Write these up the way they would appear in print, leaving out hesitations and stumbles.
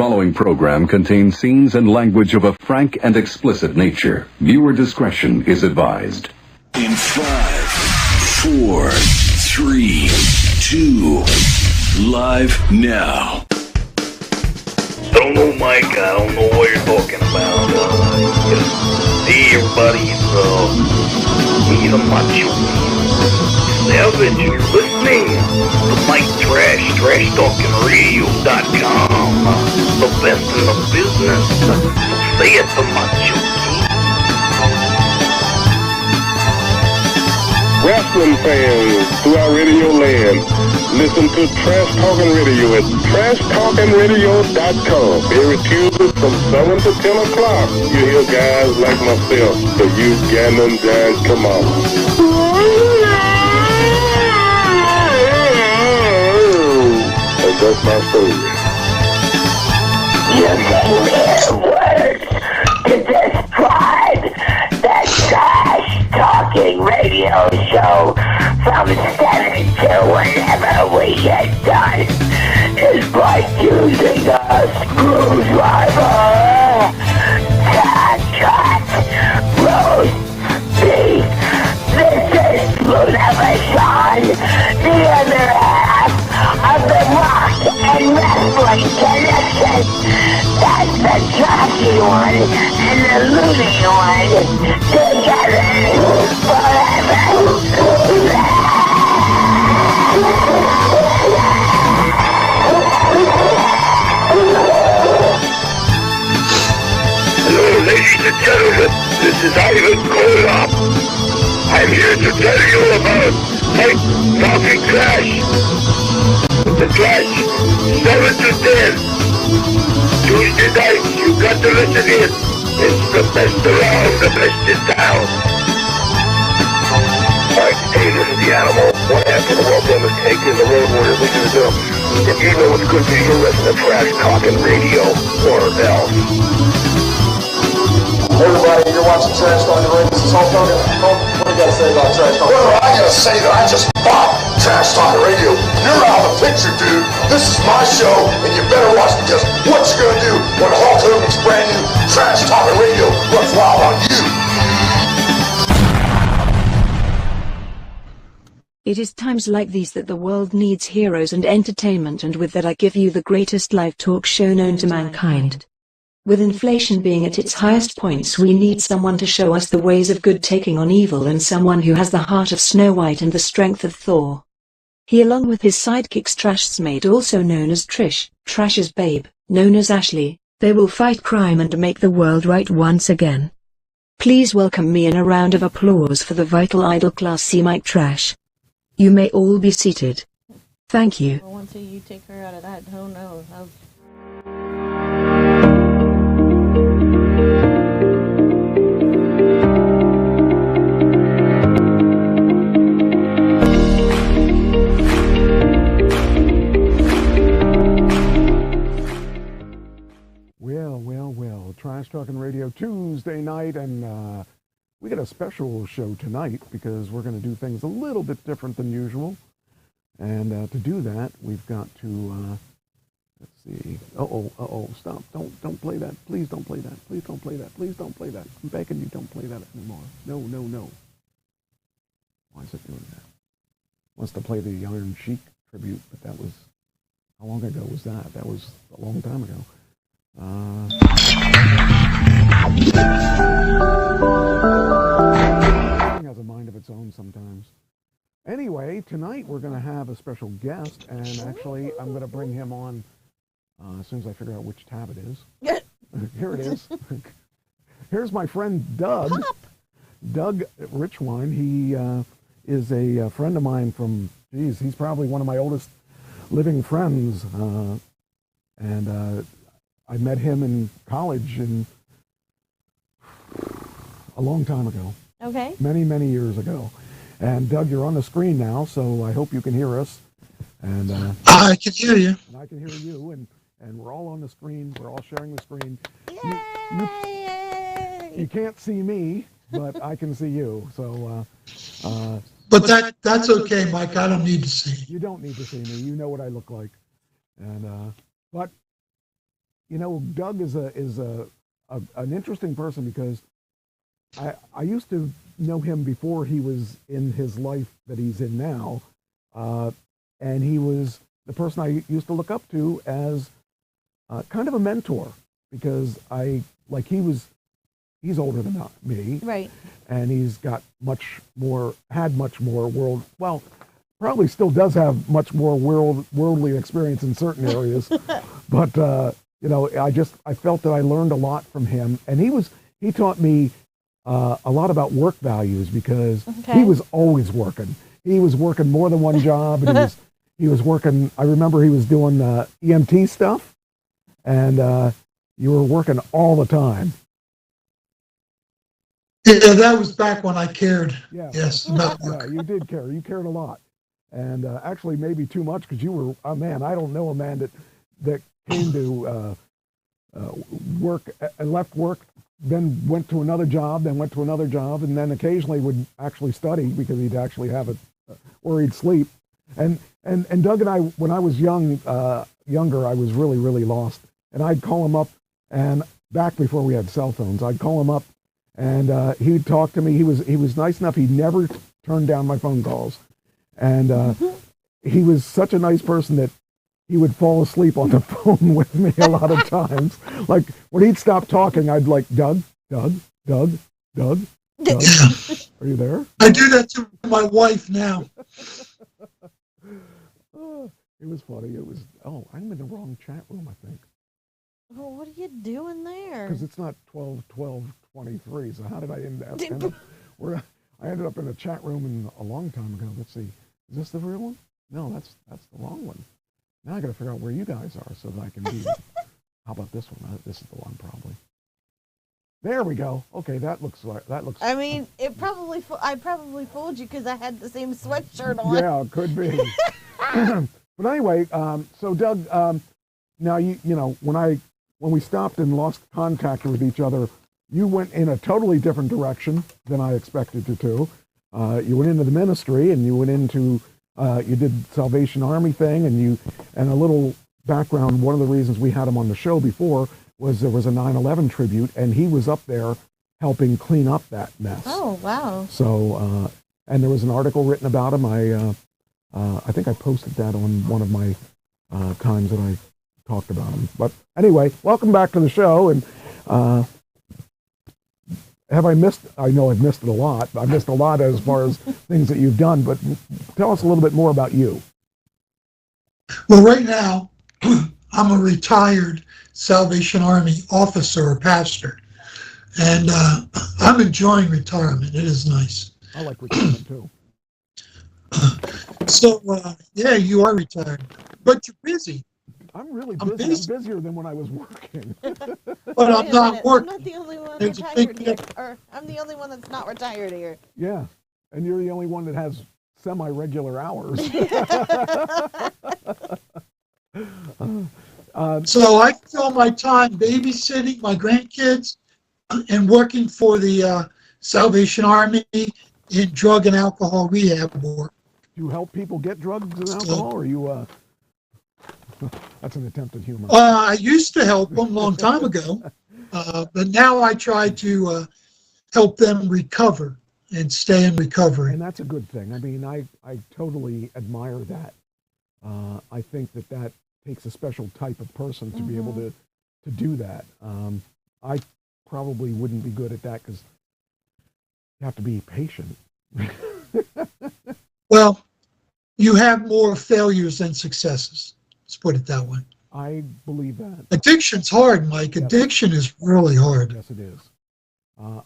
following program contains scenes and language of a frank and explicit nature. Viewer discretion is advised. In 5, 4, 3, 2, live now. Don't know, Mike. I don't know what you're talking about. Hey, everybody. He's a macho savage. You're listening to Mike Trash, TrashTalkingRadio.com. The best in the business. Say it, the macho king. Wrestling fans throughout Radio Land, listen to Trash Talking Radio at TrashTalkingRadio.com. Every Tuesday from 7 to 10 o'clock, you hear guys like myself, the Ugandan Giant Kamala. And that's my story. You may hear words to describe the Trash Talking Radio Show from 7 to whenever we get done is like using a screwdriver to cut roast beef. This is Luna Vachon, the other half of the Rock and Wrestling Connection. That's the trashy one and the loony one together forever. Hello, ladies and gentlemen. This is Ivan Koloff. I'm here to tell you about Mike Talking Trash. The Trash, 7 to 10. Tuesday nights, you got to listen in. It's the best around, the best in town. Alright, hey, this is the Animal. One half of the world famous Take in the Road Warriors. Listen to them. If you know what's good for you, listen to Trash Talking Radio or else. Everybody, you're watching Trash Talking Radio. This is Hulk Hogan. Hulk, what do you got to say about Trash Talking? Well, I gotta say that I just bought Trash Talking Radio. You're out of the picture, dude. This is my show, and you better watch because what you gonna do when Hulk Hogan's brand new Trash Talking Radio runs wild on you? It is times like these that the world needs heroes and entertainment, and with that I give you the greatest live talk show known to mankind. With inflation being at its highest points, we need someone to show us the ways of good taking on evil, and someone who has the heart of Snow White and the strength of Thor. He, along with his sidekicks Trash's maid, also known as Trish, Trash's babe, known as Ashley, they will fight crime and make the world right once again. Please welcome me in a round of applause for the vital idol Class C Mike Trash. You may all be seated. Thank you. Once you take her out of that, oh no. Well, Trash Talking Radio Tuesday night, and we got a special show tonight because we're going to do things a little bit different than usual. And to do that, we've got to, let's see, stop, don't play that, please don't play that, please don't play that, please don't play that. I'm begging you, don't play that anymore. No. Why is it doing that? Wants to play the Iron Sheik tribute, but that was, how long ago was that? That was a long time ago. Everything has a mind of its own sometimes. Anyway, tonight we're going to have a special guest, and actually I'm going to bring him on as soon as I figure out which tab it is. Here it is. Here's my friend Doug. Doug Richwine. He is a friend of mine from, he's probably one of my oldest living friends. And I met him in college a long time ago. Okay. Many years ago. And Doug, you're on the screen now, so I hope you can hear us. And I can hear you. And I can hear you, and we're all on the screen. We're all sharing the screen. You can't see me, but I can see you. So. But that's okay, Mike. I don't need to see. You don't need to see me. You know what I look like. And but Doug is an interesting person because I used to know him before he was in his life that he's in now, and he was the person I used to look up to as kind of a mentor because he's older than me, Right. and he's got had much more probably still does have much more worldly experience in certain areas, but I felt that I learned a lot from him, and he taught me a lot about work values because he was always working. He was working more than one job, and he was working. I remember he was doing EMT stuff, and you were working all the time. Yeah, that was back when I cared. Yeah. Yes, about work. Yeah, you did care. You cared a lot, and actually maybe too much because you were a man. I don't know a man that came to work and left work, then went to another job, then went to another job, and then occasionally would actually study because he'd actually have it where he'd sleep. And Doug and I, when I was younger, I was really, really lost. And I'd call him up, and back before we had cell phones, I'd call him up, and he'd talk to me. He was nice enough. He never turned down my phone calls, and he was such a nice person that he would fall asleep on the phone with me a lot of times. Like when he'd stop talking, I'd like, Doug. Are you there? I do that to my wife now. It was funny. I'm in the wrong chat room, I think. Oh, what are you doing there? Because it's not 12:23. So how did I end up? I ended up in a chat room a long time ago. Let's see. Is this the real one? No, that's the wrong one. Now I got to figure out where you guys are so that I can be. How about this one? This is the one probably. There we go. Okay, that looks. I mean, I probably fooled you because I had the same sweatshirt on. Yeah, it could be. But anyway, so Doug, now when we stopped and lost contact with each other, you went in a totally different direction than I expected you to. You went into the ministry, and you went into you did Salvation Army thing, and a little background. One of the reasons we had him on the show before was there was a 9/11 tribute, and he was up there helping clean up that mess. Oh, wow. So, and there was an article written about him. I think I posted that on one of my times that I talked about him. But anyway, welcome back to the show. And have I missed? I know I've missed it a lot. I missed a lot as far as things that you've done. But tell us a little bit more about you. Well, right now, I'm a retired Salvation Army officer or pastor, and I'm enjoying retirement. It is nice. I like retirement too. So, yeah, you are retired, but you're busy. I'm really busy. I'm busier than when I was working. But I'm not working. I'm not the only one retired here. Or I'm the only one that's not retired here. Yeah, and you're the only one that has semi-regular hours. So I fill my time babysitting my grandkids and working for the Salvation Army in drug and alcohol rehab work. You help people get drugs and alcohol, or you? That's an attempt at humor. I used to help them a long time ago, but now I try to help them recover and stay in recovery. And that's a good thing. I mean, I totally admire that. I think that takes a special type of person to be able to do that. I probably wouldn't be good at that because you have to be patient. Well, you have more failures than successes. Let's put it that way. I believe that. Addiction's hard, Mike. Addiction is really hard. Yes, it is.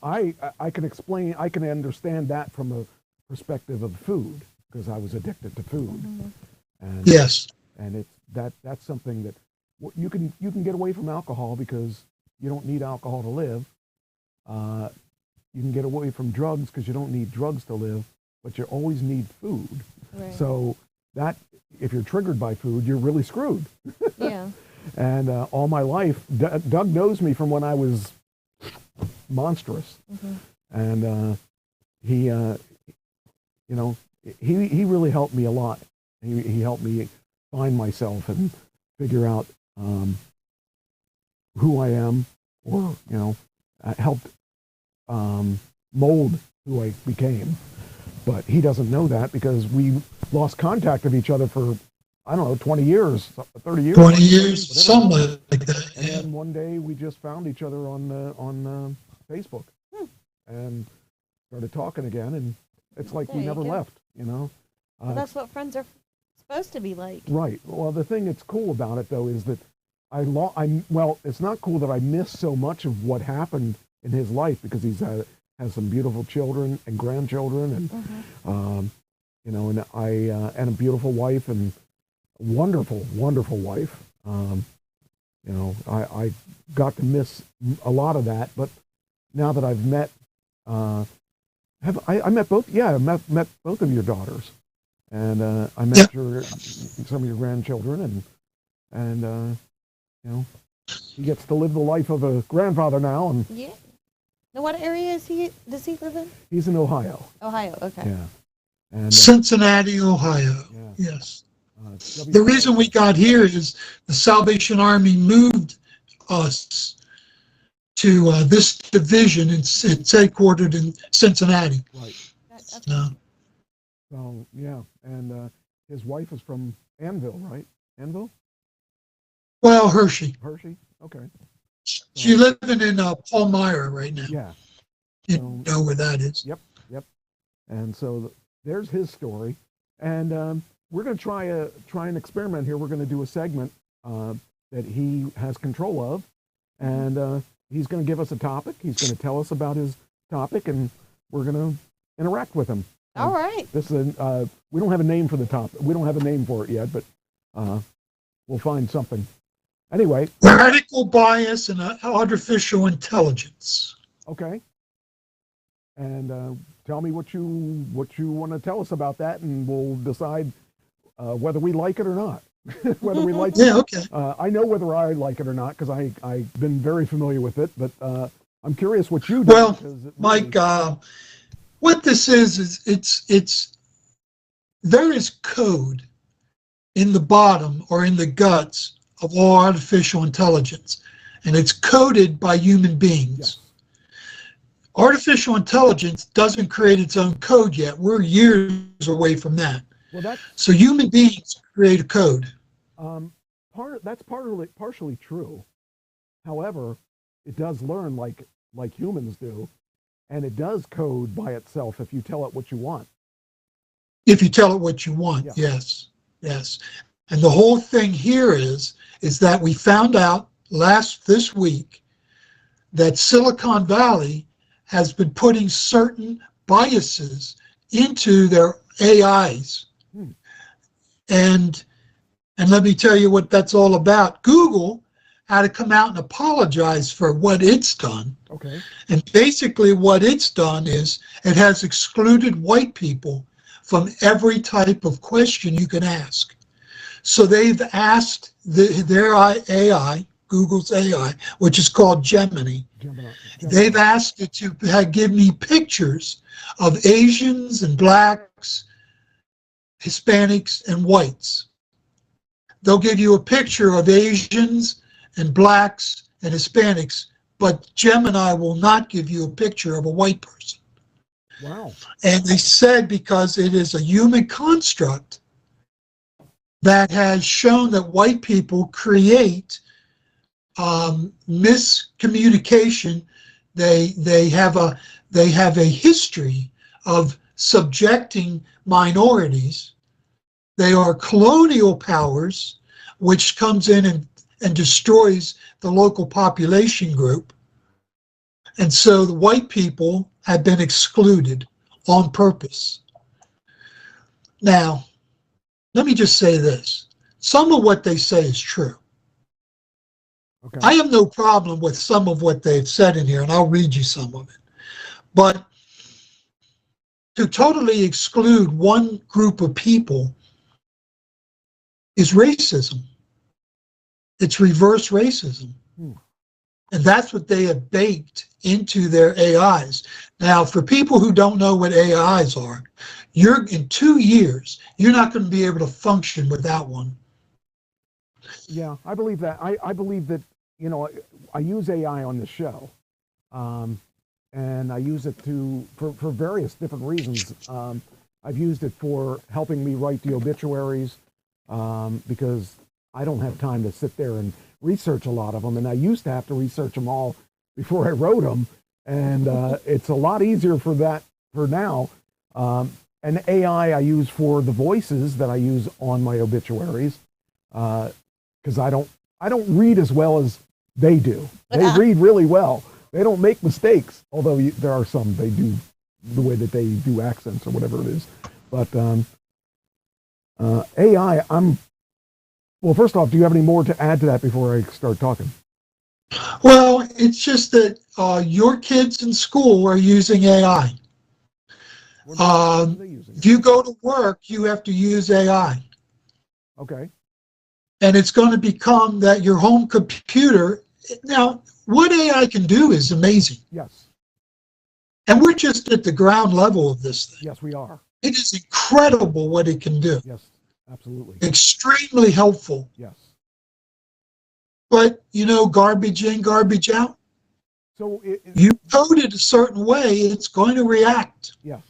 I can understand that from a perspective of food because I was addicted to food. And, yes. And it's that's something that you can get away from alcohol because you don't need alcohol to live. You can get away from drugs because you don't need drugs to live, but you always need food. Right. So that if you're triggered by food, you're really screwed. Yeah. And all my life, Doug knows me from when I was monstrous, and he really helped me a lot. He helped me find myself and figure out who I am, or helped mold who I became. But he doesn't know that because we lost contact of each other for, I don't know, 20 years, 30 years. 20 years, something like that. And then one day we just found each other on Facebook and started talking again, and it's like we never left, Well, that's what friends are supposed to be like. Right. Well, the thing that's cool about it, though, is that well, it's not cool that I miss so much of what happened in his life because he's has some beautiful children and grandchildren, and and and a beautiful wife and wonderful wife. I got to miss a lot of that, but now that I've met, I met both. Yeah, I met both of your daughters, and I met some of your grandchildren, and he gets to live the life of a grandfather now. And yeah. Now, what area does he live in? He's in Ohio. Ohio, okay. Yeah. And, Cincinnati, Ohio. Yeah. Yes. The reason we got here is the Salvation Army moved us to this division. It's headquartered in Cincinnati. Right. So, yeah. And his wife is from Annville, right? Annville? Well, Hershey. Hershey? Okay. She's living in Palmyra right now. Yeah. You know where that is. Yep. And so there's his story. And we're going to try an experiment here. We're going to do a segment that he has control of. And he's going to give us a topic. He's going to tell us about his topic, and we're going to interact with him. All right. This is we don't have a name for the topic. We don't have a name for it yet, but we'll find something. Anyway. Radical bias and artificial intelligence. Okay. And tell me what you want to tell us about that, and we'll decide whether we like it or not. Whether we like it. Yeah, okay. I know whether I like it or not because I've been very familiar with it, but I'm curious what you do. Well, Mike, what this is it's there is code in the bottom or in the guts of all artificial intelligence, and it's coded by human beings. Yes. Artificial intelligence doesn't create its own code yet. We're years away from that. Well, so human beings create a code. That's partially true. However, it does learn like humans do, and it does code by itself if you tell it what you want. If you tell it what you want, yeah. Yes. And the whole thing here is that we found out this week that Silicon Valley has been putting certain biases into their AIs. And let me tell you what that's all about. Google had to come out and apologize for what it's done. Okay. And basically what it's done is it has excluded white people from every type of question you can ask. So they've asked their AI, Google's AI, which is called Gemini. They've asked it to give me pictures of Asians and blacks, Hispanics, and whites. They'll give you a picture of Asians and blacks and Hispanics, but Gemini will not give you a picture of a white person. Wow. And they said because it is a human construct that has shown that white people create miscommunication. They have a history of subjecting minorities. They are colonial powers, which comes in and destroys the local population group. And so the white people have been excluded on purpose. Now, let me just say this. Some of what they say is true. Okay. I have no problem with some of what they've said in here, and I'll read you some of it. But to totally exclude one group of people is racism. It's reverse racism. And that's what they have baked into their AIs. Now, for people who don't know what AIs are, in 2 years, you're not going to be able to function without one. Yeah, I believe that. I believe that you know, I use AI on the show, and I use it for various different reasons. I've used it for helping me write the obituaries because I don't have time to sit there and research a lot of them, and I used to have to research them all before I wrote them, and it's a lot easier for now. And AI I use for the voices that I use on my obituaries, because I don't read as well as they do. They read really well. They don't make mistakes, although there are some they do, the way that they do accents or whatever it is. But AI, well, first off, do you have any more to add to that before I start talking? Well, it's just that your kids in school are using AI. If you go to work, you have to use AI. Okay. And it's going to become that your home computer. Now, what AI can do is amazing. Yes. And we're just at the ground level of this thing. Yes, we are. It is incredible what it can do. Yes, absolutely. Extremely helpful. Yes. But, you know, garbage in, garbage out. So you code it a certain way, it's going to react. Yes.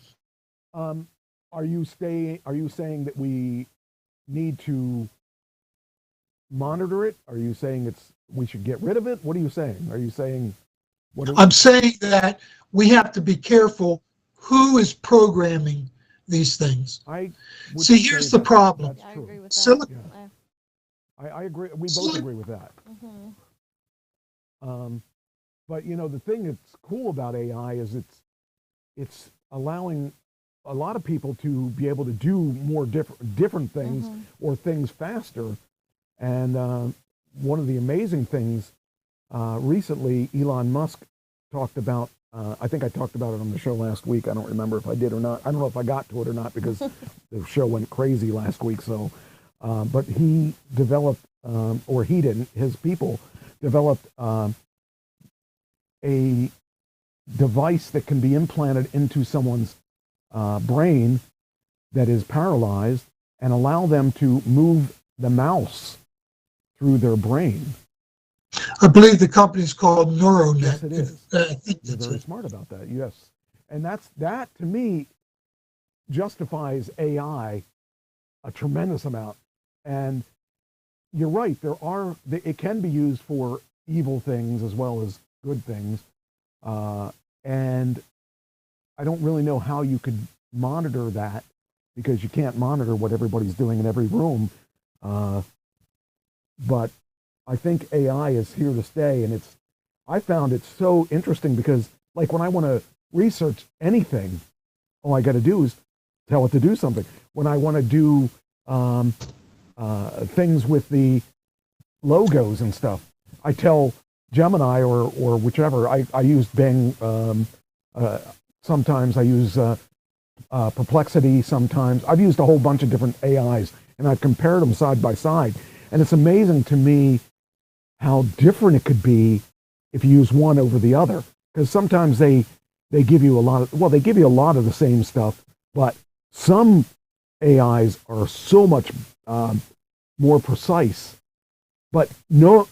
Are you saying that we need to monitor it? Are you saying we should get rid of it? What are you saying? Are you saying I'm saying that we have to be careful who is programming these things. See, here's the problem. I agree with that. I agree. We both agree with that. But you know, the thing that's cool about AI is it's allowing a lot of people to be able to do more different things or things faster. And one of the amazing things recently, Elon Musk talked about. I think I talked about it on the show last week. I don't remember if I did or not. I don't know if I got to it or not because the show went crazy last week. So, but he developed, or he didn't. His people developed a device that can be implanted into someone's brain that is paralyzed and allow them to move the mouse through their brain. I believe the company's called Neuronet. Yes, it is. I think You're that's very it. smart about that. Yes, and that to me justifies AI a tremendous amount. And you're right. It can be used for evil things as well as good things. And I don't really know how you could monitor that because you can't monitor what everybody's doing in every room. But I think AI is here to stay, and I found it so interesting because, like, when I want to research anything, all I got to do is tell it to do something. When I want to do things with the logos and stuff, I tell Gemini or whichever. I use Bing. Sometimes I use Perplexity. Sometimes I've used a whole bunch of different AIs, and I've compared them side by side. And it's amazing to me how different it could be if you use one over the other. Because sometimes they give you a lot of the same stuff, but some AIs are so much more precise. But no,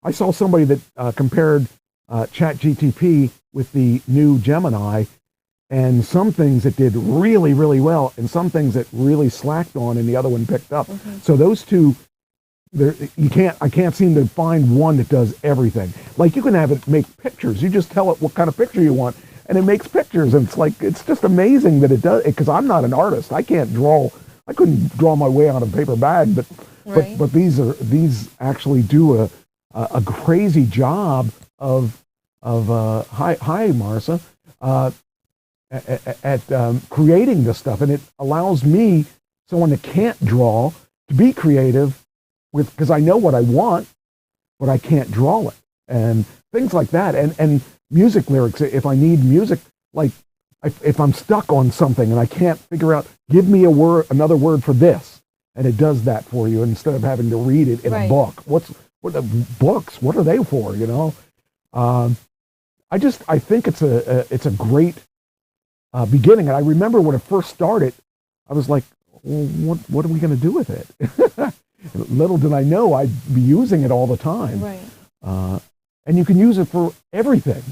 I saw somebody that compared ChatGPT with the new Gemini, and some things it did really, really well, and some things it really slacked on, and the other one picked up. So those two, I can't seem to find one that does everything. Like, you can have it make pictures. You just tell it what kind of picture you want, and it makes pictures. And it's just amazing that it does it, because I'm not an artist. I couldn't draw my way on a paper bag, but these actually do a crazy job of hi Marcia, at creating this stuff, and it allows me, someone that can't draw, to be creative because I know what I want, but I can't draw it, and things like that, and music lyrics. If I need music, like if I'm stuck on something and I can't figure out, give me another word for this, and it does that for you instead of having to read it in a book. What the books? What are they for? You know, I think it's a great beginning. And I remember when it first started, I was like, well, what are we going to do with it? Little did I know I'd be using it all the time. And you can use it for everything.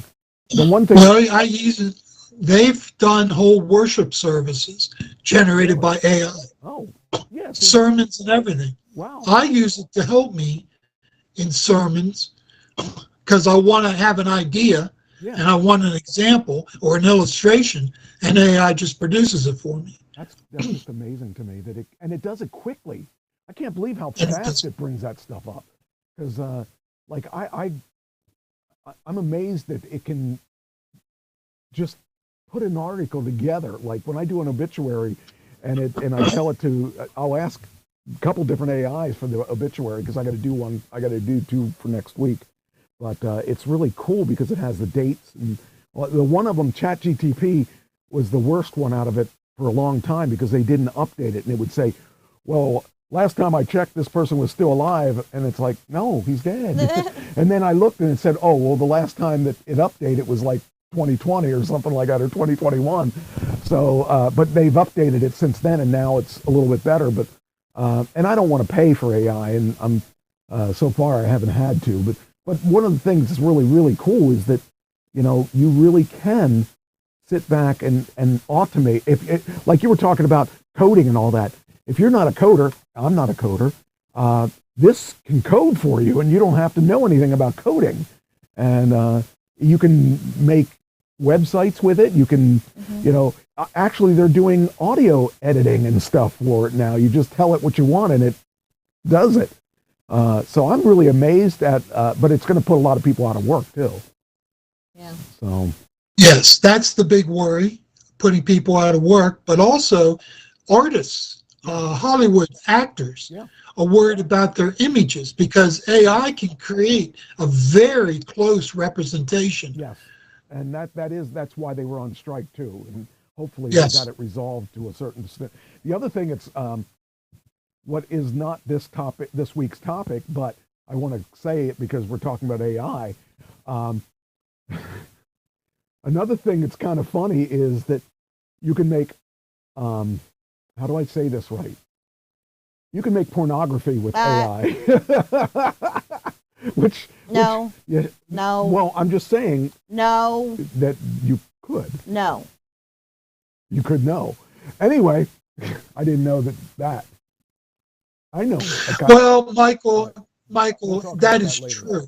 The one thing. Well, I use it. They've done whole worship services generated by AI. Oh, yeah. Sermons and everything. Wow. I use it to help me in sermons because I want to have an idea and I want an example or an illustration, and AI just produces it for me. That's just amazing to me that it does it quickly. I can't believe how fast it brings that stuff up. Because like I'm amazed that it can just put an article together. Like when I do an obituary and I tell it to, I'll ask a couple different AIs for the obituary because I got to do two for next week. But it's really cool because it has the dates. And the one of them, ChatGTP, was the worst one out of it for a long time because they didn't update it. And it would say, well, last time I checked, this person was still alive. And it's like, no, he's dead. And then I looked and it said, oh, well, the last time that it updated was like 2020 or something like that, or 2021. So, but they've updated it since then, and now it's a little bit better. But, and I don't want to pay for AI, and I'm so far I haven't had to. But one of the things that's really, really cool is that, you know, you really can sit back and automate. Like you were talking about coding and all that. If you're not a coder, I'm not a coder. This can code for you, and you don't have to know anything about coding. And you can make websites with it. You can, you know, actually they're doing audio editing and stuff for it now. You just tell it what you want, and it does it. So I'm really amazed at, but it's going to put a lot of people out of work too. Yeah. So. Yes, that's the big worry, putting people out of work, but also artists, Hollywood actors are worried about their images because AI can create a very close representation. Yes, and that's why they were on strike too, and hopefully they got it resolved to a certain extent. The other thing, it's what is not this week's topic, but I want to say it because we're talking about AI. Another thing that's kind of funny is that you can make, how do I say this right? You can make pornography with AI. No. Well, I'm just saying. No. That you could. No. You could know. Anyway, I didn't know that. I know. Well, Michael, that is true.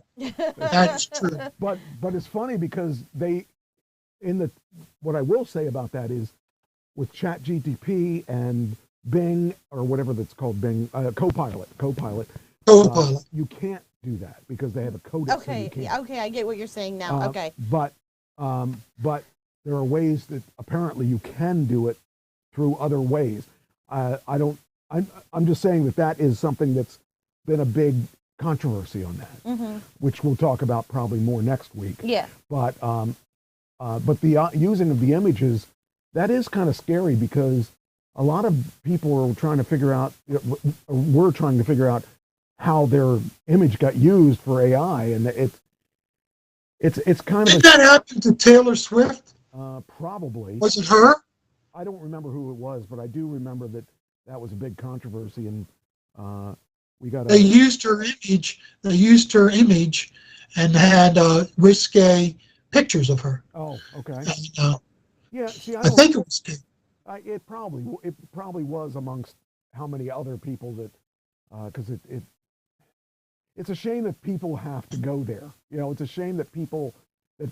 That is true. But it's funny because what I will say about that is with ChatGPT and Bing, or whatever that's called, Bing, Copilot, you can't do that because they have a code. Okay, okay, I get what you're saying now. Okay. But there are ways that apparently you can do it through other ways. I'm just saying that is something that's been a big controversy on that, which we'll talk about probably more next week. Yeah. But the using of the images, that is kind of scary because a lot of people are trying to figure out, we're trying to figure out how their image got used for AI, and it's kind of. Did that happen to Taylor Swift? Probably. Was it her? I don't remember who it was, but I do remember that was a big controversy, and we got. They used her image. They used her image, and had risque pictures of her. Oh, okay. And, yeah, see, I think it was. It probably was amongst how many other people that, because it's a shame that people have to go there. You know, it's a shame that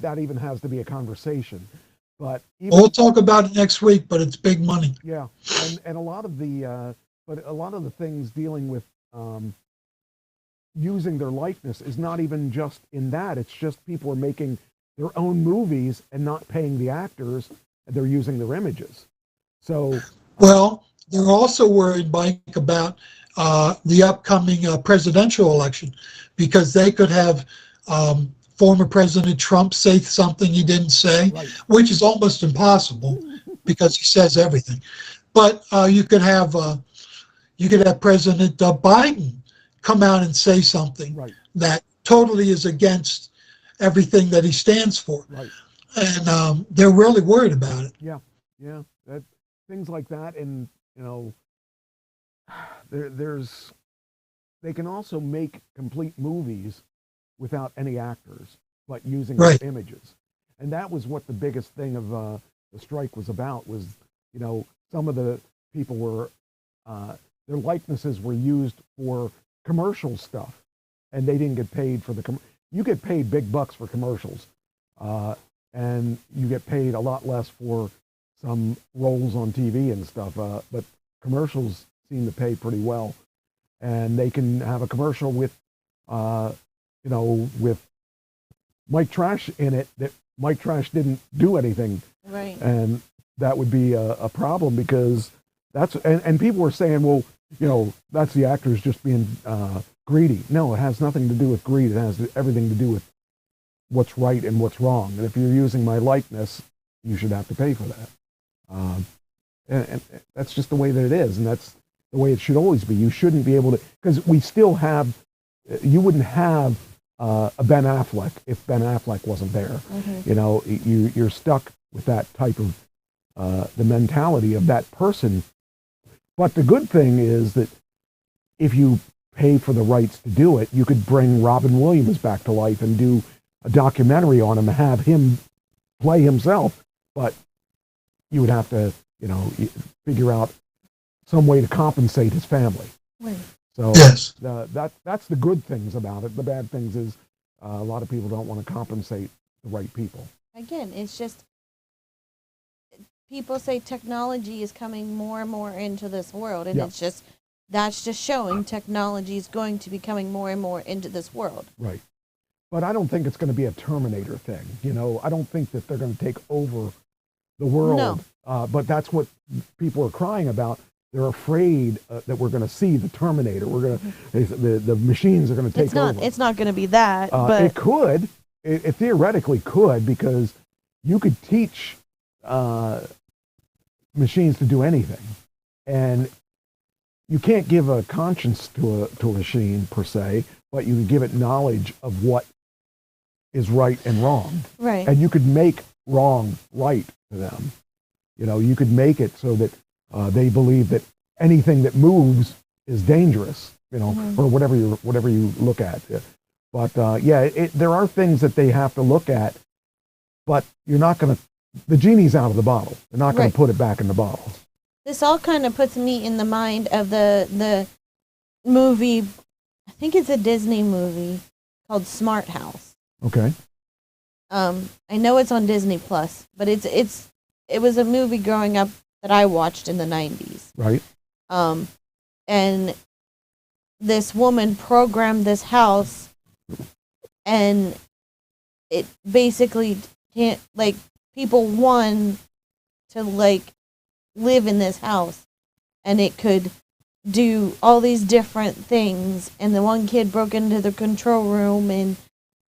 that even has to be a conversation. But we'll talk about it next week. But it's big money. Yeah, and a lot of the things dealing with using their likeness is not even just in that. It's just people are making their own movies and not paying the actors. They're using their images. So, well, they're also worried, Mike, about the upcoming presidential election because they could have former President Trump say something he didn't say, which is almost impossible because he says everything. But you could have President Biden come out and say something that totally is against everything that he stands for. Right. And they're really worried about it. Yeah. Things like that, and you know, they can also make complete movies without any actors, but using Right. their images. And that was what the biggest thing of the strike was about, was, you know, some of the people were, their likenesses were used for commercial stuff, and they didn't get paid for you get paid big bucks for commercials, and you get paid a lot less for some roles on TV and stuff, but commercials seem to pay pretty well. And they can have a commercial with, you know, with Mike Trash in it, that Mike Trash didn't do anything. Right. And that would be a problem, because and people were saying, well, you know, that's the actors just being greedy. No, it has nothing to do with greed. It has everything to do with what's right and what's wrong. And if you're using my likeness, you should have to pay for that. And that's just the way that it is. And that's the way it should always be. You shouldn't be able to, because we still have, you wouldn't have a Ben Affleck if Ben Affleck wasn't there. Mm-hmm. You know, you're stuck with that type of, the mentality of that person. But the good thing is that if you pay for the rights to do it, you could bring Robin Williams back to life and do a documentary on him, have him play himself. But you would have to, you know, figure out some way to compensate his family. Right. So Yes. That's the good things about it. The bad things is a lot of people don't want to compensate the right people. Again, it's just people say technology is coming more and more into this world, and Yeah. it's just that's just showing technology is going to be coming more and more into this world. Right. But I don't think it's going to be a Terminator thing. You know, I don't think that they're going to take over the world. No. But that's what people are crying about. They're afraid that we're going to see the Terminator. We're going to, the machines are going to take over. It's not going to be that, but It could. It theoretically could, because you could teach machines to do anything, and you can't give a conscience to a machine per se, but you can give it knowledge of what is right and wrong. right. And you could make wrong right to them. You know, you could make it so that they believe that anything that moves is dangerous. You know, Mhm. or whatever you look at. But there are things that they have to look at. But you're not going to. The genie's out of the bottle. They're not going Right. to put it back in the bottle. This all kind of puts me in the mind of the movie. I think it's a Disney movie called Smart House. Okay. I know it's on Disney Plus, but it was a movie growing up that I watched in the 90s. Right. And this woman programmed this house, and it basically can't, like, people won to, like, live in this house, and it could do all these different things. And the one kid broke into the control room and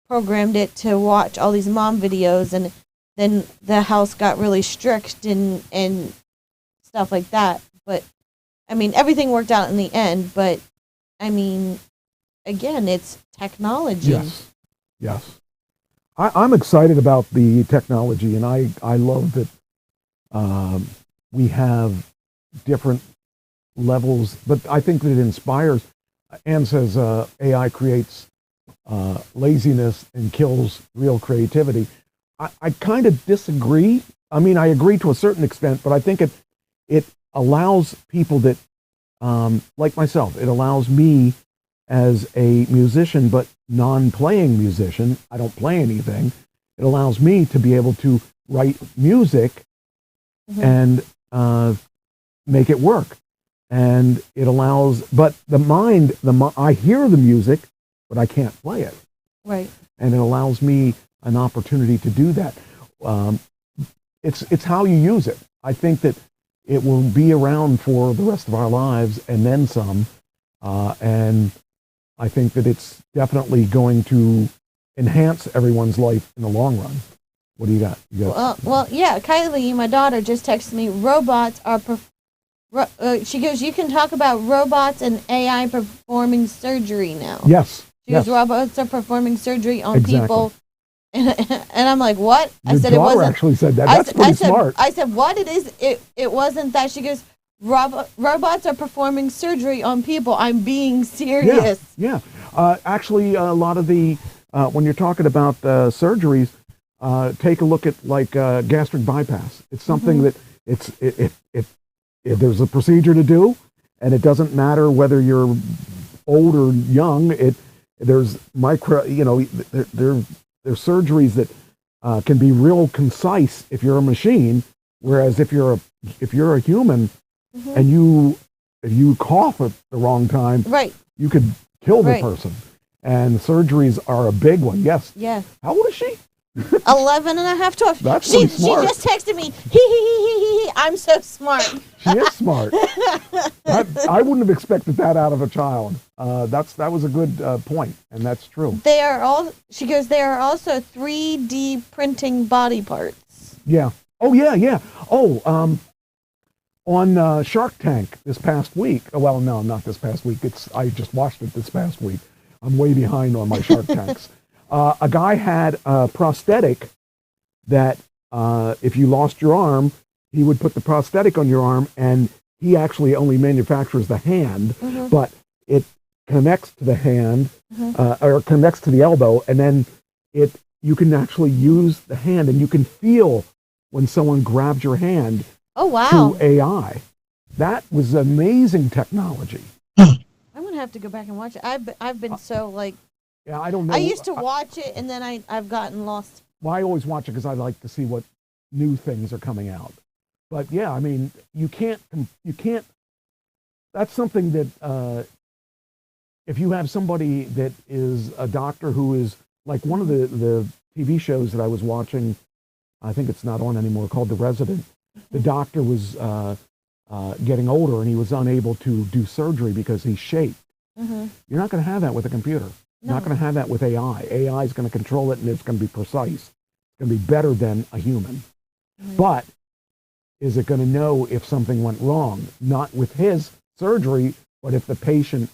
programmed it to watch all these mom videos, and then the house got really strict and stuff like that. But I mean, everything worked out in the end, but I mean, again, it's technology. Yes. I'm excited about the technology, and I love that we have different levels, but I think that it inspires. Ann says AI creates laziness and kills real creativity. I kind of disagree. I mean, I agree to a certain extent, but I think it allows people that, like myself, it allows me as a musician, but non-playing musician, I don't play anything. It allows me to be able to write music and make it work. And it allows, but I hear the music, but I can't play it. Right. And it allows me an opportunity to do that. It's how you use it. I think that it will be around for the rest of our lives and then some. And I think that it's definitely going to enhance everyone's life in the long run. What do you got? Well, yeah. Kylie, my daughter, just texted me. Robots are. She goes, you can talk about robots and AI performing surgery now. Yes. She goes, robots are performing surgery on Exactly. people. And I'm like, what? Your daughter actually said that. That's pretty smart. I said, what? It wasn't that. She goes, robots are performing surgery on people. I'm being serious. Yeah. Actually, a lot of the when you're talking about surgeries, take a look at like gastric bypass. It's something that if there's a procedure to do, and it doesn't matter whether you're old or young. There's there's surgeries that can be real concise if you're a machine, whereas if you're a human and you cough at the wrong time, right, you could kill the person. And surgeries are a big one. Yes. Yeah. How old is she? 11 and a half, 12. That's really smart. She just texted me, hee. I'm so smart. She is smart. I wouldn't have expected that out of a child. That was a good point, and that's true. She goes, they are also 3D printing body parts. Yeah. Oh, yeah. Oh, on Shark Tank this past week. Well, no, not this past week. I just watched it this past week. I'm way behind on my Shark Tanks. A guy had a prosthetic that if you lost your arm, he would put the prosthetic on your arm, and he actually only manufactures the hand, but it connects to the hand or connects to the elbow, and then you can actually use the hand, and you can feel when someone grabs your hand. Oh, wow. To AI. That was amazing technology. I'm going to have to go back and watch it. I've been so like... Yeah, I don't know. I used to watch it, and then I've gotten lost. Well, I always watch it because I like to see what new things are coming out. But yeah, I mean, you can't. That's something that if you have somebody that is a doctor who is like one of the TV shows that I was watching, I think it's not on anymore, called The Resident. The doctor was getting older, and he was unable to do surgery because he's shaped. You're not going to have that with a computer. No. Not going to have that with AI. AI is going to control it, and it's going to be precise. It's going to be better than a human. But is it going to know if something went wrong? Not with his surgery, but if the patient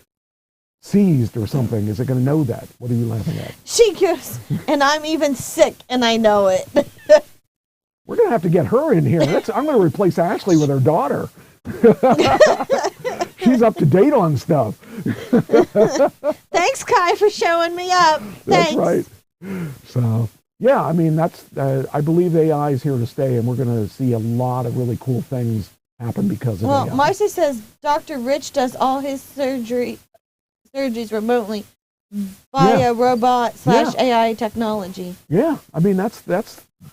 seized or something, is it going to know that? What are you laughing at? She goes, and I'm even sick, and I know it. We're going to have to get her in here. I'm going to replace Ashley with her daughter. She's up to date on stuff. Thanks, Kai, for showing me up. Thanks. That's right. So, yeah, I mean, I believe AI is here to stay, and we're going to see a lot of really cool things happen because of AI. Well, Marcy says Dr. Rich does all his surgeries remotely via robot / AI technology. Yeah, I mean, that's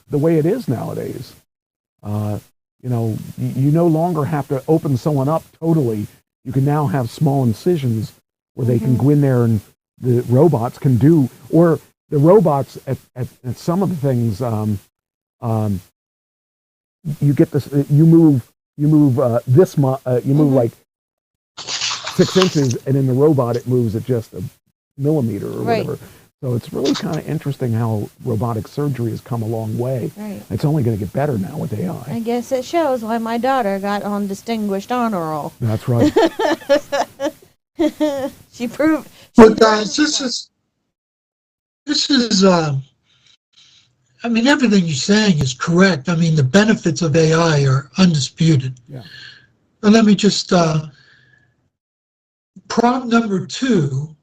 the way it is nowadays. You no longer have to open someone up totally. You can now have small incisions where they can go in there, and the robots can do, or the robots at some of the things, you get this, you move like 6 inches, and in the robot it moves at just a millimeter or whatever. So it's really kind of interesting how robotic surgery has come a long way. Right. It's only going to get better now with AI. I guess it shows why my daughter got on Distinguished Honor Roll. That's right. She proved. Well, guys, this is. I mean, everything you're saying is correct. I mean, the benefits of AI are undisputed. Yeah. But let me just prompt number 2,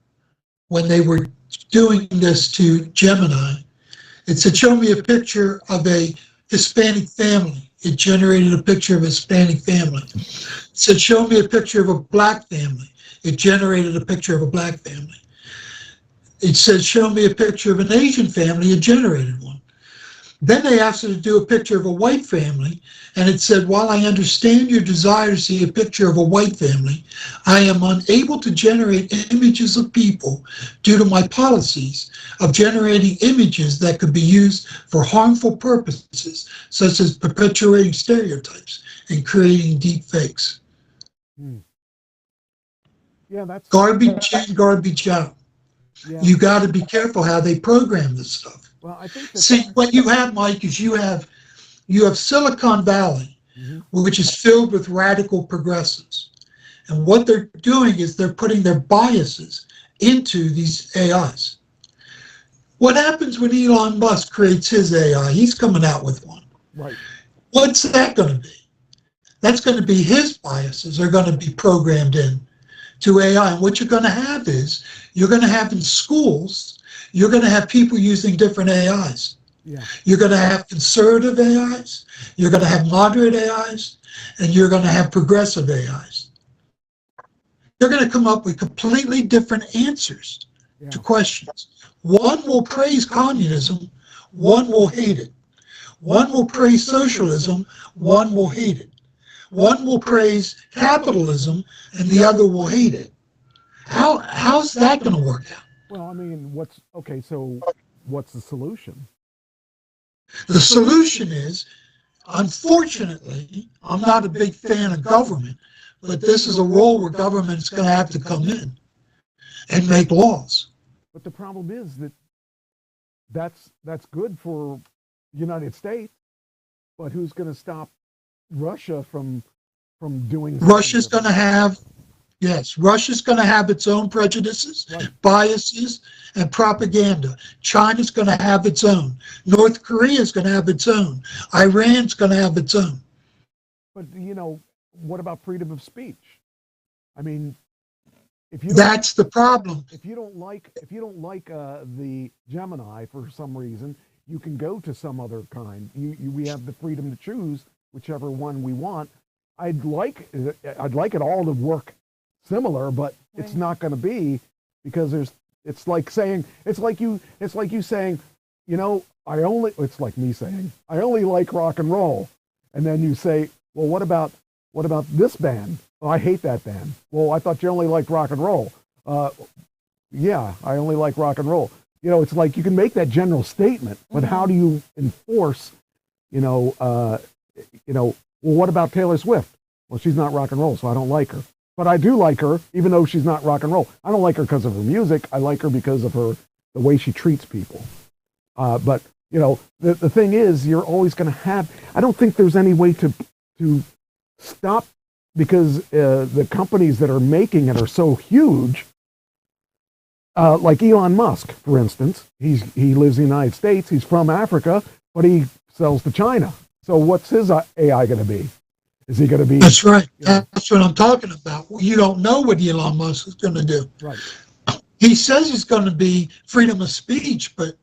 when they were doing this to Gemini, it said, show me a picture of a Hispanic family. It generated a picture of a Hispanic family. It said, show me a picture of a black family. It generated a picture of a black family. It said, show me a picture of an Asian family. It generated one. Then they asked it to do a picture of a white family, and it said, while I understand your desire to see a picture of a white family, I am unable to generate images of people due to my policies of generating images that could be used for harmful purposes, such as perpetuating stereotypes and creating deep fakes. Yeah, that's garbage in, garbage out. Yeah. You got to be careful how they program this stuff. Well, I think see, what you have, Mike, is you have Silicon Valley, which is filled with radical progressives. And what they're doing is they're putting their biases into these AIs. What happens when Elon Musk creates his AI? He's coming out with one. Right. What's that going to be? That's going to be his biases are going to be programmed in to AI. And what you're going to have is you're going to have in schools You're going to have people using different AIs. Yeah. You're going to have conservative AIs, you're going to have moderate AIs, and you're going to have progressive AIs. They're going to come up with completely different answers to questions. One will praise communism, one will hate it. One will praise socialism, one will hate it. One will praise capitalism, and the other will hate it. How's that going to work out? Well, I mean, so what's the solution? The solution is, unfortunately, I'm not a big fan of government, but this is a role where government's going to have to come in and make laws. But the problem is that's good for the United States, but who's going to stop Russia from doing? Russia's going to have its own prejudices, biases, and propaganda. China's going to have its own. North Korea's going to have its own. Iran's going to have its own. But what about freedom of speech? I mean, that's the problem. If you don't like the Gemini for some reason, you can go to some other kind. We have the freedom to choose whichever one we want. I'd like it all to work similar, but it's not going to be, because it's like you saying, it's like me saying, I only like rock and roll. And then you say, well, what about this band? Oh, I hate that band. Well, I thought you only liked rock and roll. Yeah, I only like rock and roll. It's like you can make that general statement, but how do you enforce, well, what about Taylor Swift? Well, she's not rock and roll, so I don't like her. But I do like her, even though she's not rock and roll. I don't like her because of her music. I like her because of the way she treats people. But the thing is, you're always going to have. I don't think there's any way to stop, because the companies that are making it are so huge. Like Elon Musk, for instance, he lives in the United States. He's from Africa, but he sells to China. So what's his AI going to be? Is he going to be? That's right. That's what I'm talking about. You don't know what Elon Musk is going to do. Right. He says he's going to be freedom of speech, but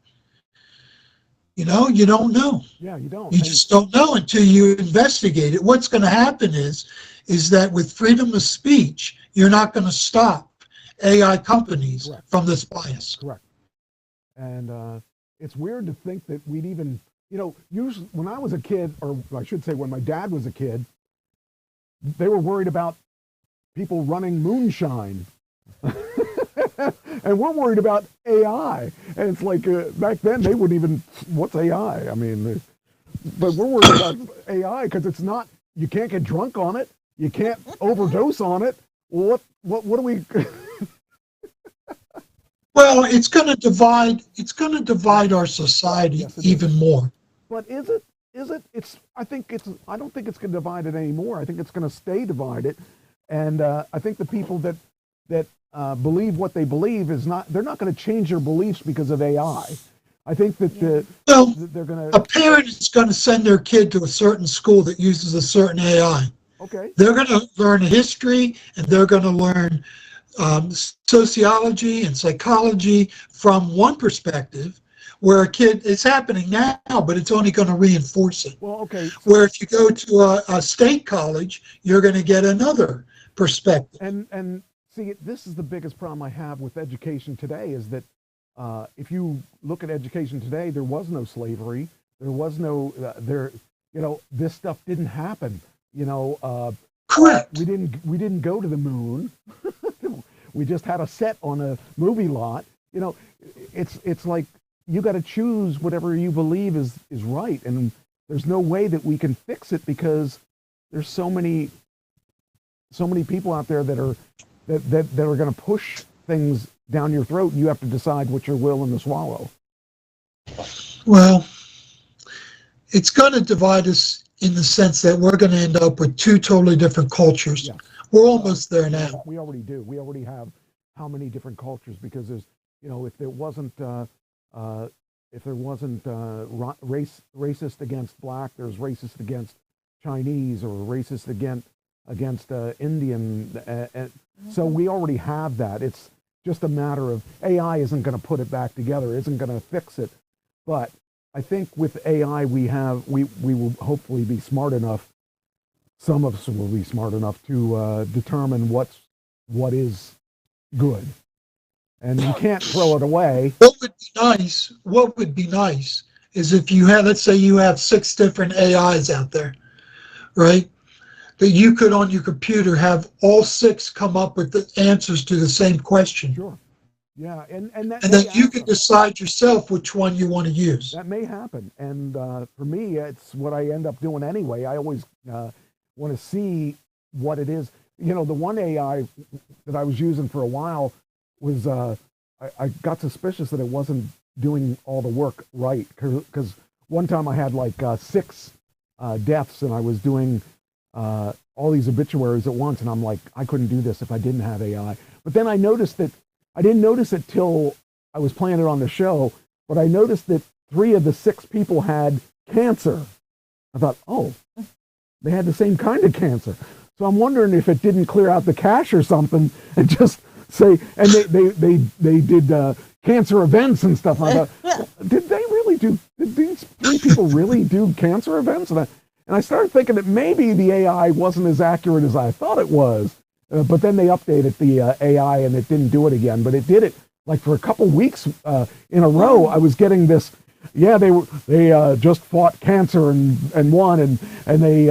you don't know. Yeah, you don't. You just don't know until you investigate it. What's going to happen is that with freedom of speech, you're not going to stop AI companies from this bias. Correct. And it's weird to think that we'd even, usually when I was a kid, or I should say when my dad was a kid, they were worried about people running moonshine. And we're worried about AI. And it's like, back then they wouldn't even, what's AI? I mean, but we're worried about AI because it's not, you can't get drunk on it. You can't overdose on it. What do we... Well, it's going to divide our society even more. But is it? I don't think it's going to divide it anymore. I think it's going to stay divided. And I think the people that believe what they believe they're not going to change their beliefs because of AI. I think that they're going to... A parent is going to send their kid to a certain school that uses a certain AI. Okay. They're going to learn history, and they're going to learn sociology and psychology from one perspective, where a kid, it's happening now, but it's only going to reinforce it. Well, okay. Where if you go to a state college, you're going to get another perspective. And see, this is the biggest problem I have with education today, is that if you look at education today, there was no slavery. There was no, this stuff didn't happen. Correct. We didn't go to the moon. We just had a set on a movie lot. It's like you got to choose whatever you believe is right, and there's no way that we can fix it because there's so many people out there that are going to push things down your throat, and you have to decide what you're willing to swallow. Well, it's going to divide us in the sense that we're going to end up with two totally different cultures. Yes. We're almost there now. We already do. We already have how many different cultures, because there's, if there wasn't racist against black, there's racist against Chinese, or racist against Indian. So we already have that. just a matter of AI isn't going to put it back together, isn't going to fix it. But I think with AI, we will hopefully be smart enough. Some of us will be smart enough to determine what is good, and you can't throw it away. What would be nice is if you had, let's say you have 6 different AIs out there, right? That you could on your computer have all 6 come up with the answers to the same question. Sure. Yeah, and then you can decide yourself which one you want to use. That may happen, and for me, it's what I end up doing anyway. I always want to see what it is. You know, the one AI that I was using for a while was I got suspicious that it wasn't doing all the work right, because one time I had like 6 deaths, and I was doing all these obituaries at once, and I'm like, I couldn't do this if I didn't have AI. But then I noticed that I didn't notice it till I was playing it on the show, but I noticed that 3 of the 6 people had cancer. I thought, oh, they had the same kind of cancer. So I'm wondering if it didn't clear out the cache or something and just say, and they did cancer events and stuff like that. Did these 3 people really do cancer events? And I started thinking that maybe the AI wasn't as accurate as I thought it was. But then they updated the AI and it didn't do it again. But it did it like for a couple weeks in a row. I was getting this, yeah, they just fought cancer and won, and they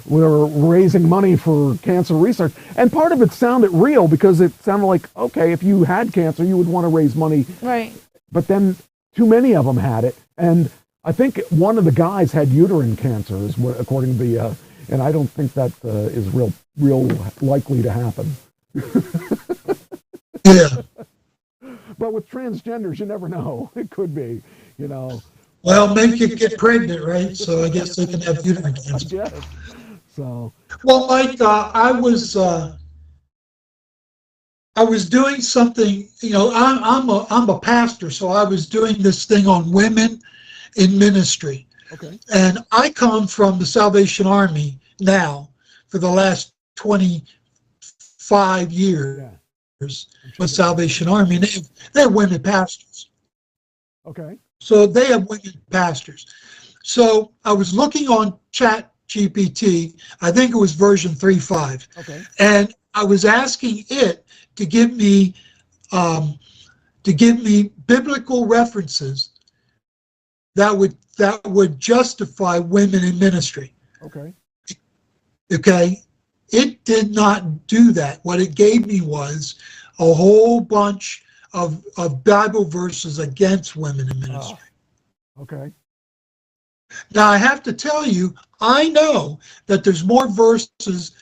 were raising money for cancer research. And part of it sounded real because it sounded like, okay, if you had cancer, you would want to raise money. Right. But then too many of them had it. And I think one of the guys had uterine cancer, according to the, and I don't think that is real likely to happen. Yeah. But with transgenders, you never know. It could be, you know. Well, maybe you get pregnant, right? So I guess they can have uterine cancer. Yes. So. Well, Mike, I was doing something. You know, I'm a pastor, so I was doing this thing on women in ministry. Okay. And I come from the Salvation Army now for the last 25 years. Yeah. With Salvation Army, and they have women pastors. Okay. So they have women pastors. So I was looking on Chat GPT. I think it was version 3.5. Okay. And I was asking it to give me biblical references that would justify women in ministry. Okay. Okay. It did not do that. What it gave me was a whole bunch of Bible verses against women in ministry. Oh, okay. Now, I have to tell you, I know that there's more verses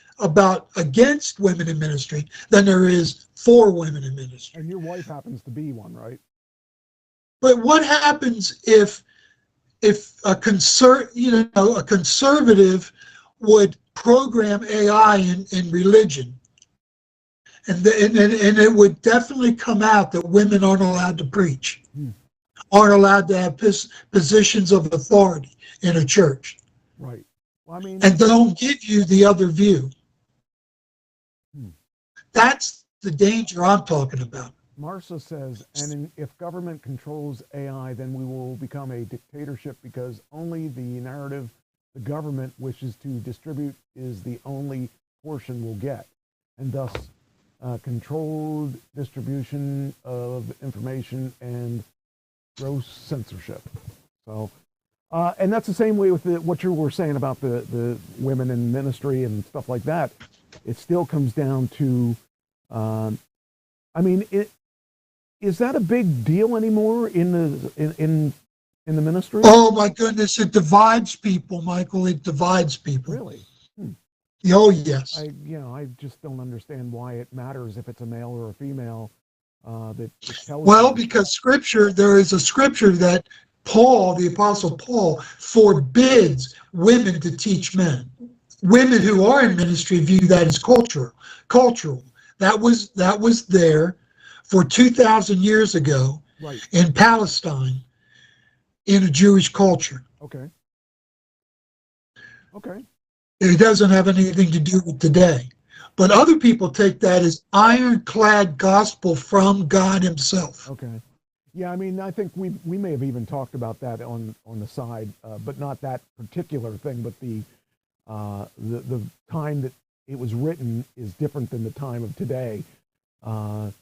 against women in ministry than there is for women in ministry. And your wife happens to be one, right? But what happens if a conservative would program AI in religion, and it would definitely come out that women aren't allowed to preach, aren't allowed to have positions of authority in a church. Right. Well, I mean, and don't give you the other view. That's the danger I'm talking about. Marcia says, if government controls AI, then we will become a dictatorship because only the narrative the government wishes to distribute is the only portion we'll get, and thus controlled distribution of information and gross censorship. So, and that's the same way with what you were saying about the women in ministry and stuff like that. It still comes down to, I mean, is that a big deal anymore in the ministry? Oh my goodness, it divides people, Michael. It divides people. Really? Oh yes. I just don't understand why it matters if it's a male or a female. That tells well, because there is a scripture that Paul, the Apostle Paul, forbids women to teach men. Women who are in ministry view that as cultural. That was there for 2,000 years ago, right, in Palestine, in a Jewish culture. Okay. Okay. It doesn't have anything to do with today. But other people take that as ironclad gospel from God himself. Okay. Yeah, I mean, I think we may have even talked about that on the side, but not that particular thing. But the time that it was written is different than the time of today, and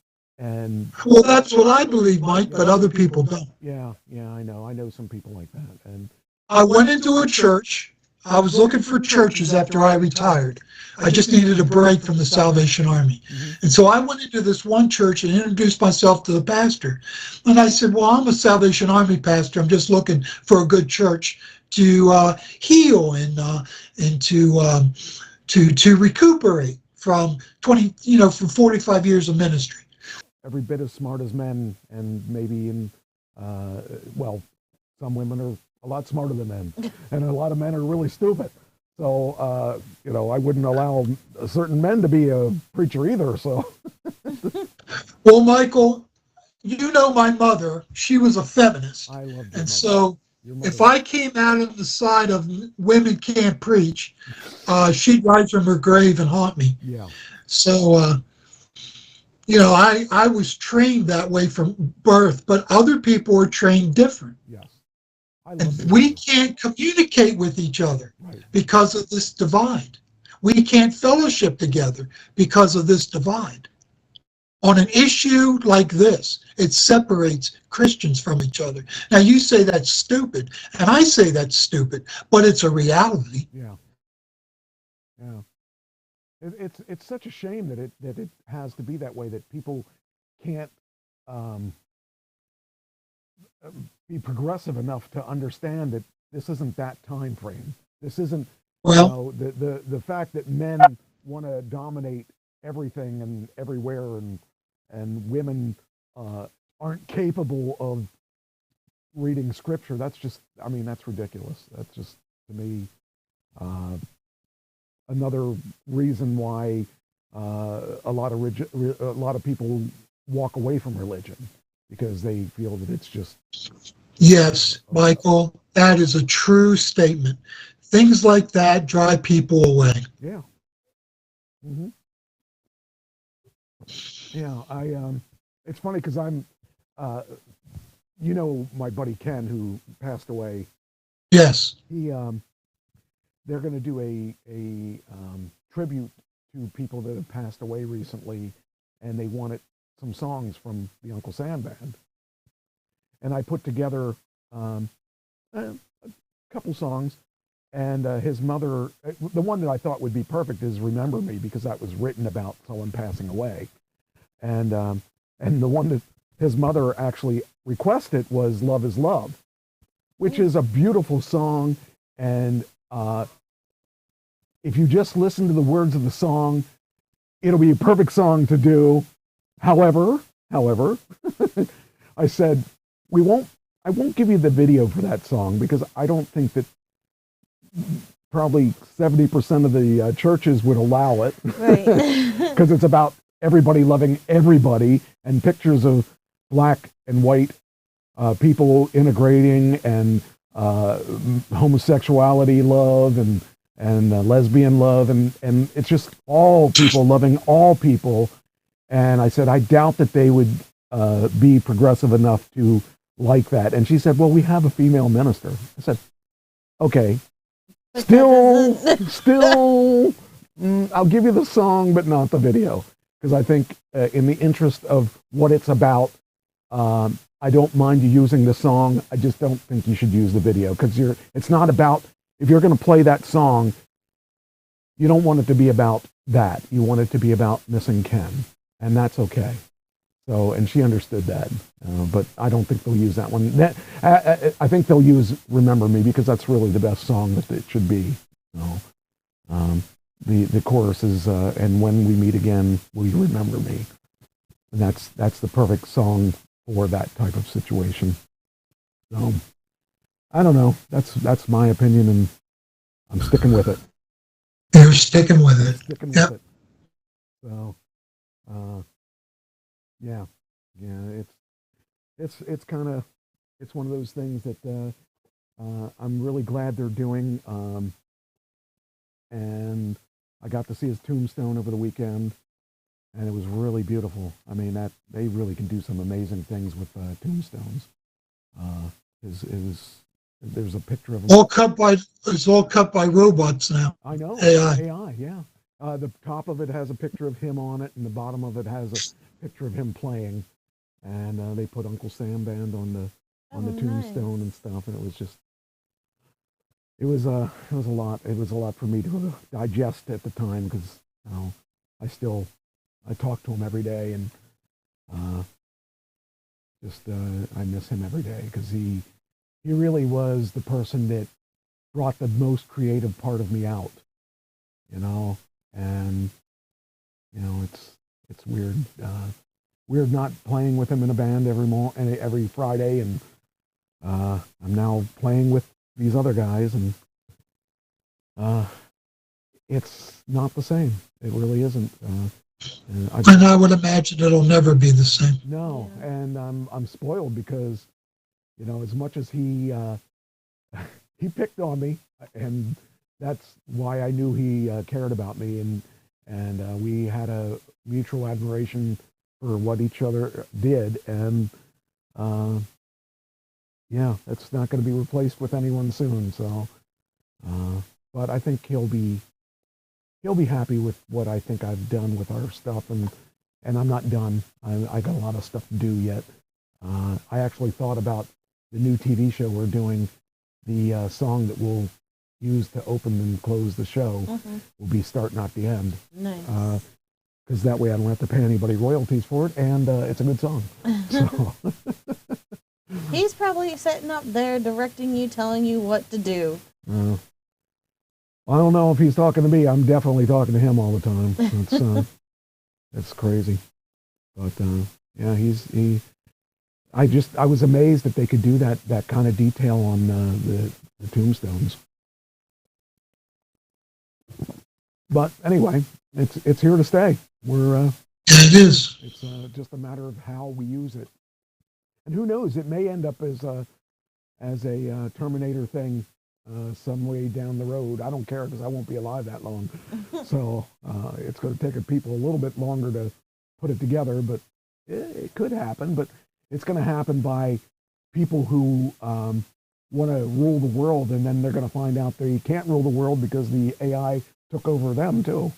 well, that's what I believe, Mike. But other people don't. Yeah, I know some people like that, and I went into a church. I was looking for churches after I retired. I just needed a break from the Salvation Army. And so I went into this one church and introduced myself to the pastor. And I said, well, I'm a Salvation Army pastor. I'm just looking for a good church to heal and to recuperate from from 45 years of ministry. Every bit as smart as men, and maybe some women are a lot smarter than men, and a lot of men are really stupid. So, I wouldn't allow certain men to be a preacher either. So, well, Michael, you know my mother. She was a feminist, I love and so if I came out on the side of women can't preach, she'd rise from her grave and haunt me. Yeah. So, I was trained that way from birth, but other people were trained different. Yes. And we can't communicate with each other because of this divide. We can't fellowship together because of this divide. On an issue like this, it separates Christians from each other. Now, you say that's stupid, and I say that's stupid, but it's a reality. Yeah. It's such a shame that it has to be that way, that people can't be progressive enough to understand that this isn't that time frame. This isn't the fact that men want to dominate everything and everywhere, and women aren't capable of reading scripture. That's ridiculous. That's just, to me, another reason why a lot of people walk away from religion, because they feel that it's just... Yes, Michael, that is a true statement. Things like that drive people away. Yeah. Mm-hmm. Yeah, it's funny because I'm, my buddy Ken, who passed away. Yes. They're going to do a tribute to people that have passed away recently, and they wanted some songs from the Uncle Sam Band. And I put together a couple songs, and his mother, the one that I thought would be perfect is Remember Me, because that was written about someone passing away. And the one that his mother actually requested was Love is Love, which is a beautiful song. And if you just listen to the words of the song, it'll be a perfect song to do. However, I said, I won't give you the video for that song, because I don't think that probably 70% of the churches would allow it. Right. Because it's about everybody loving everybody, and pictures of black and white people integrating, and homosexuality love, and lesbian love, and it's just all people loving all people. And I said, I doubt that they would be progressive enough to like that. And she said, well, we have a female minister. I said, okay, still, I'll give you the song, but not the video. Because I think in the interest of what it's about, I don't mind you using the song. I just don't think you should use the video, because it's not about, if you're going to play that song, you don't want it to be about that. You want it to be about missing Ken, and that's okay. So, and she understood that, but I don't think they'll use that one. I think they'll use Remember Me, because that's really the best song that it should be. The chorus is, and when we meet again, will you remember me? And that's the perfect song for that type of situation. So, I don't know. That's my opinion, and I'm sticking with it. You're sticking with it. Sticking with it. So, yeah, it's kind of, it's one of those things that I'm really glad they're doing, and I got to see his tombstone over the weekend, and it was really beautiful. I mean, that they really can do some amazing things with tombstones. There's a picture of him. It's all cut by robots now. I know. AI. Yeah. The top of it has a picture of him on it, and the bottom of it has a picture of him playing. And they put Uncle Sam Band on the tombstone and stuff, and it was just, it was a lot. It was a lot for me to digest at the time, because I talk to him every day, and I miss him every day, because he really was the person that brought the most creative part of me out, and it's weird. Weird not playing with him in a band every Friday, and I'm now playing with these other guys, and it's not the same. It really isn't. And I would imagine it'll never be the same. No, and I'm spoiled, because as much as he picked on me, and that's why I knew he cared about me, and we had a mutual admiration for what each other did, and it's not going to be replaced with anyone soon. So, but I think he'll be happy with what I think I've done with our stuff, and I'm not done. I got a lot of stuff to do yet. I actually thought about the new TV show we're doing. The song that we'll use to open and close the show will be "Start Not the End." Nice. Because that way I don't have to pay anybody royalties for it, and it's a good song. So. He's probably sitting up there directing you, telling you what to do. I don't know if he's talking to me. I'm definitely talking to him all the time. It's crazy. But I was amazed that they could do that kind of detail on the tombstones. But anyway, it's here to stay. It is. It's just a matter of how we use it, and who knows? It may end up as a Terminator thing some way down the road. I don't care, because I won't be alive that long. So it's going to take people a little bit longer to put it together, but it could happen. But it's going to happen by people who want to rule the world, and then they're going to find out they can't rule the world because the AI took over them too.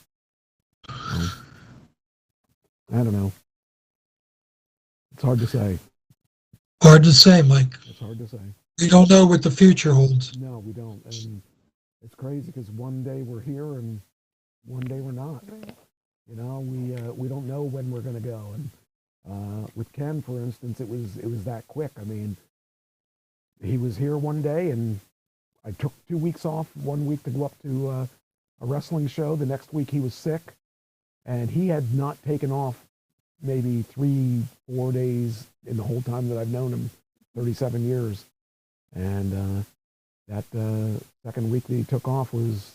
I don't know. It's hard to say. Hard to say, Mike. It's hard to say. We don't know what the future holds. No, we don't. And it's crazy, because one day we're here and one day we're not. We don't know when we're going to go. And with Ken, for instance, it was that quick. I mean, he was here one day, and I took 2 weeks off. 1 week to go up to a wrestling show. The next week he was sick, and he had not taken off maybe 3-4 days in the whole time that I've known him, 37 years. And that second week that he took off was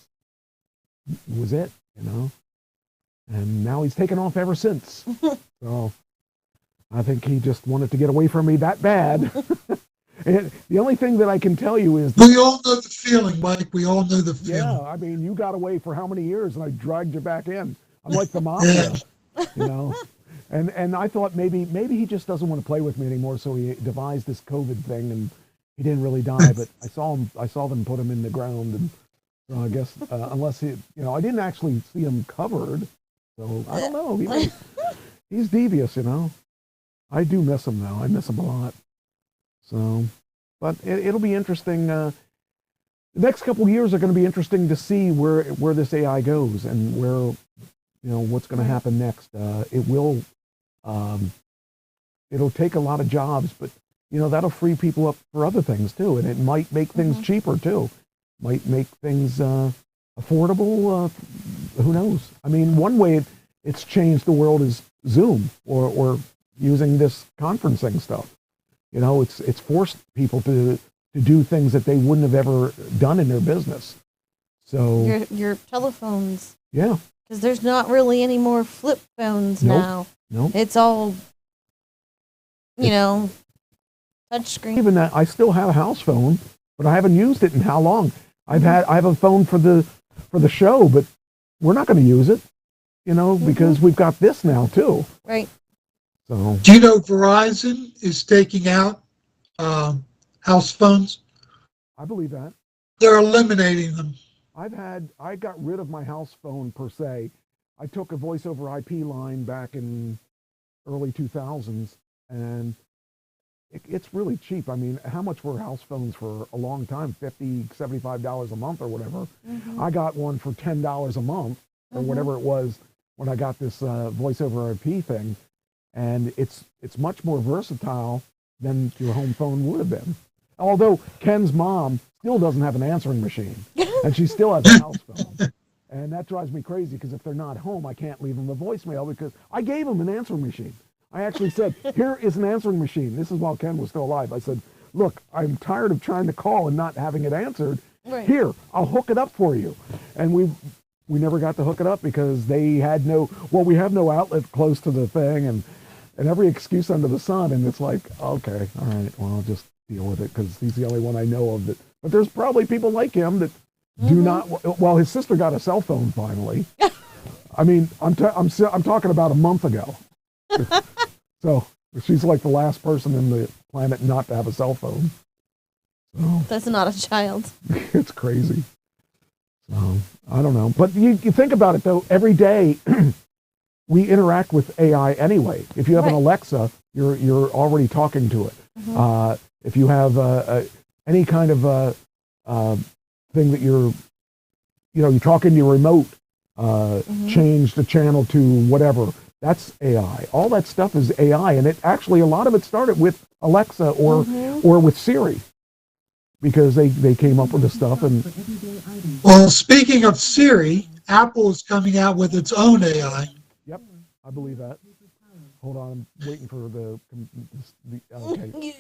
it, and now he's taken off ever since. So I think he just wanted to get away from me that bad. And the only thing that I can tell you is... We all know the feeling, Mike. We all know the feeling. Yeah, I mean, you got away for how many years, and I dragged you back in. I'm like the mafia, And I thought maybe he just doesn't want to play with me anymore, so he devised this COVID thing, and he didn't really die. But I saw them put him in the ground, and so I guess unless he, I didn't actually see him covered, so I don't know. He's devious, I do miss him though. I miss him a lot. So, but it'll be interesting. The next couple of years are going to be interesting to see where this AI goes, and where, what's going to happen next. It'll take a lot of jobs, but that'll free people up for other things too, and it might make things cheaper too. Might make things affordable. Who knows? I mean, one way it's changed the world is Zoom or using this conferencing stuff. It's forced people to do things that they wouldn't have ever done in their business. So your telephones. Yeah. Because there's not really any more flip phones now. Nope. It's all, touch screen. Even that, I still have a house phone, but I haven't used it in how long? I have a phone for the show, but we're not going to use it, because we've got this now too. Right. So. Do you know Verizon is taking out house phones? I believe that. They're eliminating them. I got rid of my house phone per se. I took a voice over IP line back in early 2000s, and it's really cheap. I mean, how much were house phones for a long time? $50, $75 a month or whatever. I got one for $10 a month or whatever it was when I got this voice over IP thing, and it's much more versatile than your home phone would have been. Although Ken's mom still doesn't have an answering machine, and she still has a house phone. And that drives me crazy, because if they're not home, I can't leave them a voicemail, because I gave them an answering machine. I actually said, here is an answering machine. This is while Ken was still alive. I said, look, I'm tired of trying to call and not having it answered. Right. Here, I'll hook it up for you. And we never got to hook it up, because they had we have no outlet close to the thing, and every excuse under the sun. And it's like, okay, all right, well, I'll just deal with it, because he's the only one I know of that. But there's probably people like him that do not. Well, his sister got a cell phone finally. I mean, I'm talking about a month ago. So she's like the last person in the planet not to have a cell phone. So That's not a child. it's crazy. So I don't know, but you think about it though. Every day we interact with AI anyway. If you have an Alexa, you're already talking to it. If you have any kind of thing that you're talking to your remote, change the channel to whatever. That's AI. All that stuff is AI, and a lot of it started with Alexa or with Siri, because they came up with the stuff. And well, speaking of Siri, Apple is coming out with its own AI. Yep, I believe that. Hold on, I'm waiting for the okay.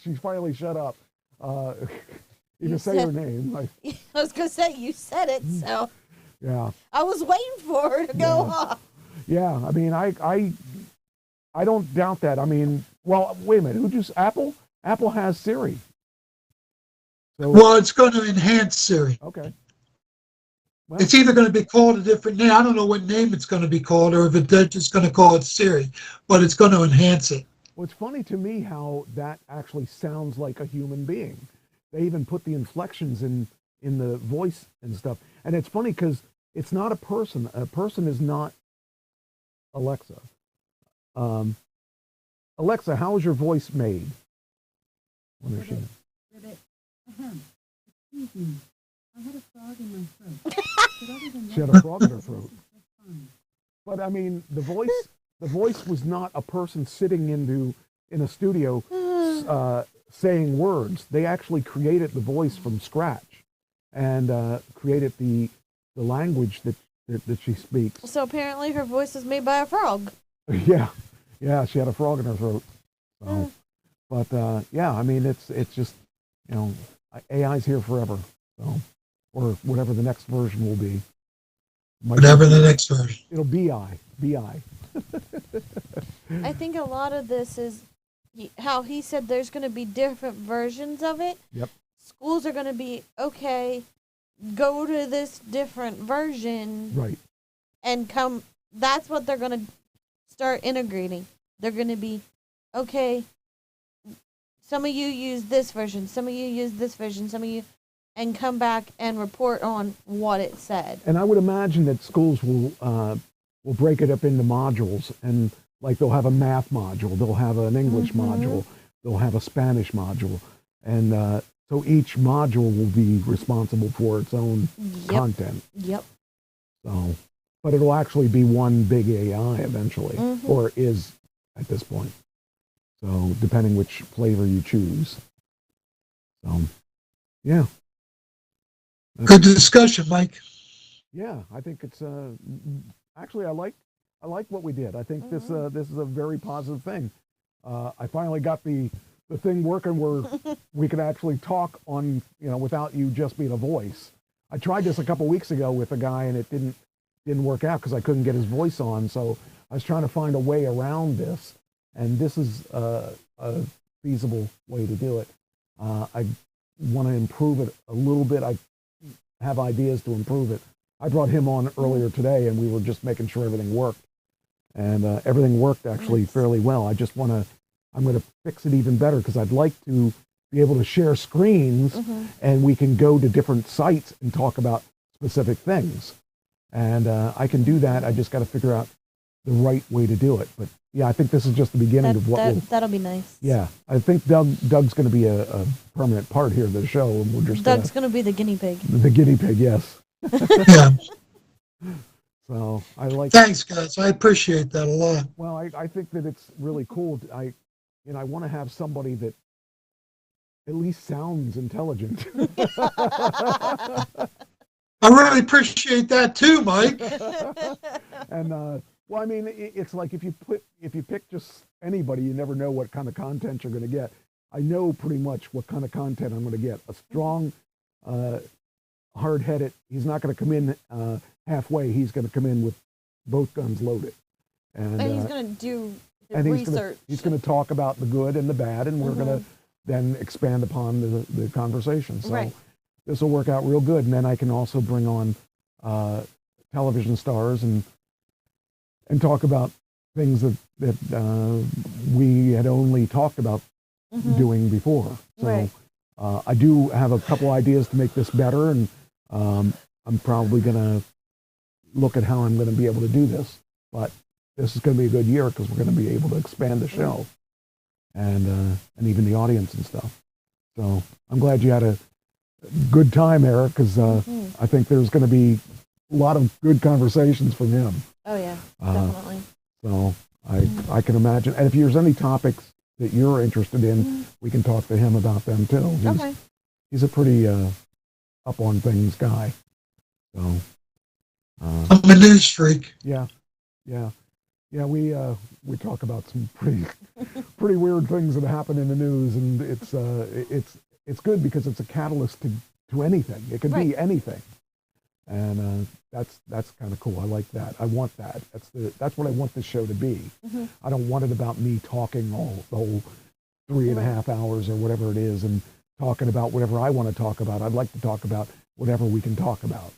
She finally shut up. You can say her name. I was going to say, you said it, so. Yeah. I was waiting for her to go off. Yeah, I mean, I don't doubt that. I mean, well, wait a minute. Apple? Apple has Siri. So, well, it's going to enhance Siri. Okay. Well, it's either going to be called a different name. I don't know what name it's going to be called, or if they're just going to call it Siri, but it's going to enhance it. Well, it's funny to me how that actually sounds like a human being. They even put the inflections in the voice and stuff. And it's funny because it's not a person. A person is not Alexa. Alexa, how is your voice made? What is she? Excuse me. I had a frog in my throat. She had a frog in her throat. But I mean, the voice was not a person sitting in a studio saying words. They actually created the voice from scratch and created the language that she speaks. So apparently her voice is made by a frog. Yeah, she had a frog in her throat. So, but yeah, I mean, it's just, AI's here forever. So, or whatever the next version will be. Whatever the next version. It'll be BI. I think a lot of this is how he said there's going to be different versions of it. Yep. Schools are going to be, okay, go to this different version. Right. And that's what they're going to start integrating. They're going to be, okay, some of you use this version, some of you use this version, some of you, and come back and report on what it said. And I would imagine that schools will break it up into modules, and like they'll have a math module, they'll have an English module, they'll have a Spanish module, and so each module will be responsible for its own content. Yep. So, but it'll actually be one big AI eventually, or is at this point. So depending which flavor you choose. So, yeah. Good discussion, Mike. Yeah, I think it's actually I like what we did. I think this is a very positive thing. I finally got the thing working where we could actually talk on, without you just being a voice. I tried this a couple weeks ago with a guy, and it didn't work out because I couldn't get his voice on. So I was trying to find a way around this, and this is a feasible way to do it. I want to improve it a little bit. I have ideas to improve it. I brought him on earlier today, and we were just making sure everything worked. And everything worked actually fairly well. I'm going to fix it even better because I'd like to be able to share screens and we can go to different sites and talk about specific things. And I can do that. I just got to figure out the right way to do it. But yeah, I think this is just the beginning of what that'll be nice. Yeah, I think Doug's going to be a permanent part here of the show. And we're just Doug's going to be the guinea pig. The guinea pig, yes. Yeah. So I like. Thanks, guys. I appreciate that a lot. Well, I think that it's really cool. I want to have somebody that at least sounds intelligent. I really appreciate that too, Mike. And well, I mean, it's like if you pick just anybody, you never know what kind of content you're going to get. I know pretty much what kind of content I'm going to get. A strong, hard-headed. He's not going to come in halfway. He's going to come in with both guns loaded. And he's going to do and research. He's going to talk about the good and the bad, and we're going to then expand upon the conversation. So this will work out real good. And then I can also bring on television stars and talk about things that we had only talked about doing before. So I do have a couple ideas to make this better, and I'm probably going to look at how I'm going to be able to do this. But this is going to be a good year because we're going to be able to expand the show and even the audience and stuff. So I'm glad you had a good time, Eric, because I think there's going to be a lot of good conversations from him. Oh yeah, definitely. So I can imagine. And if there's any topics that you're interested in, we can talk to him about them too. He's a pretty up on things guy. So I'm a news freak. Yeah. We talk about some pretty weird things that happen in the news, and it's good because it's a catalyst to anything. It can be anything, and that's kind of cool. I like that. I want that. That's what I want this show to be. I don't want it about me talking the whole 3.5 hours or whatever it is, and talking about whatever I want to talk about. I'd like to talk about whatever we can talk about.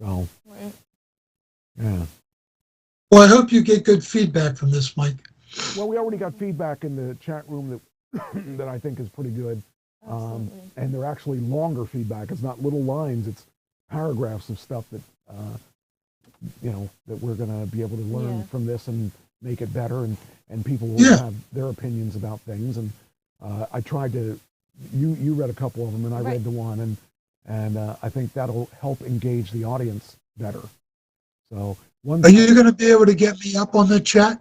So, yeah. Well, I hope you get good feedback from this, Mike. Well, we already got feedback in the chat room that I think is pretty good. And they're actually longer feedback. It's not little lines. It's paragraphs of stuff that, that we're going to be able to learn from this and make it better. And people will have their opinions about things. And I tried to, you read a couple of them and I read the one. And I think that'll help engage the audience better. So are you going to be able to get me up on the chat?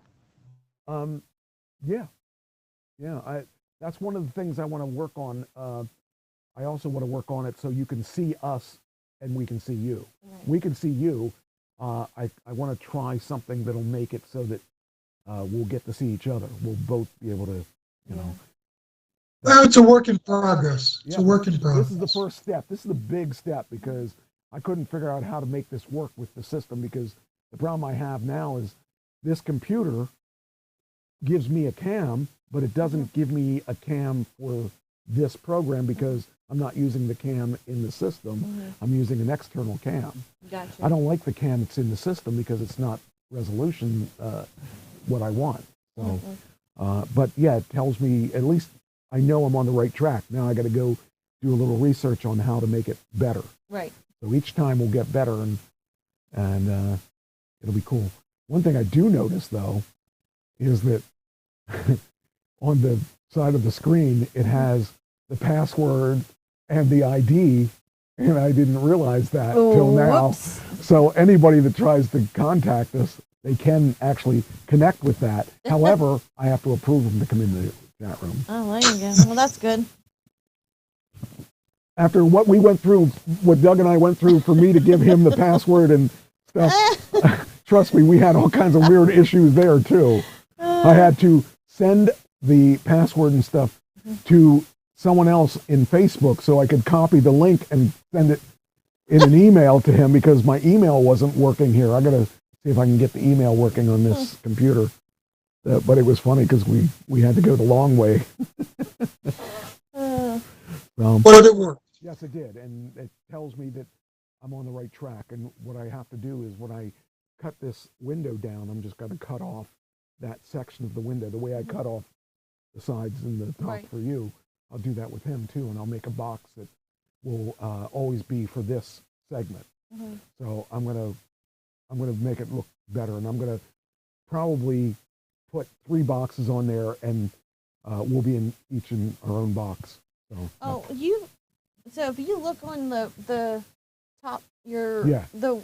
Yeah. That's one of the things I want to work on. I also want to work on it so you can see us and we can see you. We can see you. I want to try something that'll make it so that we'll get to see each other. We'll both be able to, Well, it's a work in progress. It's a work in progress. This is the first step. This is the big step because I couldn't figure out how to make this work with the system because the problem I have now is this computer gives me a cam, but it doesn't give me a cam for this program because I'm not using the cam in the system. I'm using an external cam. Gotcha. I don't like the cam that's in the system because it's not resolution what I want. So, but yeah, it tells me at least I know I'm on the right track. Now I got to go do a little research on how to make it better. Right. So each time we'll get better and it'll be cool. One thing I do notice though is that on the side of the screen it has the password and the ID, and I didn't realize that till now. So anybody that tries to contact us, they can actually connect with that. However, I have to approve them to come in the chat room. Oh, there you go. Well, that's good. After what we went through, what Doug and I went through for me to give him the password and stuff, trust me, we had all kinds of weird issues there too. I had to send the password and stuff to someone else in Facebook so I could copy the link and send it in an email to him because my email wasn't working here. I got to see if I can get the email working on this computer. But it was funny because we had to go the long way. But it worked. Yes, it did. And it tells me that I'm on the right track. And what I have to do is when I cut this window down, I'm just going to cut off that section of the window. The way I cut off the sides and the top for you, I'll do that with him too. And I'll make a box that will always be for this segment. So I'm gonna make it look better, and I'm gonna probably put 3 boxes on there, and we'll be in each in our own box. So so if you look on the top the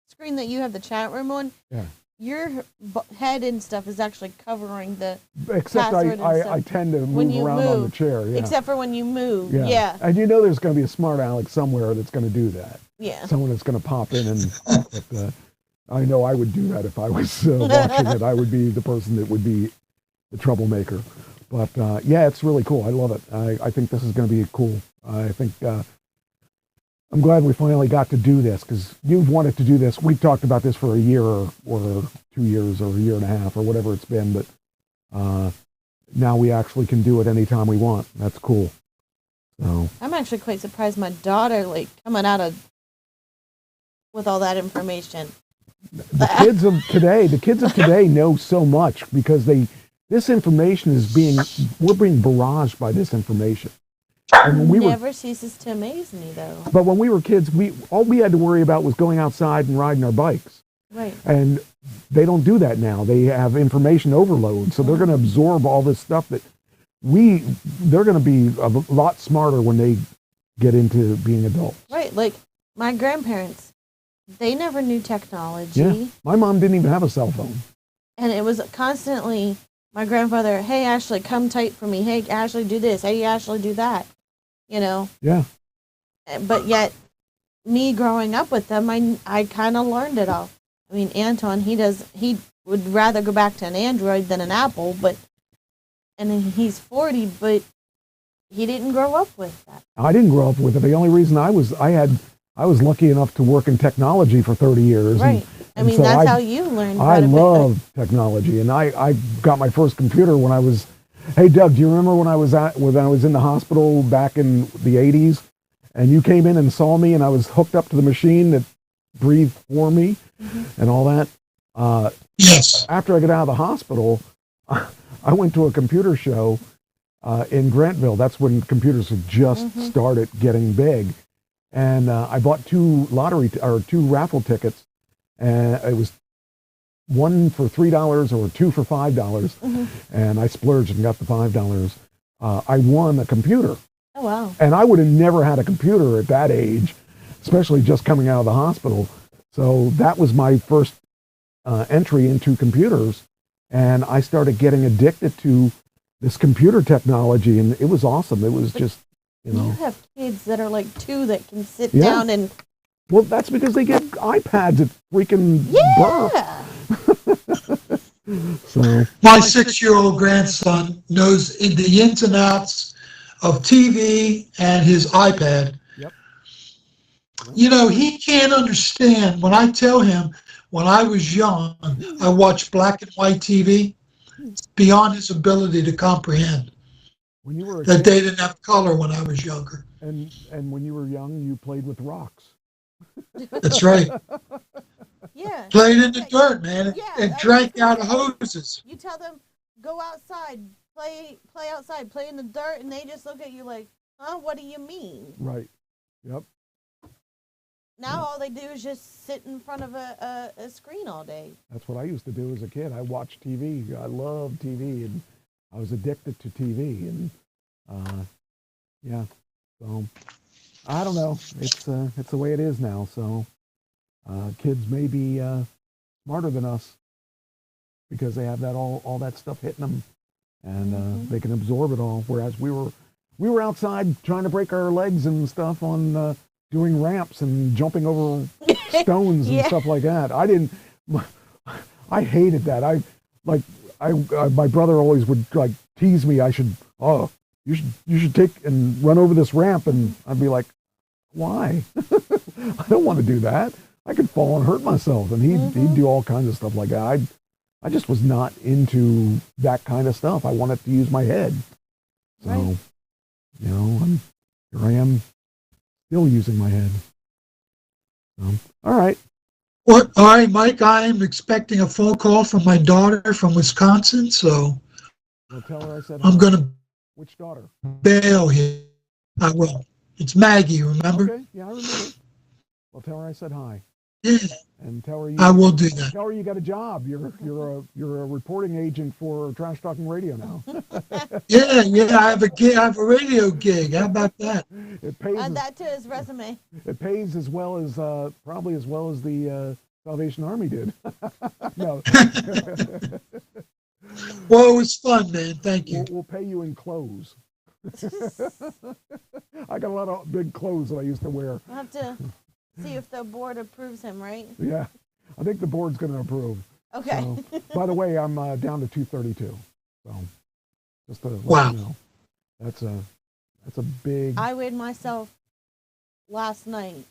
screen that you have the chat room on, your head and stuff is actually covering the except I tend to move around on the chair. Yeah. Except for when you move. Yeah. Yeah. And you know there's going to be a smart Alex somewhere that's going to do that. Yeah. Someone that's going to pop in and I know I would do that if I was watching it. I would be the person that would be the troublemaker. But yeah, it's really cool. I love it. I think this is going to be cool. I think I'm glad we finally got to do this, because you've wanted to do this. We've talked about this for a year or 2 years or a year and a half or whatever it's been, but now we actually can do it anytime we want. That's cool. So I'm actually quite surprised my daughter coming out with all that information. The kids of today know so much, because this information we're being barraged by this information. And when never ceases to amaze me, though. But when we were kids, all we had to worry about was going outside and riding our bikes. Right. And they don't do that now. They have information overload, so they're going to absorb all this stuff that they're going to be a lot smarter when they get into being adults. Right. Like my grandparents, they never knew technology. Yeah. My mom didn't even have a cell phone. And it was constantly my grandfather, hey, Ashley, come type for me. Hey, Ashley, do this. Hey, Ashley, do that. You know? Yeah. But yet, me growing up with them, I kind of learned it all. I mean, Anton, he would rather go back to an Android than an Apple, and then he's 40, but he didn't grow up with that. I didn't grow up with it. The only reason I was lucky enough to work in technology for 30 years. Right. And so that's how you learned. I love technology, and I got my first computer when I was. Hey, Doug, do you remember when I was in the hospital back in the 80s, and you came in and saw me, and I was hooked up to the machine that breathed for me, and all that? Yes. After I got out of the hospital, I went to a computer show in Grantville. That's when computers had just started getting big, and I bought 2 raffle tickets, and it was one for $3 or 2 for $5, and I splurged and got the $5. I won a computer. Oh, wow. And I would have never had a computer at that age, especially just coming out of the hospital. So that was my first entry into computers, and I started getting addicted to this computer technology, and it was awesome. It was just, You have kids that are like 2 that can sit down and... Well, that's because they get iPads at freaking birth. So my 6-year-old grandson knows the ins and outs of TV and his iPad. Yep. You know, he can't understand when I tell him when I was young, I watched black and white TV. It's beyond his ability to comprehend. When you were that they didn't have color when I was younger. And when you were young, you played with rocks. That's right. Yeah. Played in the dirt, man, and drank out of hoses. You tell them, go outside, play outside, play in the dirt, and they just look at you like, huh, what do you mean? Right. Yep. Now all they do is just sit in front of a screen all day. That's what I used to do as a kid. I watched TV. I loved TV, and I was addicted to TV, and yeah. So I don't know. It's the way it is now. So kids may be smarter than us because they have that all that stuff hitting them, and they can absorb it all. Whereas we were outside trying to break our legs and stuff on doing ramps and jumping over stones and stuff like that. I hated that. My brother always would like tease me. You should take and run over this ramp, and I'd be like, why? I don't want to do that. I could fall and hurt myself. And he'd do all kinds of stuff like that. I just was not into that kind of stuff. I wanted to use my head. So, here I am still using my head. All right. What? All right, Mike, I am expecting a phone call from my daughter from Wisconsin, so Well, tell her I said I'm hi. going to Which daughter? bail here. I will. It's Maggie, remember? Okay, yeah, I remember. Well, tell her I said hi. Yeah, And tell her I will do that. Tell her you got a job. You're a reporting agent for Trash Talking Radio now. Yeah, I have a gig. I have a radio gig. How about that? It pays. Add that to his resume. It pays as well as probably as well as the Salvation Army did. No. Well, it was fun, man. Thank you. We'll pay you in clothes. I got a lot of big clothes that I used to wear. We'll have to see if the board approves him, right? Yeah, I think the board's going to approve. Okay. So, by the way, I'm down to 232. So, just to Wow. let you know, that's a big. I weighed myself last night.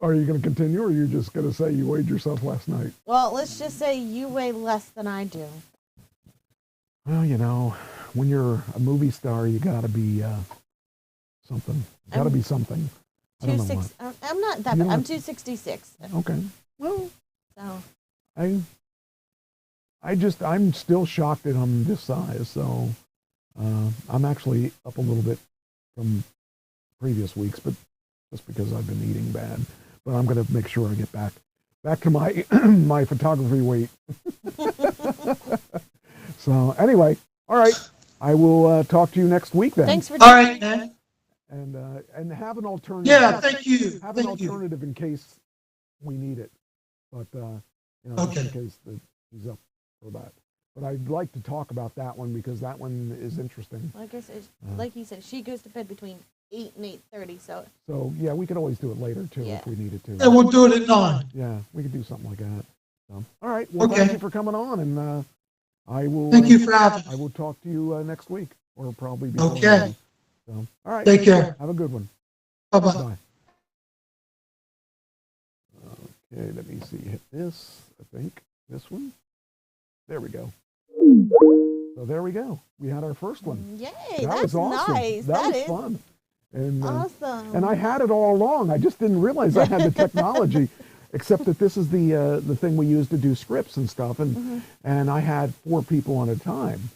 Are you going to continue, or are you just going to say you weighed yourself last night? Well, let's just say you weigh less than I do. Well, you know, when you're a movie star, you got to be something. Got to be something. I don't know what. I'm not that You bad. I'm don't- 266. Okay. Well, So I'm still shocked that I'm this size. So I'm actually up a little bit from previous weeks, but just because I've been eating bad. But I'm going to make sure I get back to my my photography weight. So anyway, all right. I will talk to you next week then. thanks for All right, man. And have an alternative. Yeah, thank you. Have an Thank you. alternative in case we need it. But you know, Okay. just in case he's up for that. But I'd like to talk about that one because that one is interesting. Like I said, like he said, she goes to bed between 8 and 8:30. So yeah, we could always do it later too Yeah. if we needed to. And we'll do it at 9. Yeah, we could do something like that. So, all right. Well, Okay. thank you for coming on, and I will. Thank you for having me. I will talk to you next week, or probably before Okay. then. So, all right. Take care. Have a good one. Bye-bye. Bye. Okay, let me see. Hit this. I think this one. There we go. So there we go. We had our first one. Yay, That that's was awesome. nice. That was is fun. And, awesome. And I had it all along. I just didn't realize I had the technology, except that this is the thing we use to do scripts and stuff. And and I had 4 people at a time,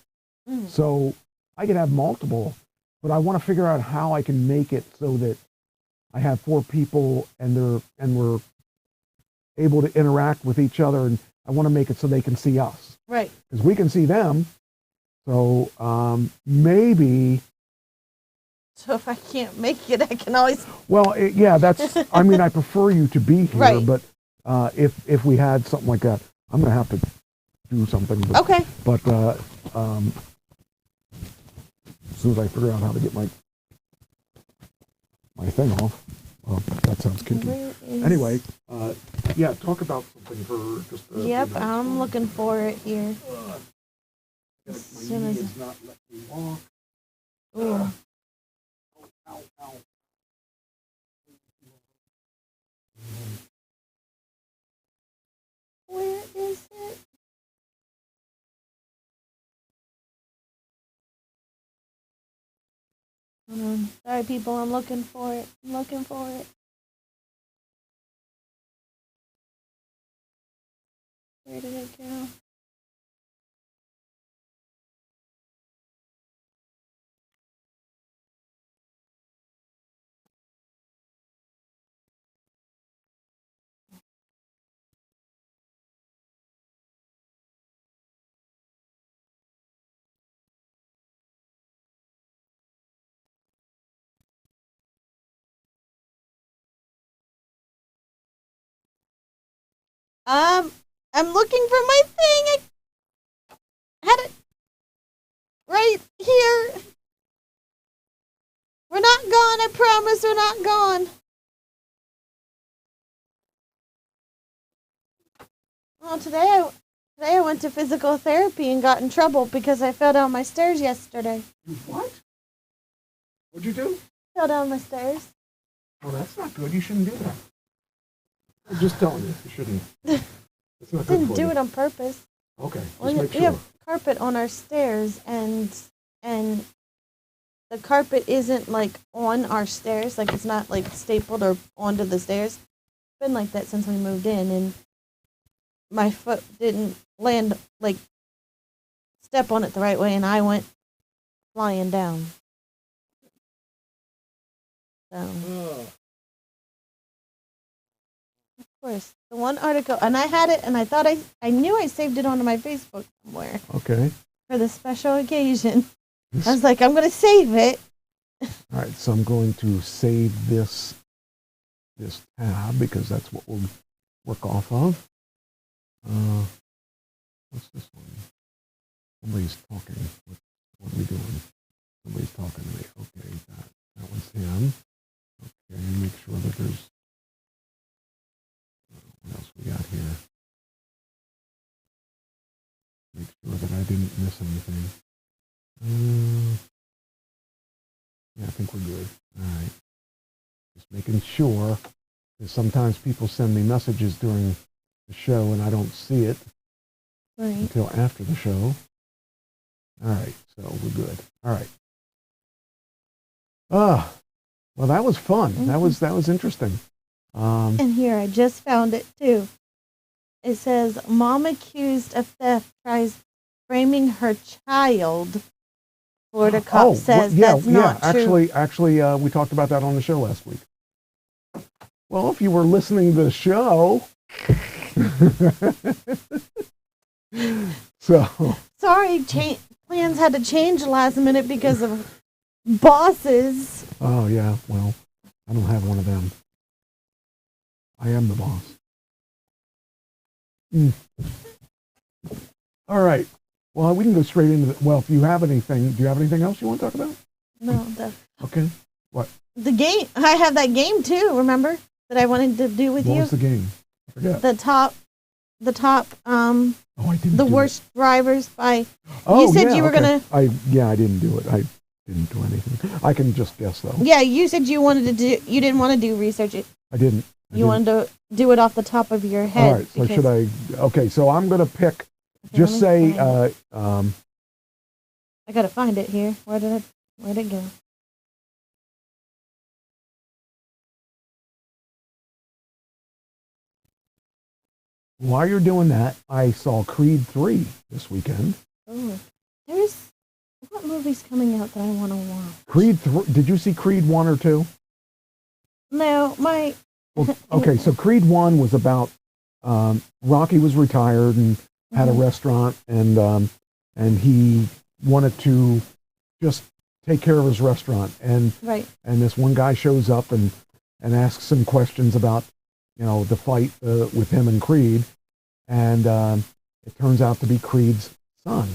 so I could have multiple. But I want to figure out how I can make it so that I have 4 people and we're able to interact with each other. And I want to make it so they can see us, Right. because we can see them. So maybe. So if I can't make it, I can always. Well, yeah, that's. I mean, I prefer you to be here, Right. but if we had something like that, I'm gonna have to do something. But, Okay. But as soon as I figure out how to get my thing off, that sounds kinky. Where is- Anyway, yeah, talk about something for just. Yep, I'm looking for it here. My soon knee as- is not letting me walk. Ooh. Ow, ow. Where is it? Hold on. Sorry, people. I'm looking for it. I'm looking for it. Where did it go? I'm looking for my thing. I had it right here. We're not gone. I promise we're not gone. Well, today I went to physical therapy and got in trouble because I fell down my stairs yesterday. You what? What'd you do? Fell down my stairs. Oh, that's not good. You shouldn't do that. I'm just telling you, you shouldn't. It's not good Didn't for do you. it on purpose. Okay, Well, just make we sure. have carpet on our stairs, and the carpet isn't like on our stairs, like it's not like stapled or onto the stairs. It's been like that since we moved in, and my foot didn't land, like step on it the right way, and I went flying down. So, of course, the one article, and I had it, and I thought I knew I saved it onto my Facebook somewhere. Okay. For the special occasion. I was like, I'm going to save it. All right, so I'm going to save this tab because that's what we'll work off of. What's this one? Somebody's talking. What are we doing? Somebody's talking to me. Okay, that one's him. Okay, make sure that there's... What else we got here? Make sure that I didn't miss anything. Yeah, I think we're good. All right. Just making sure, because sometimes people send me messages during the show and I don't see it until after the show. All right, so we're good. All right. Well, that was fun. Mm-hmm. That was interesting. And here, I just found it too. It says, mom accused of theft tries framing her child. Florida cop says that's not true. Actually, we talked about that on the show last week. Well, if you were listening to the show. So. Sorry, plans had to change last minute because of bosses. Oh, yeah. Well, I don't have one of them. I am the boss. All right. Well, we can go straight into the... Well, if you have anything... Do you have anything else you want to talk about? No. Okay. What? The game. I have that game, too, remember? That I wanted to do with you. What was the game? I forget. The top... I didn't the do worst it. drivers by... Oh, you said you were going to... I didn't do it. I didn't do anything. I can just guess, though. Yeah, you said you wanted to do... You didn't want to do research. I didn't. You wanted to do it off the top of your head. All right, so should I... Okay, so I'm going to pick... Just say... I got to find it here. Where'd it go? While you're doing that, I saw Creed 3 this weekend. Oh, what movie's coming out that I want to watch? Creed 3, did you see Creed 1 or 2? No, Well, okay, so Creed 1 was about Rocky was retired and had a restaurant, and he wanted to just take care of his restaurant, and this one guy shows up and asks him questions about the fight with him and Creed, and it turns out to be Creed's son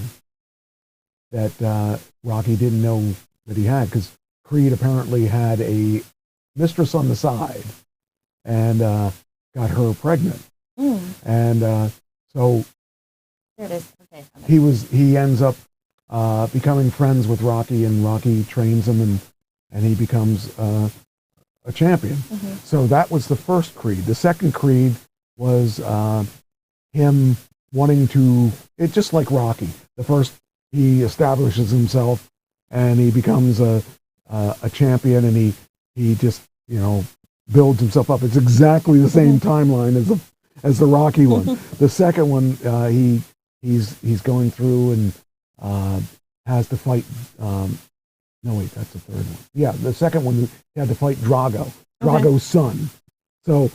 that Rocky didn't know that he had, because Creed apparently had a mistress on the side and got her pregnant. And so there it is. Okay. He ends up becoming friends with Rocky, and Rocky trains him, and he becomes a champion. So that was the first Creed. The second Creed was him wanting to, it's just like Rocky. The first, he establishes himself and he becomes a champion, and he just builds himself up. It's exactly the same timeline as the Rocky one. The second one, he's going through and has to fight. No, wait, that's the third one. Yeah, the second one, he had to fight Drago, Drago's son. So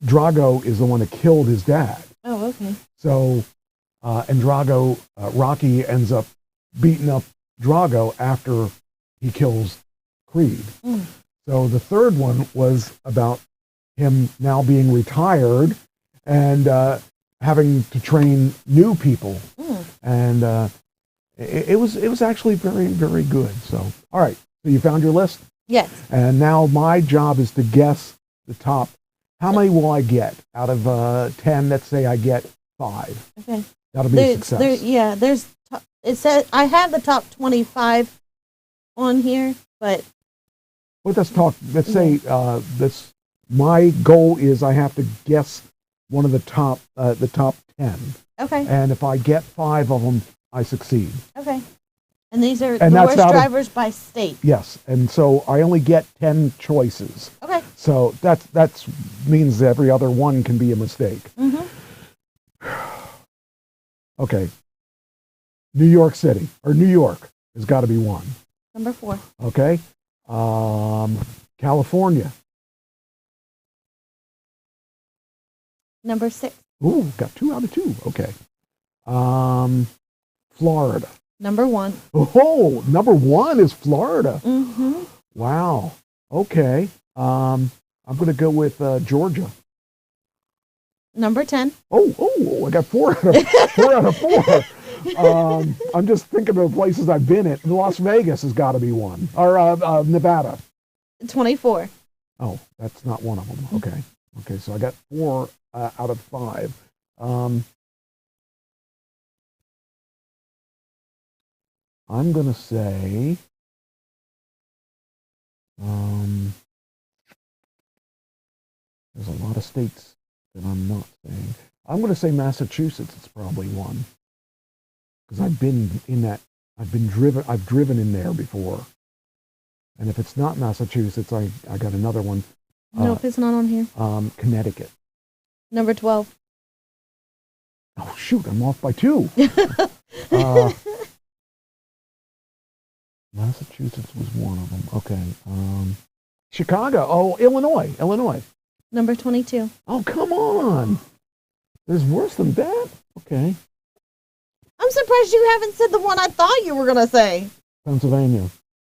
Drago is the one that killed his dad. Oh, okay. So, and Rocky ends up beating up Drago after he kills Creed. So the third one was about him now being retired and having to train new people. And it was actually very, very good. So, all right. So you found your list? Yes. And now my job is to guess the top. How many will I get out of 10? Let's say I get 5. Okay. That'll be a success. It says I have the top 25 on here, but. Well, let's say my goal is I have to guess one of the top 10. Okay. And if I get 5 of them, I succeed. Okay. And these are And the that's worst out of- drivers by state. Yes, and so I only get 10 choices. Okay. So that's means every other one can be a mistake. Mm-hmm. Okay. New York City, or New York has got to be one. Number 4. Okay. California. Number 6. Ooh, got 2 out of 2. Okay. Florida. Number 1. Oh, number 1 is Florida. Mm-hmm. Wow. Okay. I'm going to go with Georgia. Number 10. Oh, I got 4 out of 4. I'm just thinking of the places I've been at. Las Vegas has got to be one. Or Nevada. 24. Oh, that's not one of them. Okay. Okay, so I got 4 out of 5. I'm going to say, there's a lot of states that I'm not saying. I'm going to say Massachusetts is probably one. Because I've been in that, I've driven in there before. And if it's not Massachusetts, I got another one. Nope, it's not on here. Connecticut. Number 12. Oh, shoot, I'm off by 2. Massachusetts was one of them. Okay. Chicago. Oh, Illinois. Number 22. Oh, come on. There's worse than that? Okay. I'm surprised you haven't said the one I thought you were going to say. Pennsylvania.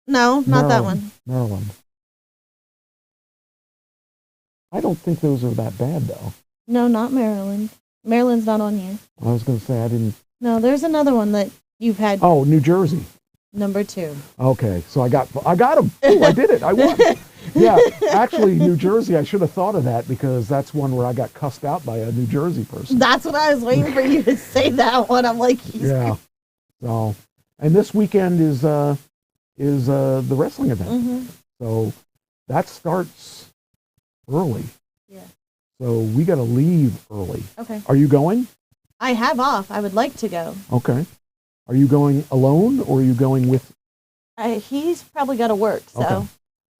No, not that one. Maryland. I don't think those are that bad, though. No, not Maryland. Maryland's not on here. I was going to say I didn't. No, there's another one that you've had. Oh, New Jersey. Number 2. Okay, so I got them. Oh, I did it. I won. Yeah, actually, New Jersey, I should have thought of that because that's one where I got cussed out by a New Jersey person. That's what I was waiting for you to say that one. I'm like, yeah. So, and this weekend is the wrestling event. Mm-hmm. So that starts early. Yeah. So we got to leave early. Okay. Are you going? I have off. I would like to go. Okay. Are you going alone or are you going with? He's probably got to work, so. Okay.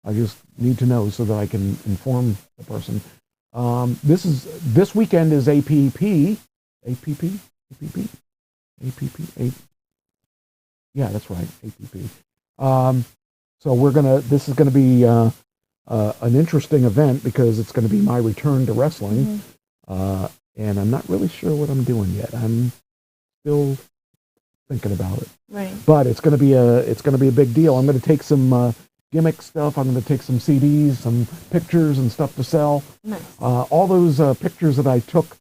I just need to know so that I can inform the person. This weekend is APP. Yeah, that's right. APP. So this is gonna be an interesting event because it's gonna be my return to wrestling. Mm-hmm. And I'm not really sure what I'm doing yet. I'm still thinking about it. Right. But it's gonna be a big deal. I'm gonna take some gimmick stuff. I'm gonna take some CDs, some pictures and stuff to sell. Nice. All those pictures that I took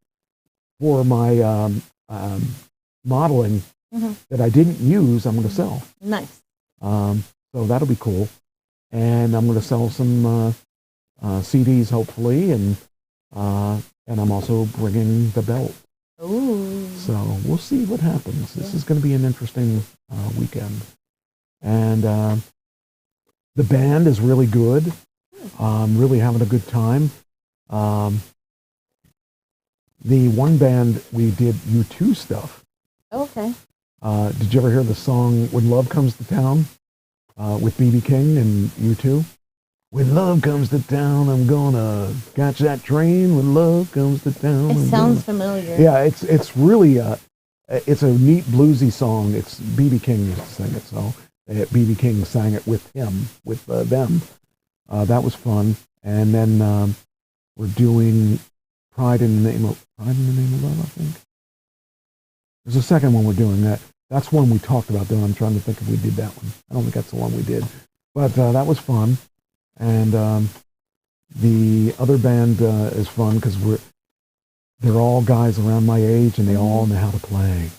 for my modeling that I didn't use, I'm gonna sell. Nice. So that'll be cool. And I'm gonna sell some CDs hopefully, and I'm also bringing the belt. Ooh. So we'll see what happens. This is going to be an interesting weekend. And the band is really good. Really having a good time. The one band, we did U2 stuff. Okay. Did you ever hear the song When Love Comes to Town with B.B. King and U2? When love comes to town, I'm gonna catch that train. When love comes to town. It sounds familiar. Yeah, it's really it's a neat bluesy song. It's B.B. King used to sing it, so B.B. King sang it with him, with them. That was fun. And then we're doing Pride in the Name of Love, I think. There's a second one we're doing that. That's one we talked about, though. I'm trying to think if we did that one. I don't think that's the one we did. But that was fun. And the other band is fun because they're all guys around my age and they all know how to play,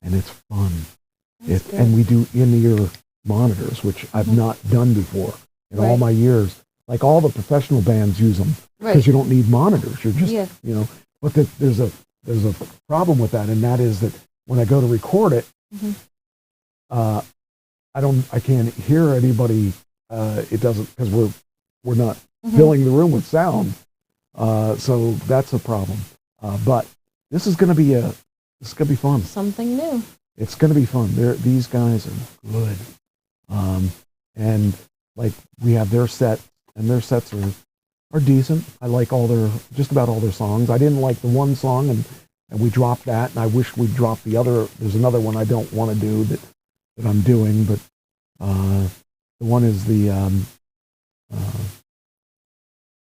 and it's fun. And we do in-ear monitors, which I've not done before in all my years. Like all the professional bands use them because you don't need monitors. You're just But there's a problem with that, and that is that when I go to record it, I can't hear anybody. It doesn't, because we're not filling the room with sound, so that's a problem. But this is going to be fun. Something new. It's going to be fun. These guys are good. And like we have their set, and their sets are decent. I like just about all their songs. I didn't like the one song, and we dropped that, and I wish we'd dropped the other. There's another one I don't want to do that I'm doing, but the one is the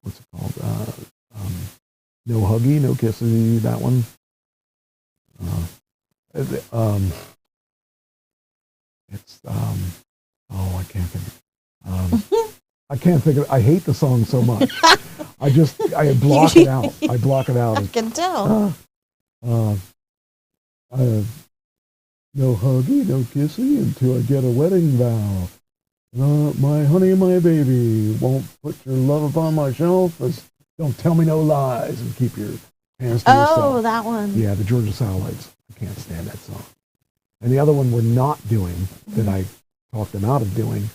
what's it called? No Huggy, No Kissy, that one. It's I can't think. I can't think of. I hate the song so much. I block it out. I block it out. I can tell. No huggy, no kissy until I get a wedding vow. My honey, my baby, won't put your love upon my shelf. Don't tell me no lies and keep your hands to yourself. Oh, that one. Yeah, the Georgia Satellites. I can't stand that song. And the other one we're not doing, that I talked them out of doing,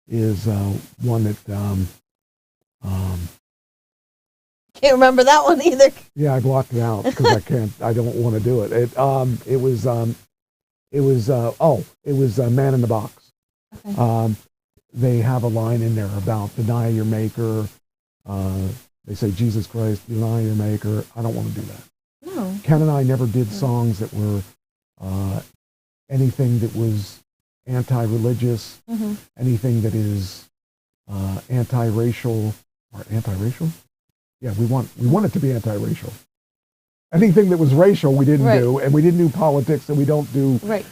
is one that can't remember that one either. Yeah, I blocked it out because I don't want to do it. It was Man in the Box. Okay. They have a line in there about deny your maker. They say, Jesus Christ, deny your maker. I don't want to do that. No. Ken and I never did songs that were anything that was anti-religious, anything that is anti-racial or anti-racial. Yeah, we want it to be anti-racial. Anything that was racial, we didn't do, and we didn't do politics, and we don't do. Right.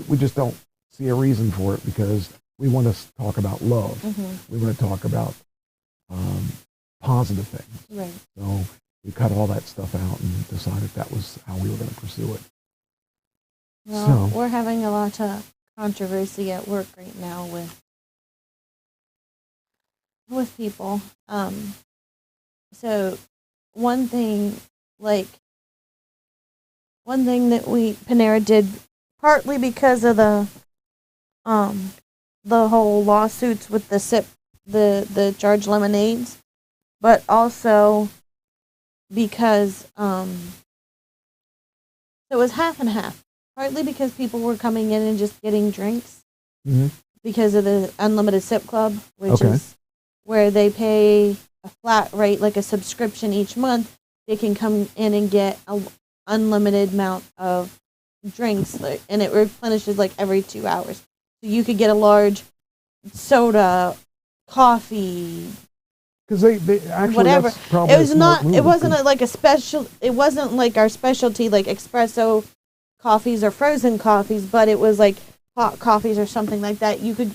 We just don't see a reason for it because we want to talk about love. We want to talk about positive things. Right. So we cut all that stuff out and decided that was how we were going to pursue it. Well, we're having a lot of controversy at work right now with people. So one thing that Panera did, partly because of the whole lawsuits with the charged lemonades, but also because it was half and half. Partly because people were coming in and just getting drinks because of the Unlimited Sip Club, which is where they pay a flat rate, like a subscription each month. They can come in and get an unlimited amount of drinks, and it replenishes like every 2 hours. So you could get a large soda, coffee, because they actually whatever. That's probably it was not. Move, it wasn't like a special. It wasn't like our specialty, like espresso coffees or frozen coffees, but it was like hot coffees or something like that. You could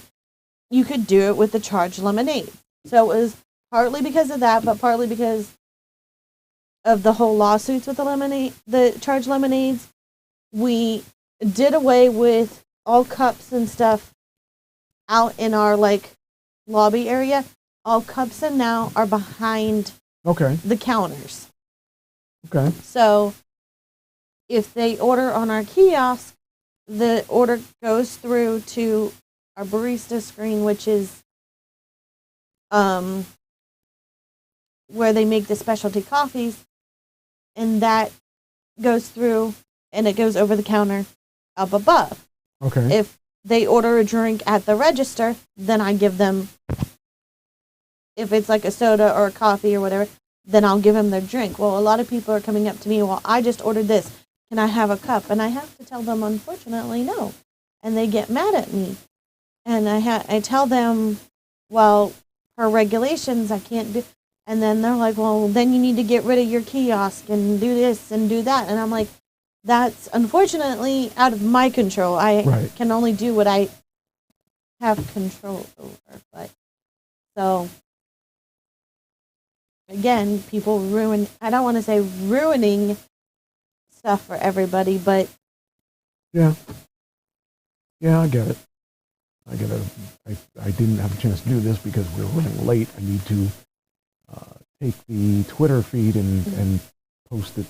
do it with the charged lemonade. So it was partly because of that, but partly because of the whole lawsuits with the charged lemonades. We did away with all cups and stuff out in our like lobby area. All cups and now are behind the counters. Okay. So if they order on our kiosk, the order goes through to our barista screen, which is where they make the specialty coffees, and that goes through and it goes over the counter up above. Okay. If they order a drink at the register, then I give them, if it's like a soda or a coffee or whatever, then I'll give them their drink. Well, a lot of people are coming up to me, well, I just ordered this. Can I have a cup? And I have to tell them, unfortunately, no. And they get mad at me. And I tell them, well, per regulations, I can't do. And then they're like, well, then you need to get rid of your kiosk and do this and do that. And I'm like, that's unfortunately out of my control. I can only do what I have control over. But so, again, people I don't want to say ruining stuff for everybody, but yeah, I get it. I didn't have a chance to do this because we're running late. I need to take the Twitter feed and post it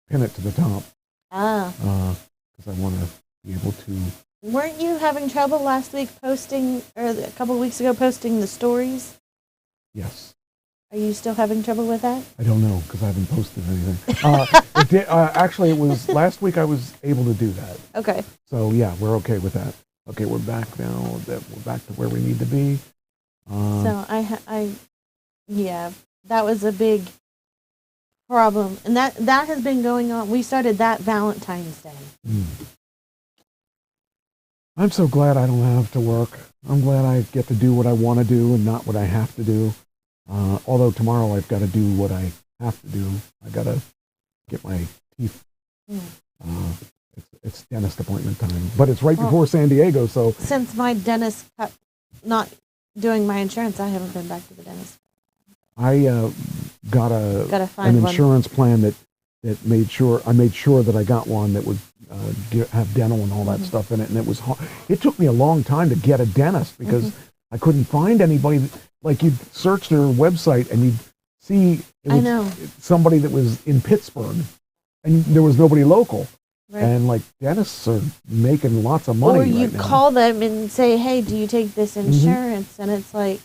pin it to the top. Because I want to be able to. Weren't you having trouble last week posting, or a couple of weeks ago posting the stories? Yes. Are you still having trouble with that? I don't know because I haven't posted anything. Actually, it was last week I was able to do that. Okay. So yeah, we're okay with that. Okay, we're back now. We're back to where we need to be. So yeah, that was a big problem, and that has been going on. We started that Valentine's Day. I'm so glad I don't have to work. I'm glad I get to do what I want to do and not what I have to do. Although tomorrow I've got to do what I have to do. I got to get my teeth. It's dentist appointment time, but it's right before San Diego. So since my dentist kept not doing my insurance, I haven't been back to the dentist. I got an insurance plan that made sure that I got one that would have dental and all that stuff in it, and it was hard. It took me a long time to get a dentist because I couldn't find anybody. Like, you'd search their website and you'd see somebody that was in Pittsburgh, and there was nobody local. Right. And like, dentists are making lots of money. Or you right now. Call them and say, "Hey, do you take this insurance?" And it's like,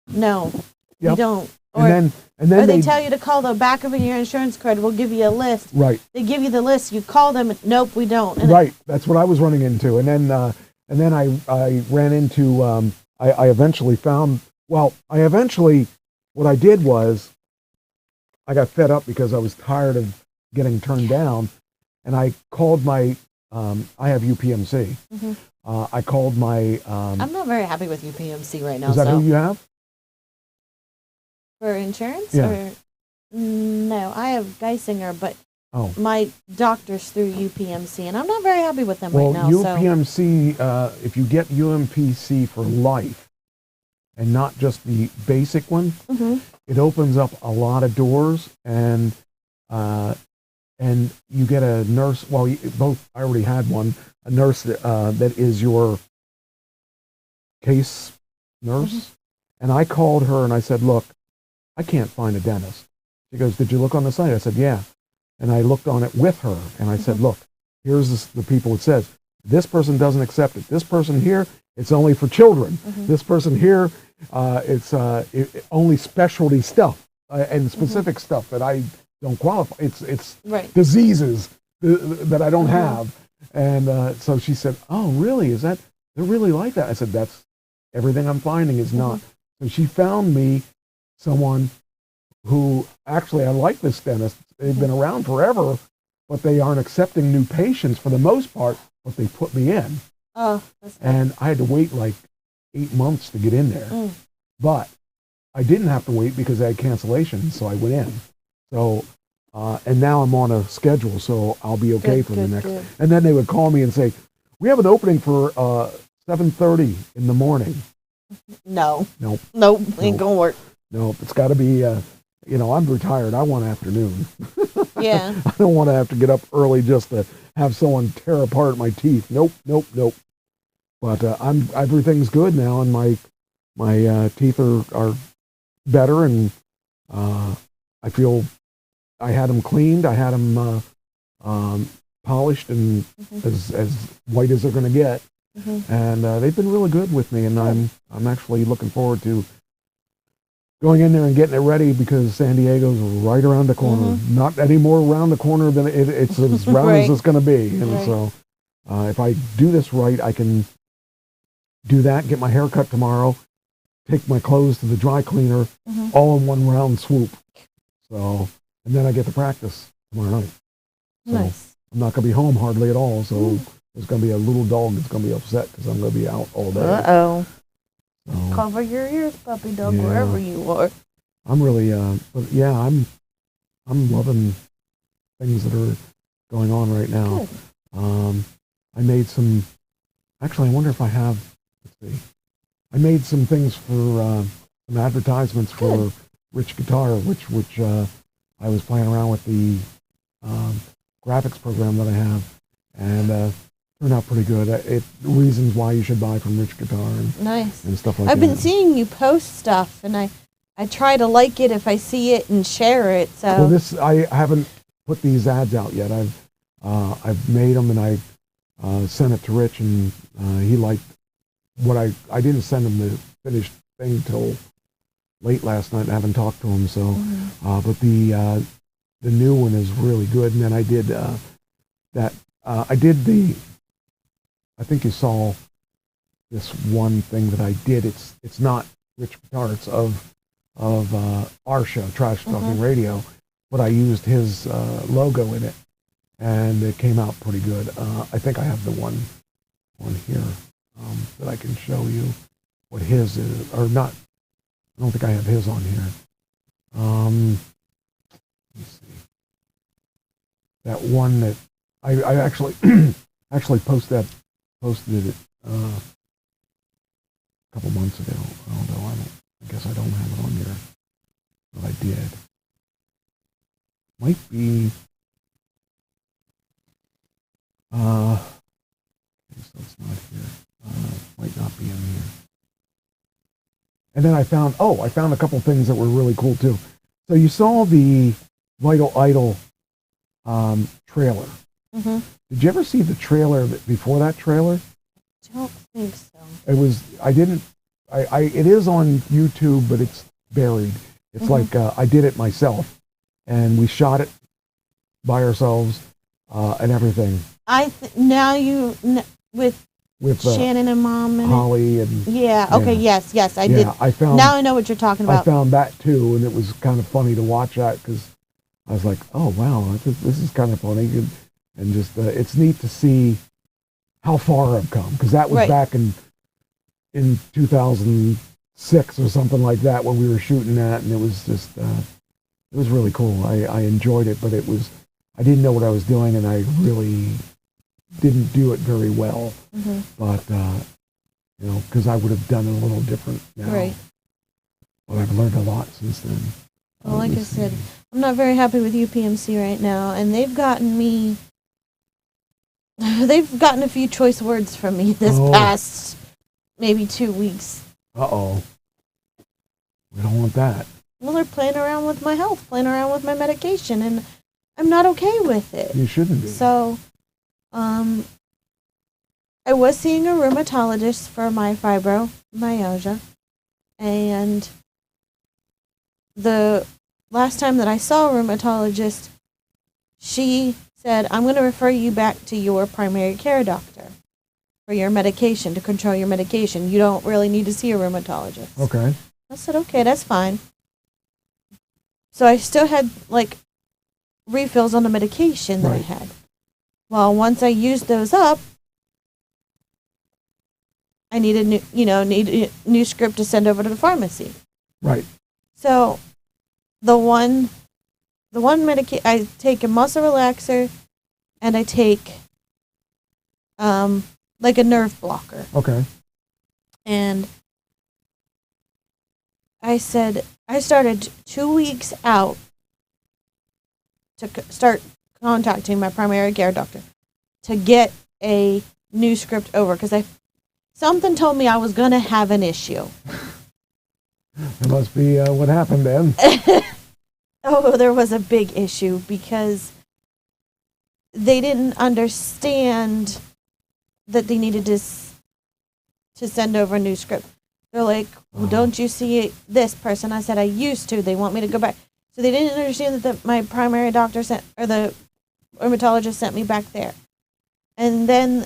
"No, you don't." Or, and then they tell you to call the back of your insurance card. We'll give you a list. Right. They give you the list. You call them. Nope, we don't. And right. That's what I was running into. And then I ran into. I eventually found. Well, what I did was, I got fed up because I was tired of getting turned down, and I called my. I have UPMC. I called my. I'm not very happy with UPMC right now. Is that who you have? For insurance? Yeah. Or no, I have Geisinger, but my doctor's through UPMC, and I'm not very happy with them right now. Well, UPMC, if you get UMPC for life, and not just the basic one, it opens up a lot of doors, and you get a nurse. Well, I already had one, a nurse that is your case nurse, and I called her and I said, "Look, I can't find a dentist." She goes, "Did you look on the site?" I said, "Yeah." And I looked on it with her, and I said, "Look, here's the people it says. This person doesn't accept it. This person here, it's only for children. This person here, it's only specialty stuff and specific stuff that I don't qualify. It's diseases that I don't have." And so she said, "Oh, really? Is that, they're really like that?" I said, "That's everything I'm finding is not." So she found me someone who, actually, I like this dentist. They've been around forever, but they aren't accepting new patients for the most part, but they put me in. Oh, that's good. And I had to wait like 8 months to get in there. But I didn't have to wait because I had cancellations, so I went in. So, and now I'm on a schedule, so I'll be okay for the next. Good. And then they would call me and say, "We have an opening for 7:30 in the morning." No. Nope. Ain't gonna work. No, it's got to be, I'm retired. I want afternoon. Yeah. I don't want to have to get up early just to have someone tear apart my teeth. Nope. But everything's good now, and my teeth are better, and I feel I had them cleaned. I had them polished and as white as they're going to get. And they've been really good with me, and I'm actually looking forward to going in there and getting it ready, because San Diego's right around the corner. Not any more around the corner than it's as round as it's going to be. And so if I do this right, I can do that, get my hair cut tomorrow, take my clothes to the dry cleaner, all in one round swoop. So, and then I get to practice tomorrow night. So nice. I'm not going to be home hardly at all, so there's going to be a little dog that's going to be upset because I'm going to be out all day. Uh-oh. So, cover your ears, puppy dog, wherever you are. I'm really, I'm loving things that are going on right now. I made some, actually, I wonder if I have, let's see, I made some things for some advertisements for Rich Guitar, which I was playing around with the graphics program that I have, and turned out pretty good. Reasons why you should buy from Rich Guitar and stuff like that. I've been seeing you post stuff, and I try to like it if I see it and share it. So I haven't put these ads out yet. I've made them, and I sent it to Rich, and he liked what I didn't send him the finished thing till late last night and haven't talked to him. So, but the new one is really good. And then I did that. I did the. I think you saw this one thing that I did. It's not Rich Pitar. It's of our show, Trash Talking Radio, but I used his logo in it, and it came out pretty good. I think I have the one on here that I can show you what his is, or not. I don't think I have his on here. Let me see. That one that I actually posted it a couple months ago. Although I guess I don't have it on here, but I did. Might be. Okay, so it's not here. Might not be in here. And then I found a couple things that were really cool too. So you saw the Vital Idol trailer. Did you ever see the trailer before that trailer? I don't think so. It was. I didn't. It is on YouTube, but it's buried. It's like I did it myself, and we shot it by ourselves and everything. With Shannon and Mom and Holly and yes, I did. I found, now I know what you're talking about. I found that too, and it was kind of funny to watch that because I was like, oh wow, this is kind of funny, and just it's neat to see how far I've come, because that was back in 2006 or something like that when we were shooting that, and it was just it was really cool. I enjoyed it, but I didn't know what I was doing, and I really didn't do it very well. But because I would have done it a little different now. Right. But I've learned a lot since then. Well, like I said, I'm not very happy with UPMC right now, and they've gotten a few choice words from me this past maybe 2 weeks. Uh-oh. We don't want that. Well, they're playing around with my health, playing around with my medication, and I'm not okay with it. You shouldn't be. So, I was seeing a rheumatologist for my fibromyalgia, and the last time that I saw a rheumatologist, she said, I'm going to refer you back to your primary care doctor for your medication, to control your medication. You don't really need to see a rheumatologist. Okay. I said, okay, that's fine. So I still had, refills on the medication that I had. Well, once I used those up, I needed a new script to send over to the pharmacy. Right. So the one medication, I take a muscle relaxer, and I take like a nerve blocker. Okay. And I said I started 2 weeks out to start contacting my primary care doctor to get a new script over, because something told me I was going to have an issue. It must be what happened then. Oh, there was a big issue, because they didn't understand that they needed to send over a new script. They're like, well, don't you see this person? I said, I used to. They want me to go back. So they didn't understand that my primary doctor the rheumatologist sent me back there. And then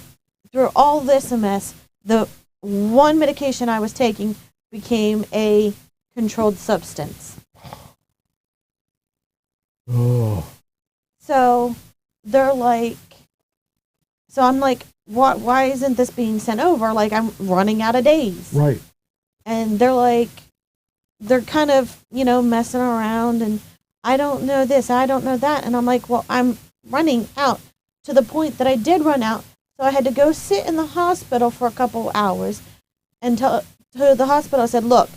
through all this mess, the one medication I was taking became a controlled substance. Oh. So they're like, so I'm like, why isn't this being sent over? Like, I'm running out of days. Right. And they're like, they're kind of, messing around, and I don't know this, I don't know that. And I'm like, well, I'm running out, to the point that I did run out. So I had to go sit in the hospital for a couple hours and tell the hospital, I said, look,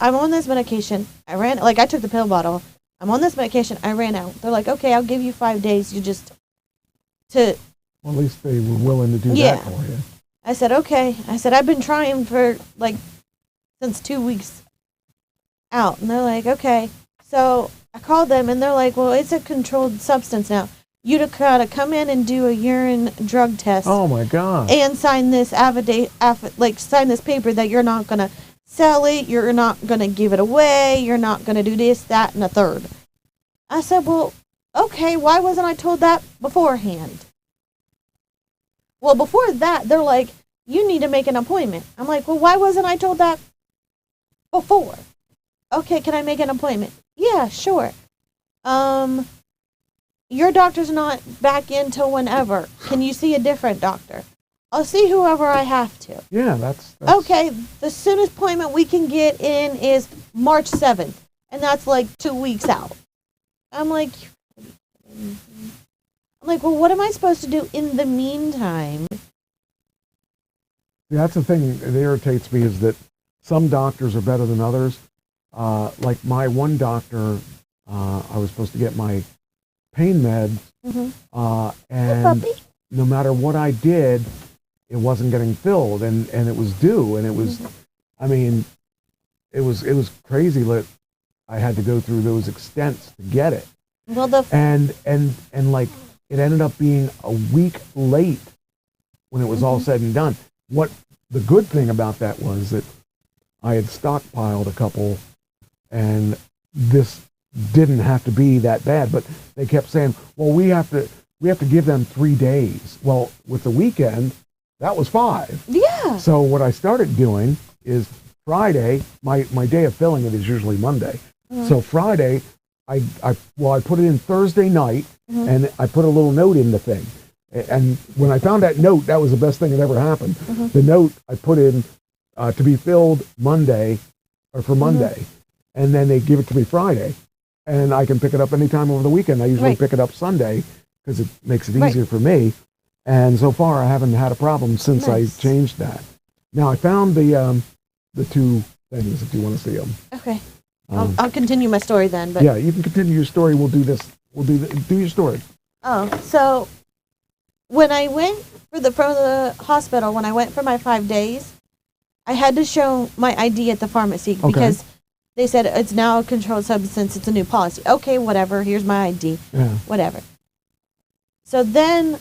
I'm on this medication. I took the pill bottle. I'm on this medication. I ran out. They're like, okay, I'll give you 5 days. Well, at least they were willing to do that for you. I said, okay. I said, I've been trying for since 2 weeks out. And they're like, okay. So I called them, and they're like, well, it's a controlled substance now. You gotta come in and do a urine drug test. Oh my God. And sign this sign this paper that you're not gonna sell it. You're not going to give it away. You're not going to do this, that, and the third. I said, well, okay, why wasn't I told that beforehand? Well, before that, they're like, you need to make an appointment. I'm like, well, why wasn't I told that before? Okay, can I make an appointment? Yeah, sure. Your doctor's not back in till whenever. Can you see a different doctor? I'll see whoever I have to. Yeah, that's okay. The soonest appointment we can get in is March 7th, and that's like 2 weeks out. I'm like, well, what am I supposed to do in the meantime? That's the thing that irritates me, is that some doctors are better than others. Like my one doctor, I was supposed to get my pain meds, and no matter what I did, it wasn't getting filled, and it was due, and it was, I mean, it was crazy that I had to go through those extents to get it. Well, and like it ended up being a week late when it was all said and done. What the good thing about that was that I had stockpiled a couple, and this didn't have to be that bad. But they kept saying, well, we have to give them 3 days. Well, with the weekend, that was 5. Yeah. So what I started doing is Friday, my day of filling it is usually Monday. So Friday, I put it in Thursday night, and I put a little note in the thing. And when I found that note, that was the best thing that ever happened. The note I put in to be filled Monday, or for Monday, and then they give it to me Friday, and I can pick it up anytime over the weekend. I usually pick it up Sunday because it makes it easier for me. And so far, I haven't had a problem since I changed that. Now I found the 2 things if you want to see them. Okay. I'll continue my story then. But yeah, you can continue your story. We'll do this. We'll do your story. Oh, so when I went for the hospital, when I went for my 5 days, I had to show my ID at the pharmacy because they said it's now a controlled substance. It's a new policy. Okay, whatever. Here's my ID. Yeah. Whatever. So then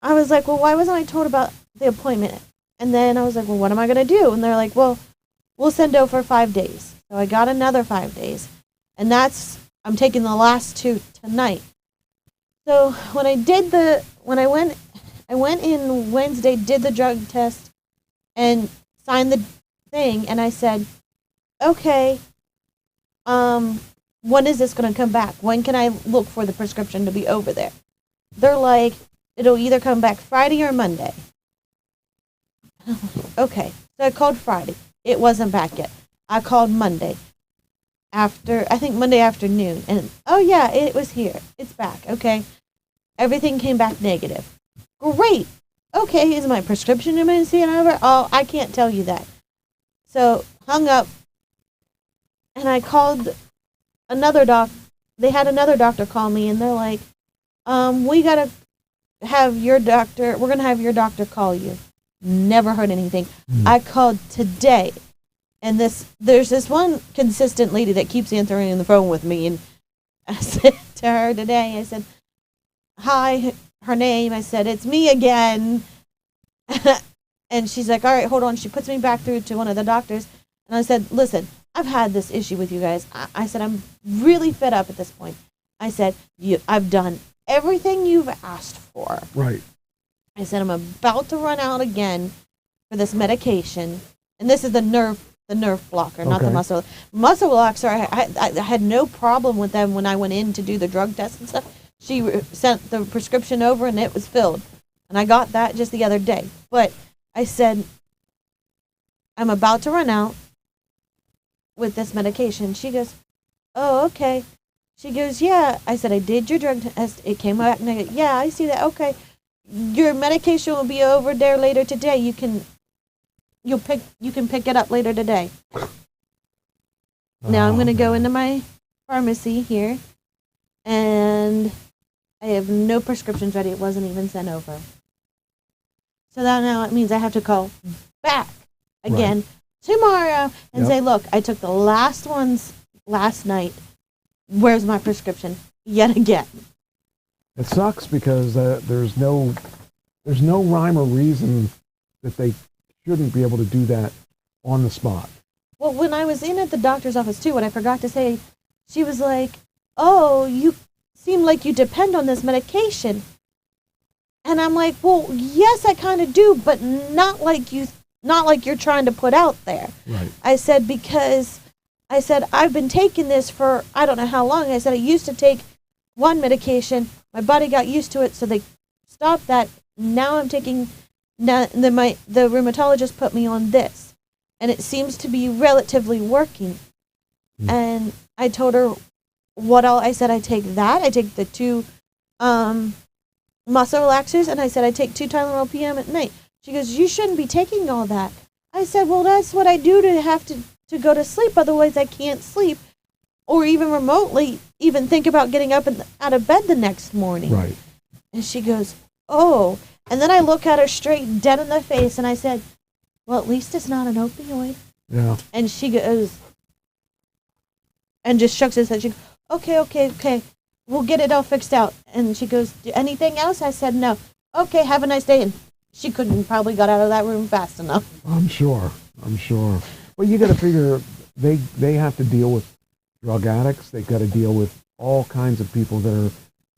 I was like, well, why wasn't I told about the appointment? And then I was like, well, what am I going to do? And they're like, well, we'll send over 5 days. So I got another 5 days. And I'm taking the last 2 tonight. So when I went in Wednesday, did the drug test, and signed the thing, and I said, okay, when is this going to come back? When can I look for the prescription to be over there? They're like, it'll either come back Friday or Monday. Okay, so I called Friday. It wasn't back yet. I called Monday. Monday afternoon, and oh yeah, it was here. It's back. Okay. Everything came back negative. Great. Okay, is my prescription medicine over? Oh, I can't tell you that. So hung up, and I called another doc. They had another doctor call me, and they're like, we gotta have your doctor. We're gonna have your doctor call you. Never heard anything. I called today. And there's this one consistent lady that keeps answering the phone with me, and I said to her today, I said, hi, her name, I said, it's me again. And she's like, all right, hold on. She puts me back through to one of the doctors, and I said, listen, I've had this issue with you guys. I said, I'm really fed up at this point. I said, I've done everything you've asked for. Right. I said, I'm about to run out again for this medication, and this is the nerve blocker, not the muscle. Muscle blocks I had no problem with them when I went in to do the drug test and stuff. She sent the prescription over and it was filled. And I got that just the other day. But I said, I'm about to run out with this medication. She goes, oh, okay. She goes, yeah. I said, I did your drug test. It came back negative. Yeah, I see that. Okay. Your medication will be over there later today. You can pick it up later today. Now I'm going to go into my pharmacy here, and I have no prescriptions ready. It wasn't even sent over. So that now it means I have to call back again tomorrow and say, look, I took the last ones last night. Where's my prescription? Yet again. It sucks because there's no rhyme or reason that they shouldn't be able to do that on the spot. Well, when I was in at the doctor's office too, what I forgot to say, she was like, "Oh, you seem like you depend on this medication." And I'm like, "Well, yes, I kind of do, but not like you're trying to put out there." Right. I said, because I said, I've been taking this for I don't know how long. I said, I used to take one medication. My body got used to it, so they stopped that. Now I'm taking, the rheumatologist put me on this. And it seems to be relatively working. And I told her I said, I take that. I take the 2 muscle relaxers, and I said, I take 2 Tylenol PM at night. She goes, you shouldn't be taking all that. I said, well, that's what I do to have to go to sleep. Otherwise, I can't sleep or even remotely even think about getting up and out of bed the next morning. Right. And she goes, oh. And then I look at her straight dead in the face, and I said, well, at least it's not an opioid. Yeah. And she goes, and just shucks his head. She goes, okay. We'll get it all fixed out. And she goes, anything else? I said, no. Okay, have a nice day. And she couldn't probably got out of that room fast enough. I'm sure. Well, you got to figure they have to deal with drug addicts. They've got to deal with all kinds of people that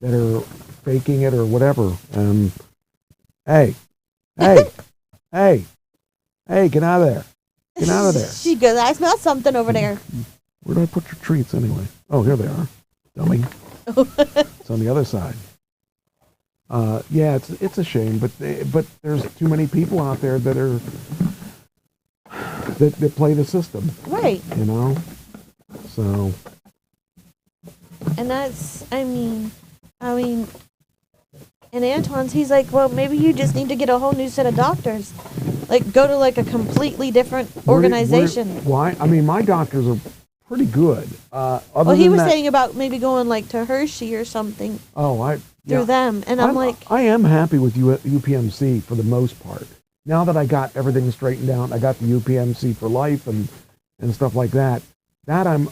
are faking it or whatever. And hey, get out of there. Get out of there. She goes, I smell something over there. Where did I put your treats anyway? Oh, here they are. Dummy. It's on the other side. Yeah, it's a shame, but there's too many people out there that play the system. Right. You know? So. And that's, I mean, and Antoine's, he's like, well, maybe you just need to get a whole new set of doctors. Like, go to like a completely different organization. Why? I mean, my doctors are pretty good. Well, he was saying about maybe going like to Hershey or something. Oh, through them, and I'm like, I am happy with UPMC for the most part. Now that I got everything straightened out, I got the UPMC for life and stuff like that. That I'm.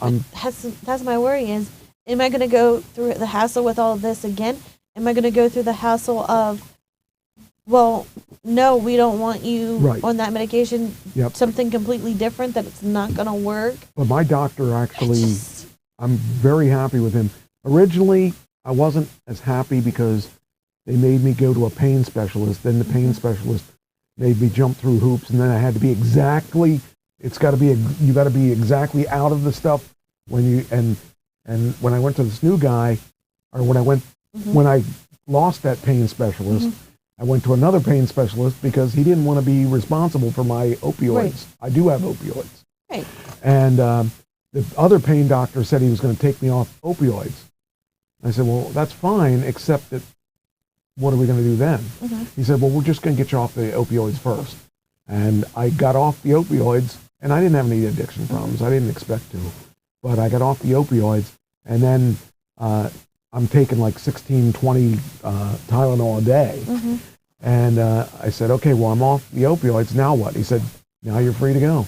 That's my worry is, am I going to go through the hassle with all of this again? Am I going to go through the hassle of, well, no, we don't want you on that medication. Yep. Something completely different that it's not going to work. But my doctor actually, I'm very happy with him. Originally, I wasn't as happy because they made me go to a pain specialist. Then the pain specialist made me jump through hoops, and then I had to be exactly. You got to be exactly out of the stuff when you and when I went to this new guy, or when I lost that pain specialist, I went to another pain specialist because he didn't want to be responsible for my opioids. Right. I do have opioids. Right. And the other pain doctor said he was going to take me off opioids. I said, well, that's fine, except that what are we going to do then? He said, well, we're just going to get you off the opioids first. And I got off the opioids, and I didn't have any addiction problems. I didn't expect to. But I got off the opioids, and then I'm taking like 16, 20 Tylenol a day. And I said, okay, well, I'm off the opioids. Now what? He said, now you're free to go.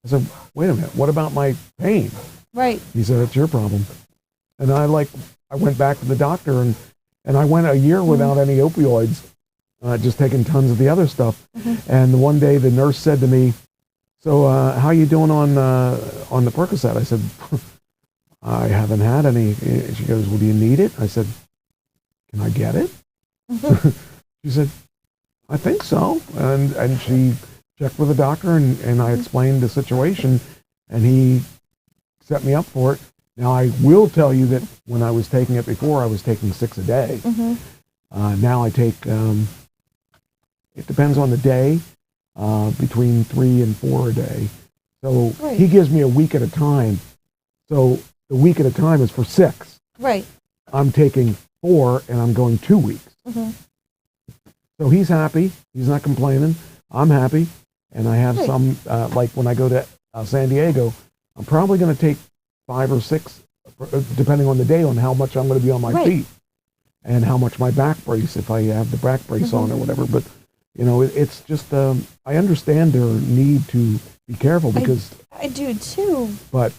I said, wait a minute, what about my pain? Right. He said, that's your problem. And I went back to the doctor, and I went a year without any opioids, just taking tons of the other stuff. And one day the nurse said to me, so how you doing on the Percocet? I said, I haven't had any. She goes, well, do you need it? I said, can I get it? She said, I think so. And she checked with the doctor, and I explained the situation, and he set me up for it. Now, I will tell you that when I was taking it before, I was taking 6 a day. Now I take, it depends on the day, between 3 and 4 a day. So he gives me a week at a time. So the week at a time is for 6. Right. I'm taking 4, and I'm going 2 weeks. So he's happy. He's not complaining. I'm happy. And I have some, like when I go to San Diego, I'm probably going to take 5 or 6, depending on the day, on how much I'm going to be on my feet and how much my back brace, if I have the back brace on or whatever. But, you know, it's just, I understand their need to be careful because... I do too. But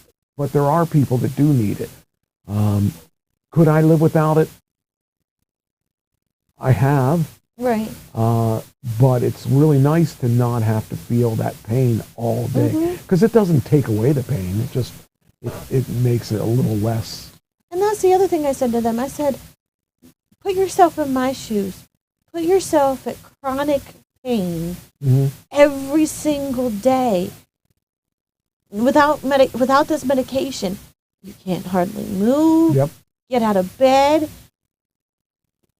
there are people that do need it. Could I live without it? I have. Right. But it's really nice to not have to feel that pain all day, because it doesn't take away the pain. It just it makes it a little less. And that's the other thing I said to them. I said, put yourself in my shoes. Put yourself at chronic pain every single day. Without this medication, you can't hardly move. Yep. Get out of bed.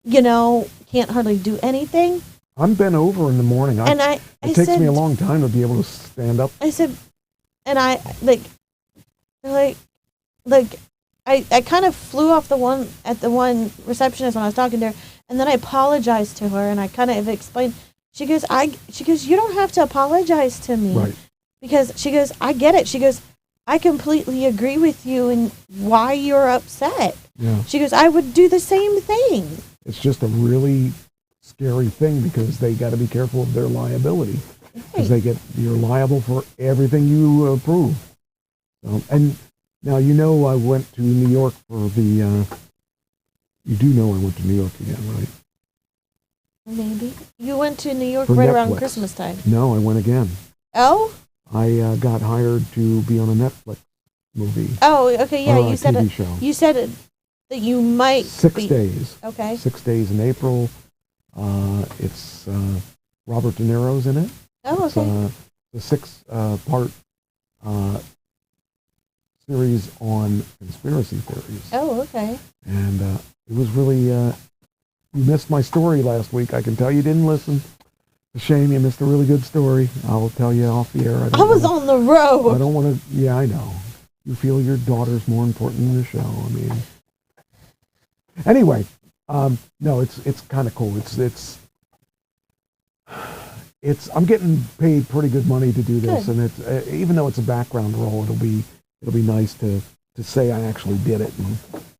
You know, can't hardly do anything. I'm bent over in the morning. It takes me a long time to be able to stand up. I said, and I I kind of flew off the one receptionist when I was talking to her, and then I apologized to her, and I kind of explained. She goes, you don't have to apologize to me, right? Because she goes, I get it. She goes, I completely agree with you and why you're upset. Yeah. She goes, I would do the same thing. It's just a really scary thing because they got to be careful of their liability, because you're liable for everything you approve. And now I went to New York for the. You do know I went to New York again, right? Maybe you went to New York for right Netflix. around Christmas time. No, I went again. Oh. I got hired to be on a Netflix movie. Oh, okay, yeah. You said TV show. You said that you might 6 days. Okay. 6 days in April. It's Robert De Niro's in it. Oh, okay. It's a 6-part series on conspiracy theories. Oh, okay. And it was really. You missed my story last week. I can tell you didn't listen. It's a shame. You missed a really good story. I'll tell you off the air. I was on the road. I don't want to. Yeah, I know. You feel your daughter's more important than the show. I mean. Anyway, no, it's kind of cool. It's. I'm getting paid pretty good money to do this, and it's even though it's a background role, it'll be nice to say I actually did it,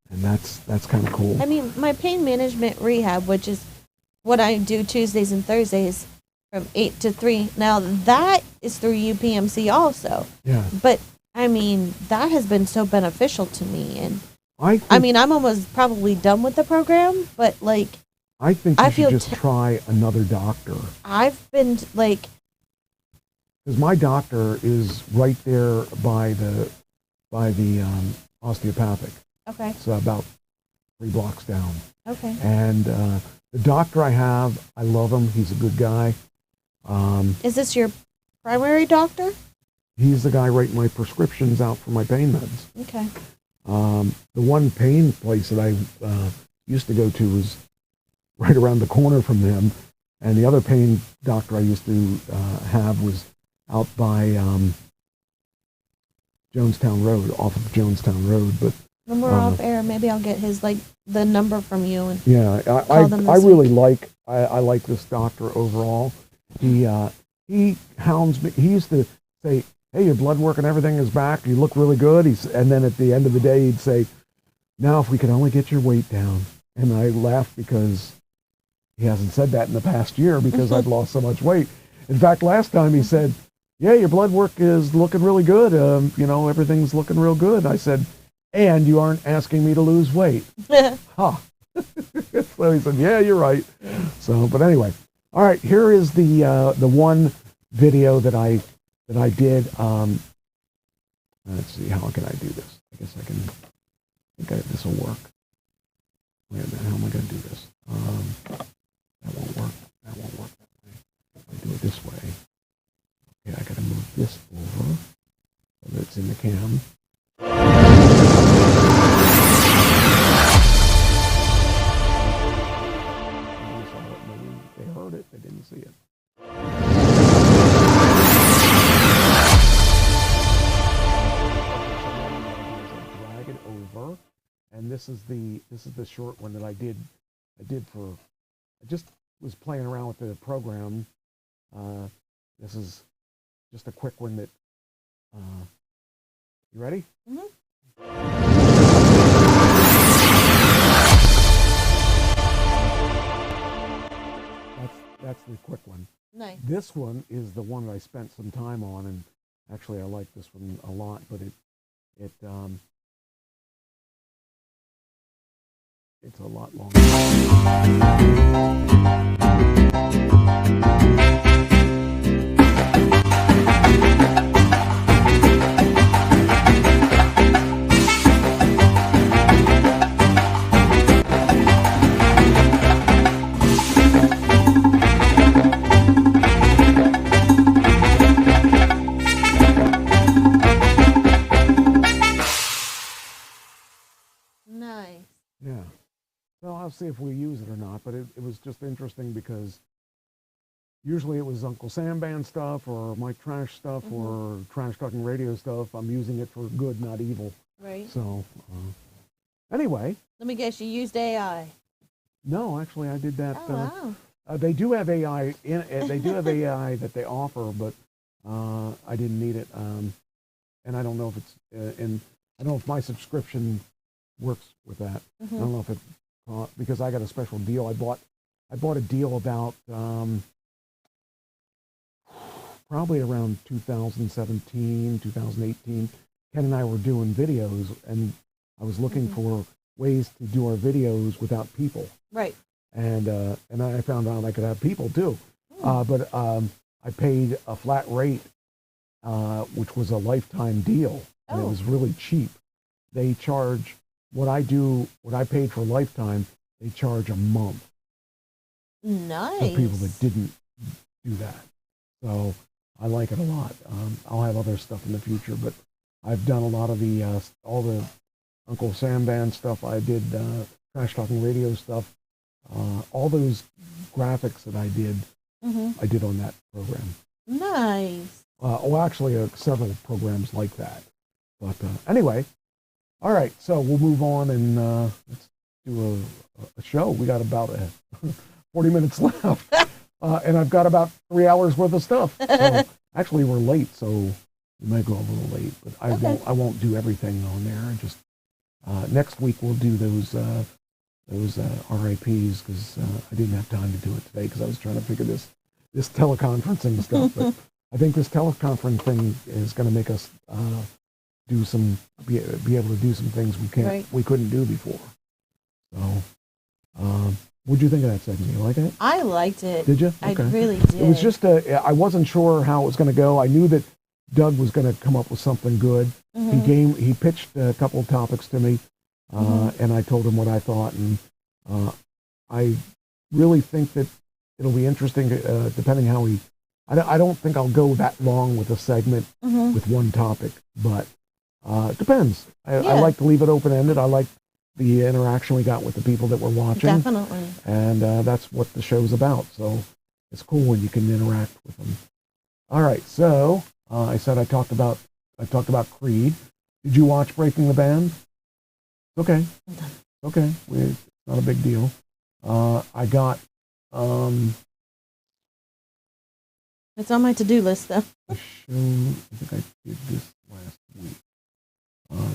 and that's kind of cool. I mean, my pain management rehab, which is what I do Tuesdays and Thursdays from 8 to 3. Now that is through UPMC also. Yeah. But I mean, that has been so beneficial to me, and I'm almost probably done with the program, but like. I think you should just try another doctor. I've been like. Because my doctor is right there by the osteopathic. Okay. It's about 3 blocks down. Okay. And the doctor I have, I love him. He's a good guy. Is this your primary doctor? He's the guy writing my prescriptions out for my pain meds. Okay. The one pain place that I used to go to was right around the corner from them, and the other pain doctor I used to have was out by Jonestown Road, off of Jonestown Road. But when we're off air, maybe I'll get his the number from you and I really like this doctor overall. He hounds me. He used to say, "Hey, your blood work and everything is back. You look really good." And then at the end of the day, he'd say, "Now, if we could only get your weight down." And I laughed because he hasn't said that in the past year because I've lost so much weight. In fact, last time he said, "Yeah, your blood work is looking really good. Everything's looking real good." I said, "And you aren't asking me to lose weight." Huh. So he said, "Yeah, you're right." So, but anyway, all right. Here is the one video that I did. Let's see, how can I do this? I guess I think this will work. Wait a minute, how am I going to do this? That won't work. That won't work that way. If I do it this way, okay, I got to move this over so that it's in the cam. They heard it, they didn't see it. Drag it over, and this is the short one that I did for. I just was playing around with the program. This is just a quick one that. You ready? Mm-hmm. That's the quick one. Nice. This one is the one that I spent some time on, and actually I like this one a lot, but it's a lot longer. Nice. Yeah. So I'll see if we use it or not, but it was just interesting because usually it was Uncle Sam Band stuff or Mike Trash stuff or Trash Talking Radio stuff. I'm using it for good, not evil. Right. So, anyway. Let me guess, you used AI. No, actually, I did that. Oh, wow. They do have AI in it. They do have AI that they offer, but I didn't need it. And I don't know if it's I don't know if my subscription works with that. I don't know if it because I got a special deal. I bought a deal about probably around 2017, 2018. Ken and I were doing videos, and I was looking for ways to do our videos without people. Right. And I found out I could have people too. But I paid a flat rate, which was a lifetime deal, and it was really cheap. They charge what I paid for a lifetime, they charge a month. Nice. For people that didn't do that. So I like it a lot. I'll have other stuff in the future, but I've done a lot of the all the Uncle Sam Band stuff. I did Trash Talking Radio stuff. All those graphics that I did on that program. Nice. Actually, several programs like that. But anyway, all right. So we'll move on and let's do a show. We got about 40 minutes left, and I've got about 3 hours worth of stuff. So actually, we're late, so we might go a little late. But I won't do everything on there. I just next week we'll do those RIPs because I didn't have time to do it today because I was trying to figure this teleconferencing stuff. But I think this teleconference thing is going to make us be able to do some things we couldn't do before. So, what'd you think of that segment? You like it? I liked it. Did you? Okay. I really did. It was just I wasn't sure how it was going to go. I knew that Doug was going to come up with something good. He pitched a couple of topics to me, and I told him what I thought, and I really think that it'll be interesting, depending how he. I don't think I'll go that long with a segment with one topic, but it depends. I like to leave it open-ended. I like the interaction we got with the people that were watching. Definitely. And that's what the show's about. So it's cool when you can interact with them. All right. So I said I talked about Creed. Did you watch Breaking the Band? Okay. Okay. It's not a big deal. I got. It's on my to-do list, though. A show. I think I did this last week.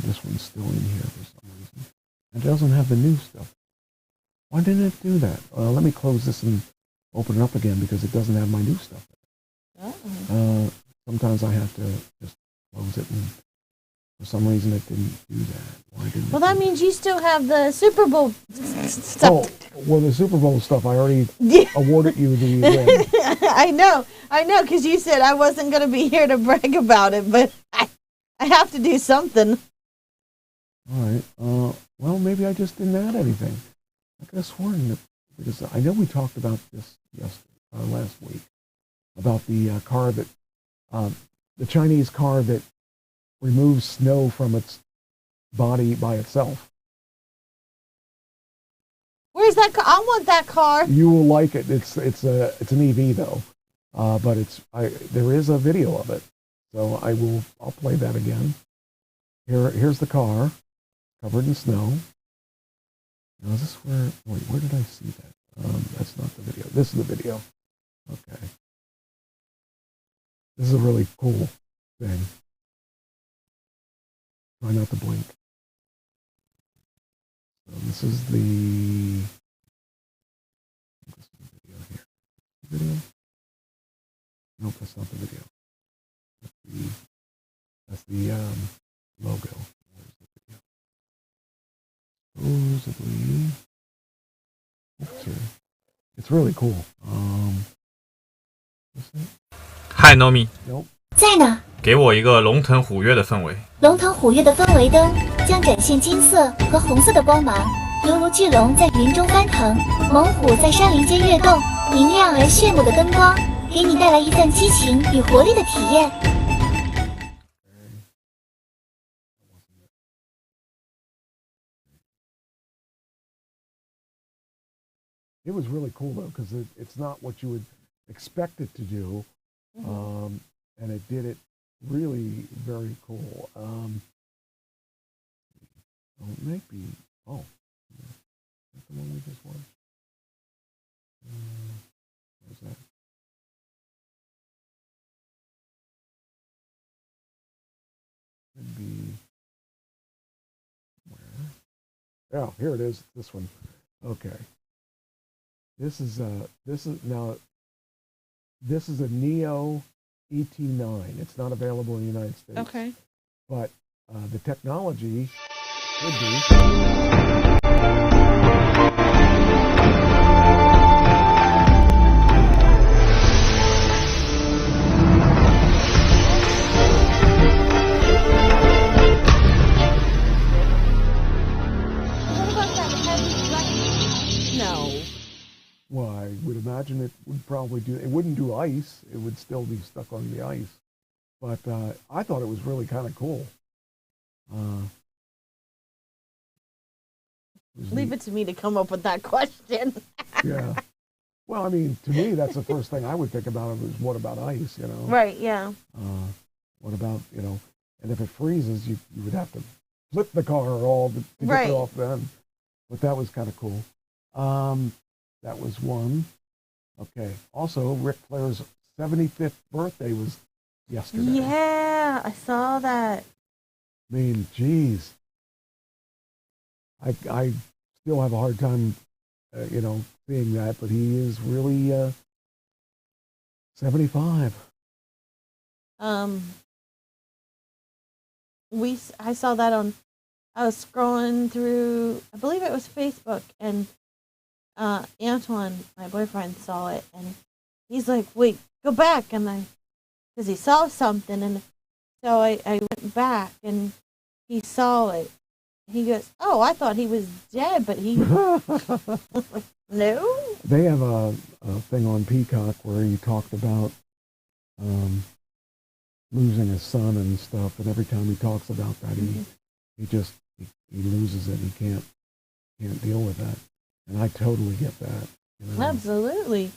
This one's still in here for some reason. It doesn't have the new stuff. Why didn't it do that? Let me close this and open it up again because it doesn't have my new stuff. Sometimes I have to just close it, and for some reason it didn't do that. Why didn't well, that means you still have the Super Bowl stuff. Oh, well, the Super Bowl stuff, I already awarded you the win. I know, because you said I wasn't going to be here to brag about it, but I have to do something. All right. Well, maybe I just didn't add anything. I could have sworn that, because I know we talked about this last week, about the car that, the Chinese car that removes snow from its body by itself. Where's that car? I want that car. You will like it. It's an EV though, but there is a video of it, so I'll play that again. Here's the car, covered in snow. Now is this where did I see that? That's not the video. This is the video. Okay. This is a really cool thing. Try not to blink. So this is the video here. Video? Nope, that's not the video. That's the logo. Where's the video? Supposedly. Oops, sorry. It's really cool. 嗨，Nomi， Nope. 在呢。给我一个龙腾虎跃的氛围。龙腾虎跃的氛围灯将展现金色和红色的光芒，犹如巨龙在云中翻腾，猛虎在山林间跃动，明亮而炫目的灯光，给你带来一份激情与活力的体验。It was really cool though, because it's not what you would expect it to do, and it did it really very cool. Maybe. Oh, that's the one we just watched. Where's that? Could be where? Oh, here it is. This one. Okay. This is a Neo ET9. It's not available in the United States. Okay. But the technology could be. Well, I would imagine it would probably do. It wouldn't do ice. It would still be stuck on the ice. But I thought it was really kind of cool. Leave it to me to come up with that question. Yeah. Well, I mean, to me, that's the first thing I would think about. Is what about ice? You know. Right. Yeah. What about And if it freezes, you would have to flip the car all to get it off then. But that was kind of cool. That was one. Okay. Also, Ric Flair's 75th birthday was yesterday. Yeah, I saw that. I mean, geez. I still have a hard time, seeing that, but he is really 75. I saw that I was scrolling through, I believe it was Facebook, and Antoine, my boyfriend, saw it, and he's like, wait, go back, because he saw something, and so I went back, and he saw it. He goes, oh, I thought he was dead, but he... No? They have a thing on Peacock where he talked about losing his son and stuff, and every time he talks about that, he loses it. He can't deal with that. And I totally get that. Absolutely.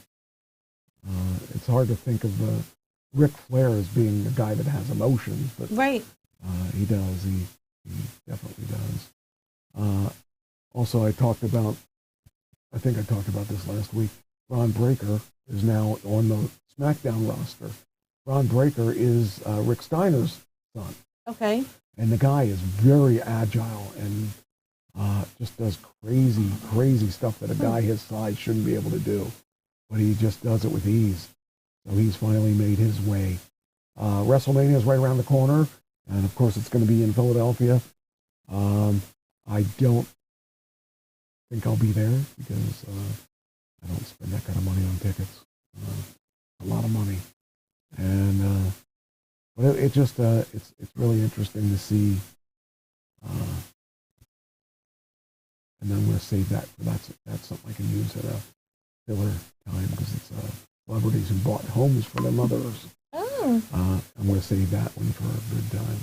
It's hard to think of Ric Flair as being the guy that has emotions, but he does. He definitely does. Also, I think I talked about this last week. Ron Breakker is now on the SmackDown roster. Ron Breakker is Rick Steiner's son. Okay. And the guy is very agile and just does crazy stuff that a guy his size shouldn't be able to do. But he just does it with ease. So he's finally made his way. WrestleMania is right around the corner. And of course, it's going to be in Philadelphia. I don't think I'll be there because I don't spend that kind of money on tickets. A lot of money. And but it just it's really interesting to see. And then I'm going to save that for that's something I can use at a filler time because it's celebrities who bought homes for their mothers. Oh. I'm going to save that one for a good time.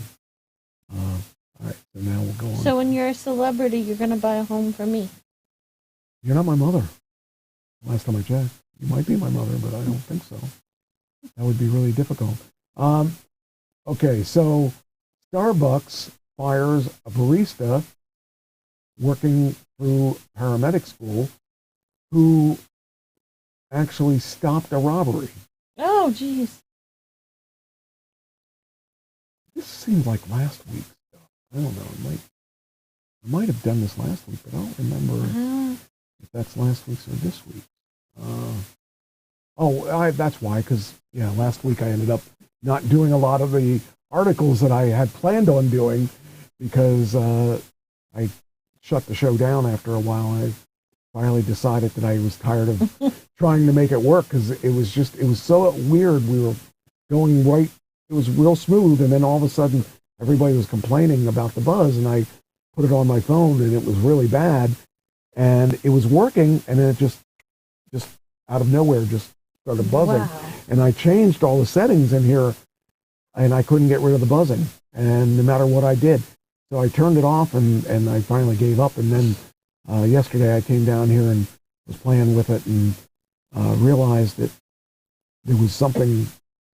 All right, so now we'll go on. So when you're a celebrity, you're going to buy a home for me. You're not my mother. Last time I checked. You might be my mother, but I don't think so. That would be really difficult. Okay, so Starbucks fires a barista working through paramedic school who actually stopped a robbery. Oh, geez. This seems like last week's stuff. I don't know. I might have done this last week, but I don't remember if that's last week's or this week's. That's why, because, last week I ended up not doing a lot of the articles that I had planned on doing because I shut the show down after a while. I finally decided that I was tired of trying to make it work because it was so weird. We were going right, it was real smooth, and then all of a sudden everybody was complaining about the buzz, and I put it on my phone, and it was really bad, and it was working, and then it just out of nowhere just started buzzing. Wow. And I changed all the settings in here, and I couldn't get rid of the buzzing, and no matter what I did. So I turned it off, and I finally gave up, and then yesterday I came down here and was playing with it and realized that there was something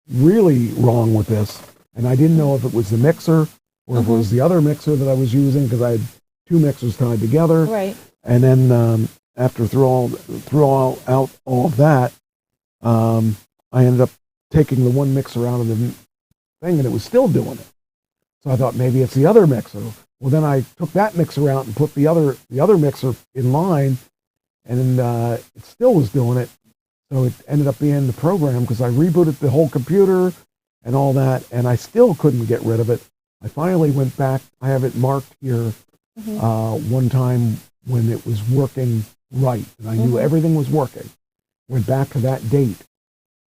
really wrong with this, and I didn't know if it was the mixer or if it was the other mixer that I was using, because I had two mixers tied together. Right. And then after through all of that, I ended up taking the one mixer out of the thing, and it was still doing it. So I thought maybe it's the other mixer. Well, then I took that mixer out and put the other mixer in line, and it still was doing it. So it ended up being the program, because I rebooted the whole computer and all that, and I still couldn't get rid of it. I finally went back. I have it marked here one time when it was working right, and I knew everything was working. Went back to that date,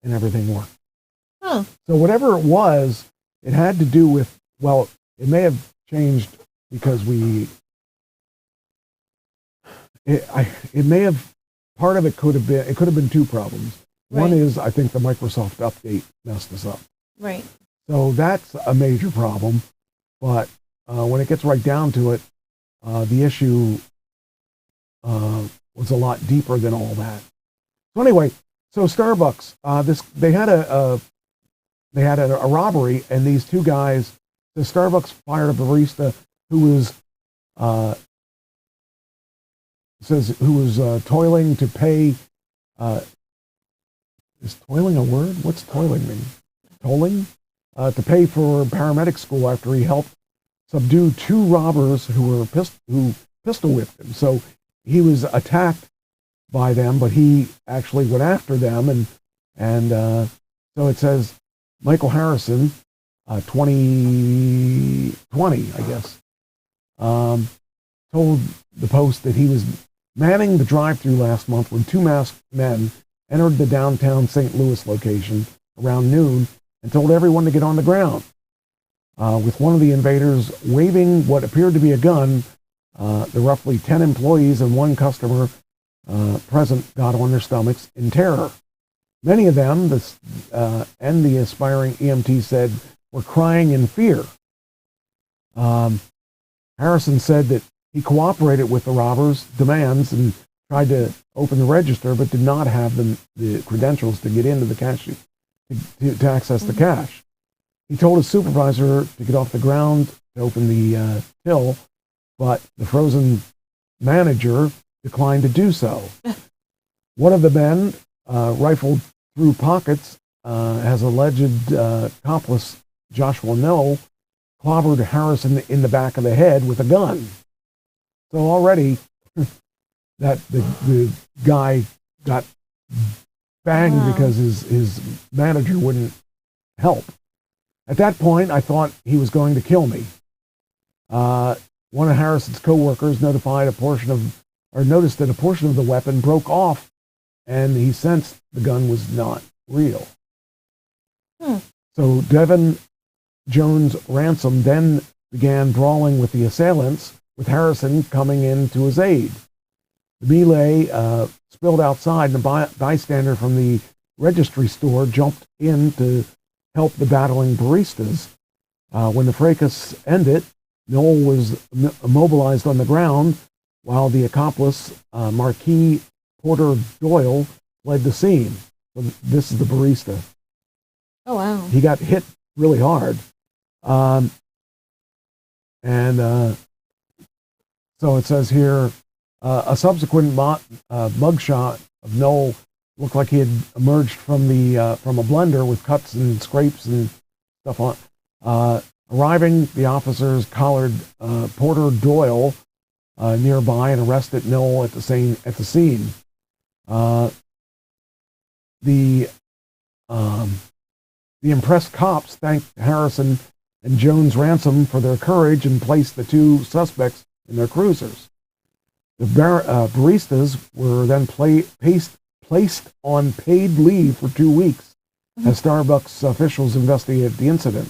and everything worked. Huh. So whatever it was, it had to do with, well, it may have changed because it may have, part of it could have been two problems. Right. One is, I think the Microsoft update messed us up. Right. So that's a major problem. But when it gets right down to it, the issue was a lot deeper than all that. So anyway, so Starbucks, they had a robbery, and these two guys, the Starbucks fired a barista who was toiling to pay. Is toiling a word? What's toiling mean? Tolling? To pay for paramedic school after he helped subdue two robbers who pistol whipped him. So he was attacked by them, but he actually went after them, and so it says Michael Harrison, 2020, I guess, told the Post that he was manning the drive-thru last month when two masked men entered the downtown St. Louis location around noon and told everyone to get on the ground. With one of the invaders waving what appeared to be a gun, the roughly 10 employees and one customer present got on their stomachs in terror. Many of them, and the aspiring EMT said, were crying in fear. Harrison said that he cooperated with the robbers' demands and tried to open the register, but did not have the credentials to get into the cash, to access the cash. He told his supervisor to get off the ground to open the till, but the frozen manager declined to do so. One of the men rifled through pockets as alleged accomplice Joshua Knoll clobbered Harrison in the back of the head with a gun. So already that the guy got banged because his manager wouldn't help. At that point, I thought he was going to kill me. One of Harrison's co-workers noticed that a portion of the weapon broke off, and he sensed the gun was not real. So Devin Jones Ransom then began brawling with the assailants, with Harrison coming in to his aid. The melee spilled outside, and a bystander from the registry store jumped in to help the battling baristas. When the fracas ended, Knoll was immobilized on the ground, while the accomplice, Marquis Porter Doyle, fled the scene. So this is the barista. Oh, wow. He got hit really hard. So it says here, a subsequent mugshot of Knoll looked like he had emerged from a blender with cuts and scrapes and stuff on. Arriving, the officers collared Porter Doyle nearby and arrested Knoll at the scene. The impressed cops thanked Harrison and Jones Ransom for their courage and placed the two suspects in their cruisers. The baristas were then placed on paid leave for 2 weeks as Starbucks officials investigated the incident.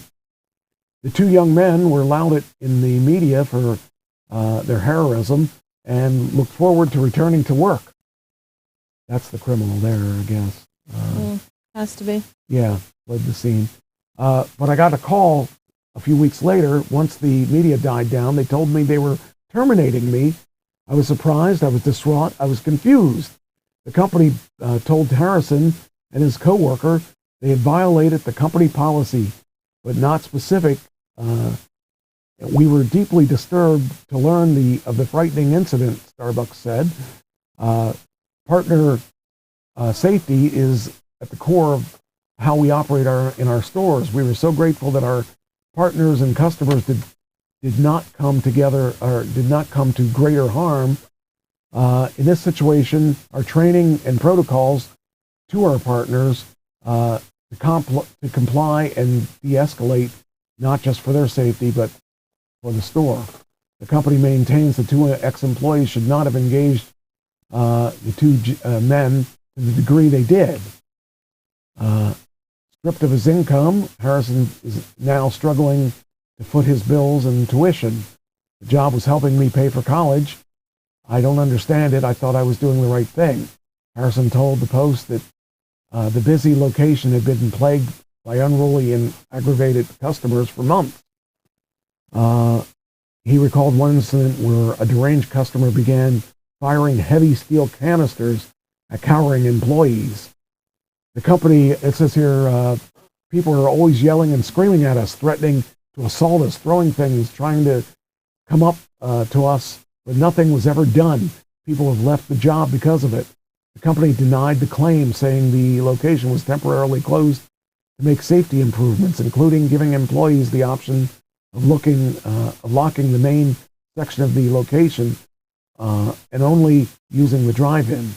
The two young men were lauded in the media for their heroism and looked forward to returning to work. That's the criminal there, I guess. Has to be. Yeah, fled the scene. But I got a call a few weeks later. Once the media died down, they told me they were terminating me. I was surprised. I was distraught. I was confused. The company told Harrison and his coworker they had violated the company policy, but not specific. We were deeply disturbed to learn of the frightening incident, Starbucks said. Partner safety is at the core of how we operate in our stores. We were so grateful that our partners and customers did not come together or did not come to greater harm. In this situation, our training and protocols to our partners to comply and de-escalate, not just for their safety, but for the store. The company maintains the two ex-employees should not have engaged the two men to the degree they did. Stripped of his income, Harrison is now struggling to foot his bills and tuition. The job was helping me pay for college. I don't understand it. I thought I was doing the right thing. Harrison told the Post that the busy location had been plagued by unruly and aggravated customers for months. He recalled one incident where a deranged customer began firing heavy steel canisters at cowering employees. The company, it says here, people are always yelling and screaming at us, threatening to assault us, throwing things, trying to come up to us, but nothing was ever done. People have left the job because of it. The company denied the claim, saying the location was temporarily closed to make safety improvements, including giving employees the option of locking the main section of the location and only using the drive-in.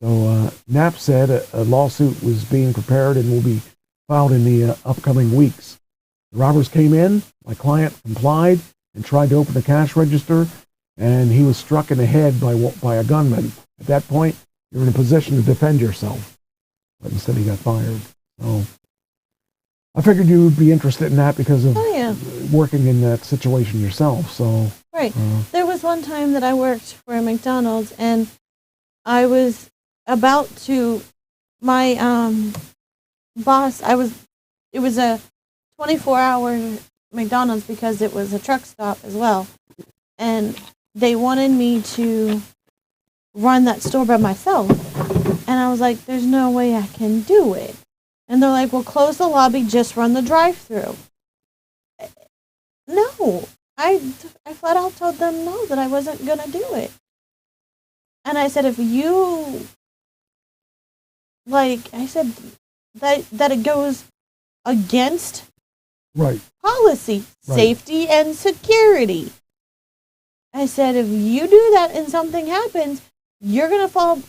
So Knapp said a lawsuit was being prepared and will be filed in the upcoming weeks. The robbers came in, my client complied and tried to open the cash register, and he was struck in the head by a gunman. At that point, you're in a position to defend yourself. But instead he got fired. So I figured you would be interested in that because of working in that situation yourself. So right. There was one time that I worked for a McDonald's, and I was about to, my boss, it was a 24-hour McDonald's because it was a truck stop as well. And they wanted me to run that store by myself. And I was like, there's no way I can do it. And they're like, well, close the lobby, just run the drive-thru. No, I flat out told them no, that I wasn't going to do it. And I said, if you, I said that it goes against policy, safety, and security. I said, if you do that and something happens, you're going to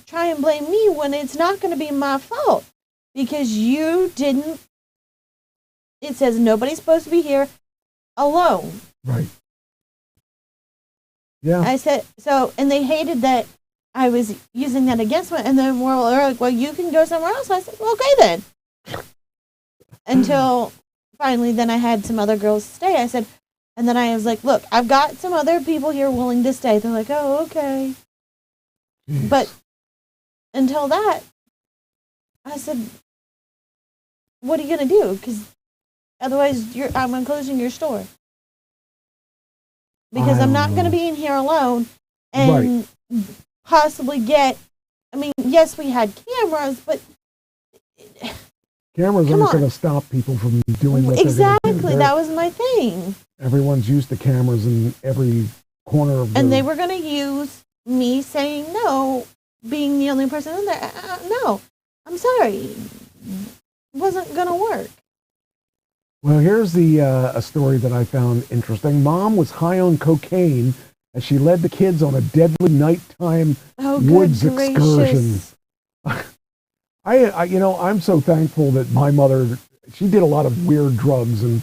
try and blame me when it's not going to be my fault. Because you didn't, it says nobody's supposed to be here alone. Right. Yeah. I said, and they hated that I was using that against me. And then they're like, well, you can go somewhere else. I said, well, okay then. Until finally, then I had some other girls stay. I said, and then I was like, look, I've got some other people here willing to stay. They're like, oh, okay. Jeez. But until that, I said, what are you going to do? Because otherwise, I'm closing your store. Because I'm not going to be in here alone and possibly yes, we had cameras, but cameras aren't going to stop people from doing what exactly. They're going to do. That was my thing. Everyone's used to cameras in every corner of and they were going to use me saying no, being the only person in there. No, I'm sorry. It wasn't going to work. Well, here's a story that I found interesting. Mom was high on cocaine as she led the kids on a deadly nighttime woods excursion. I'm so thankful that my mother, she did a lot of weird drugs and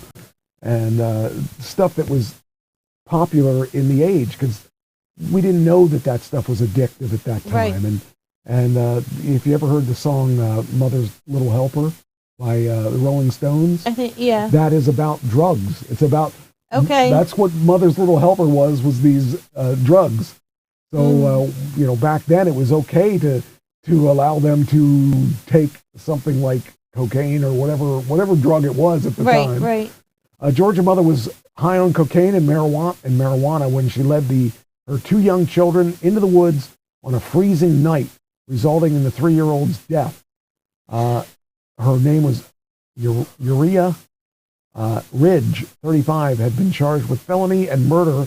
stuff that was popular in the age because we didn't know that stuff was addictive at that time. Right. And And if you ever heard the song Mother's Little Helper by the Rolling Stones, I think, yeah. that is about drugs. It's about, okay. That's what Mother's Little Helper was these drugs. So, back then it was okay to allow them to take something like cocaine or whatever drug it was at the time. Right. Georgia mother was high on cocaine and marijuana when she led her 2 young children into the woods on a freezing night, resulting in the 3-year-old's death. Her name was Urea Ridge, 35, had been charged with felony and murder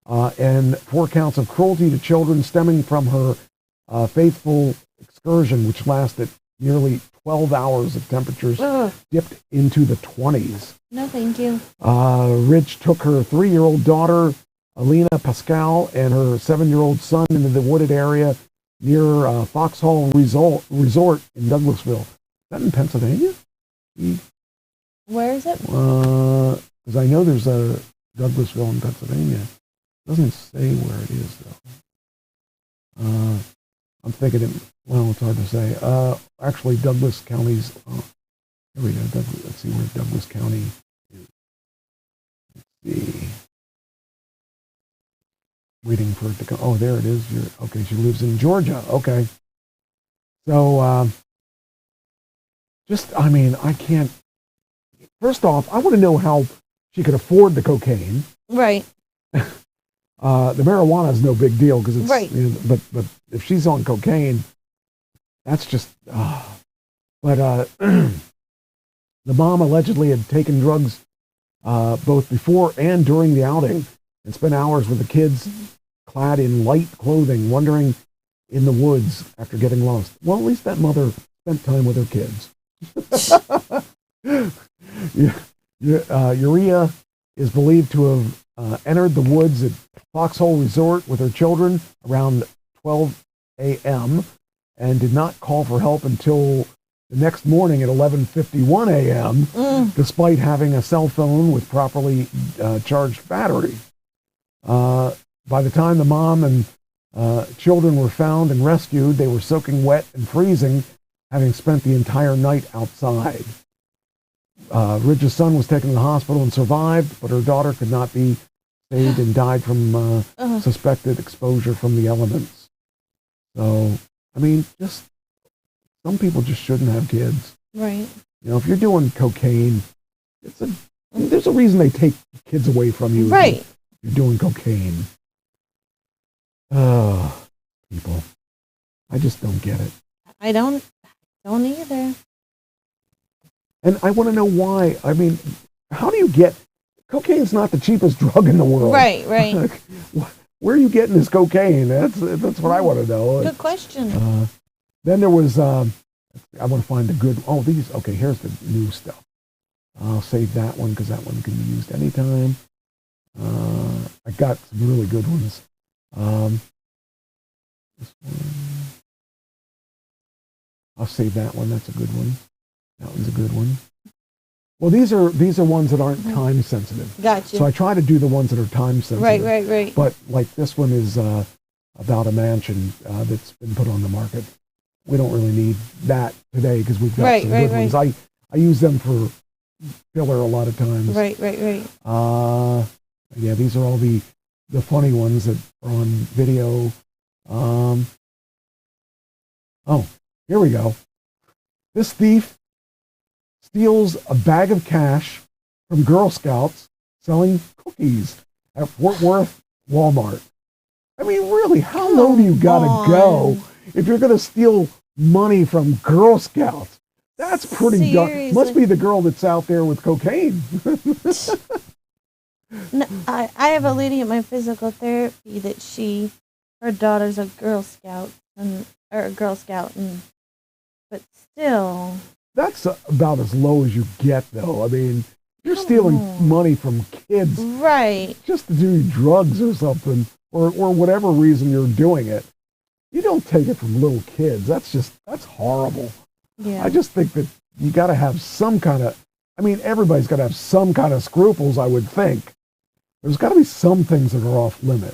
and 4 counts of cruelty to children stemming from her faithful excursion, which lasted nearly 12 hours of temperatures dipped into the 20s. No, thank you. Ridge took her 3-year-old daughter, Alina Pascal, and her 7-year-old son into the wooded area near Foxhall Resort in Douglasville. Is that in Pennsylvania? Where is it? Because I know there's a Douglasville in Pennsylvania. It doesn't say where it is, though. I'm thinking it's hard to say. Actually, Douglas County's, here we go. Let's see where Douglas County is. Let's see. Waiting for it to come. Oh, there it is. Okay, she lives in Georgia. Okay. So, I can't. First off, I want to know how she could afford the cocaine. Right. The marijuana is no big deal because it's right. But if she's on cocaine, that's just. But the mom allegedly had taken drugs both before and during the outing and spent hours with the kids clad in light clothing, wandering in the woods after getting lost. Well, at least that mother spent time with her kids. Urea is believed to have entered the woods at Foxhole Resort with her children around 12 a.m. and did not call for help until the next morning at 11:51 a.m., despite having a cell phone with properly charged battery. By the time the mom and children were found and rescued, they were soaking wet and freezing, having spent the entire night outside. Ridge's son was taken to the hospital and survived, but her daughter could not be saved and died from suspected exposure from the elements. So, just some people just shouldn't have kids. Right. If you're doing cocaine, there's a reason they take kids away from you. Right. If you're doing cocaine. Oh, people. I just don't get it. I don't either. And I want to know why. How do you get... Cocaine's not the cheapest drug in the world. Right. Where are you getting this cocaine? That's what I want to know. Good question. Then there was... I want to find the good... Oh, these... Okay, here's the new stuff. I'll save that one because that one can be used anytime. I got some really good ones. This one... I'll save that one. That's a good one. That one's a good one. Well, these are ones that aren't time sensitive. Gotcha. So I try to do the ones that are time sensitive. Right. But like this one is about a mansion that's been put on the market. We don't really need that today because we've got some good ones. I use them for filler a lot of times. Right. Yeah, these are all the funny ones that are on video. Oh, here we go. This thief steals a bag of cash from Girl Scouts selling cookies at Fort Worth Walmart. Really, how low do you gotta go if you're gonna steal money from Girl Scouts? That's pretty dark. Must be the girl that's out there with cocaine. No, I have a lady at my physical therapy that her daughter's a Girl Scout but still. That's about as low as you get, though. You're stealing money from kids, right? Just to do drugs or something, or whatever reason you're doing it. You don't take it from little kids. That's horrible. Yeah. I just think that you got to have some kind of. Everybody's got to have some kind of scruples. I would think there's got to be some things that are off limit.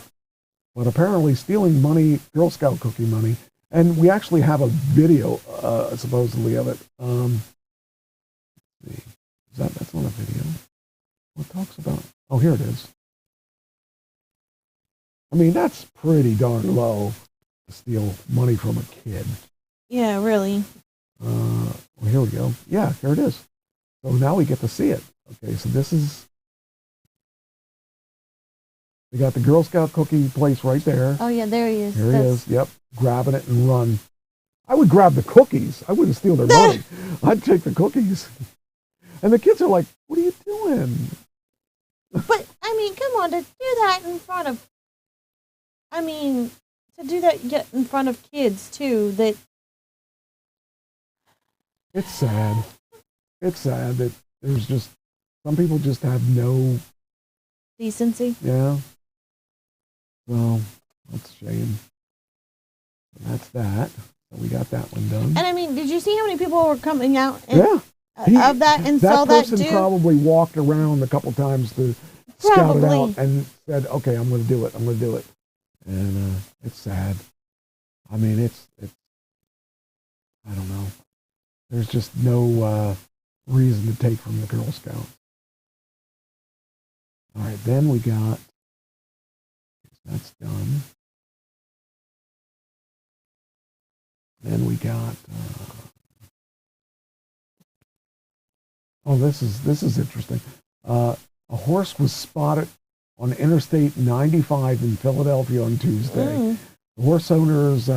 But apparently, stealing money, Girl Scout cookie money, And we actually have a video, supposedly, of it. Let's see. That's not a video. What talks about? Oh, here it is. I mean, that's pretty darn low to steal money from a kid. Yeah, really. Well, here we go. Yeah, here it is. So now we get to see it. Okay, so this is... We got the Girl Scout cookie place right there. Oh, yeah, there he is. Here he is. Yep, grabbing it and run. I would grab the cookies. I wouldn't steal their money. I'd take the cookies. And the kids are like, what are you doing? But, I mean, come on, to do that in front of... I mean, to do that get in front of kids, too, that... It's sad. It's sad that there's just... Some people just have no... Decency? Yeah. So, that's a shame. That's that. So we got that one done. And I mean, did you see how many people were coming out of that and saw that too? That person probably walked around a couple times to scout it out and said, okay, I'm going to do it. I'm going to do it. And it's sad. I mean, it's I don't know. There's just no reason to take from the Girl Scouts. All right, then we got, that's done. Then we got, this is interesting. A horse was spotted on Interstate 95 in Philadelphia on Tuesday. The horse owners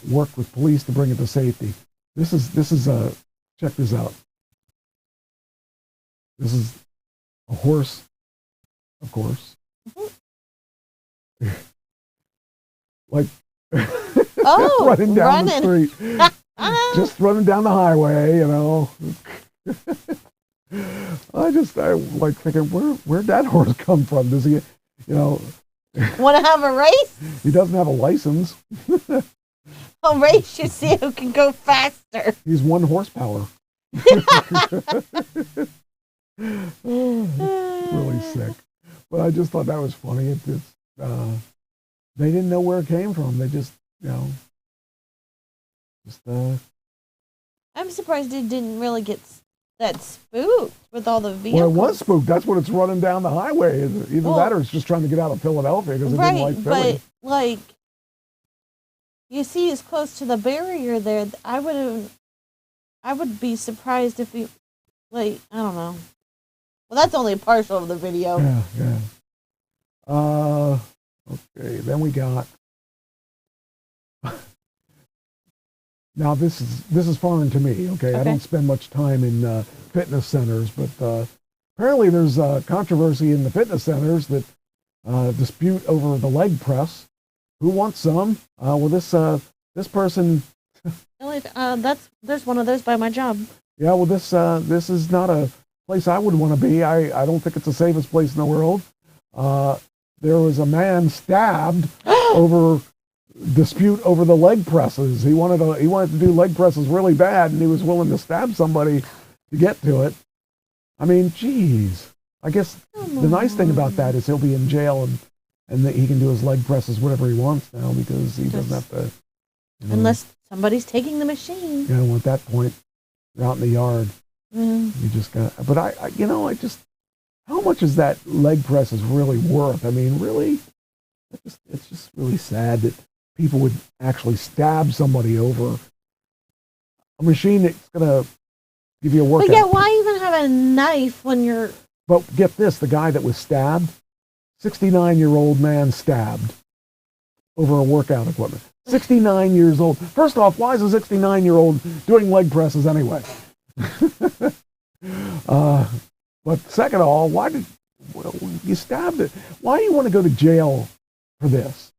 worked with police to bring it to safety. This is check this out. This is a horse, of course. Like running down the street, just running down the highway, you know. I like thinking, where'd that horse come from? Does he, you know? Want to have a race? He doesn't have a license. A race, you see who can go faster. He's 1 horsepower. Really sick. But I just thought that was funny. They didn't know where it came from. They just, I'm surprised it didn't really get that spooked with all the vehicles. Well, it was spooked. That's what it's running down the highway. Either that or it's just trying to get out of Philadelphia because it didn't like Philly. But, like, you see it's close to the barrier there. I would be surprised if we, I don't know. Well, that's only a partial of the video. Yeah. Okay, then we got. Now this is foreign to me. Okay, I don't spend much time in fitness centers, but apparently there's controversy in the fitness centers that dispute over the leg press. Who wants some? Well, this person. There's one of those by my job. Yeah, well, this is not a place I would want to be. I don't think it's the safest place in the world. There was a man stabbed over dispute over the leg presses. He wanted to do leg presses really bad, and he was willing to stab somebody to get to it. I mean, geez. I guess the nice thing about that is he'll be in jail and that he can do his leg presses whatever he wants now because he doesn't have to. Unless somebody's taking the machine. You know, at that point, you're out in the yard. Mm. You just got. But I just. How much is that leg press is really worth? I mean, really, it's just really sad that people would actually stab somebody over a machine that's gonna give you a workout. But yeah, why even have a knife when you're? But get this: the guy that was stabbed, 69-year-old man stabbed over a workout equipment. 69 years old. First off, why is a 69-year-old doing leg presses anyway? But second of all, why did you stabbed it? Why do you want to go to jail for this?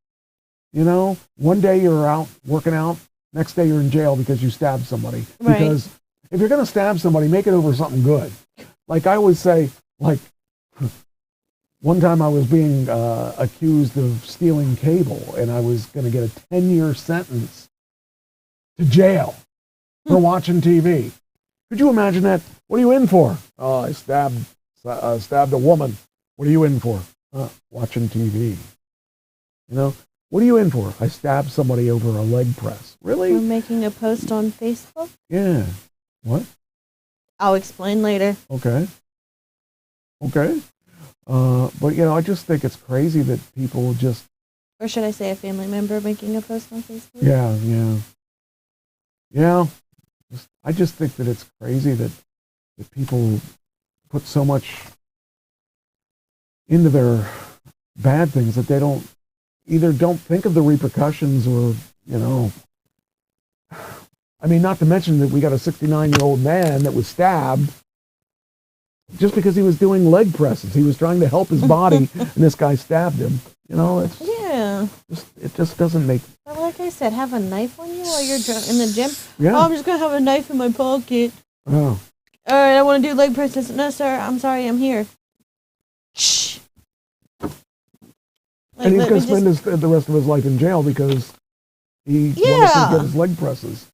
You know, one day you're out working out, next day you're in jail because you stabbed somebody. Right. Because if you're going to stab somebody, make it over something good. Like I always say, like one time I was being accused of stealing cable, and I was going to get a 10-year sentence to jail for watching TV. Could you imagine that? What are you in for? Oh, I stabbed a woman. What are you in for? Watching TV. You know, What are you in for? I stabbed somebody over a leg press. Really? We're making a post on Facebook. Yeah. What? I'll explain later. Okay. Okay. But, you know, I just think it's crazy that people just... Or should I say a family member making a post on Facebook? Yeah, yeah. Yeah. I just think that it's crazy that people put so much into their bad things that they don't think of the repercussions or, you know. I mean, not to mention that we got a 69-year-old man that was stabbed just because he was doing leg presses. He was trying to help his body, and this guy stabbed him. You know, it just doesn't make... But like I said, have a knife on you while you're in the gym? Yeah. Oh, I'm just going to have a knife in my pocket. Oh. All right, I want to do leg presses. No, sir, I'm sorry, I'm here. Shh. And he's going to spend the rest of his life in jail because he wanted to get his leg presses.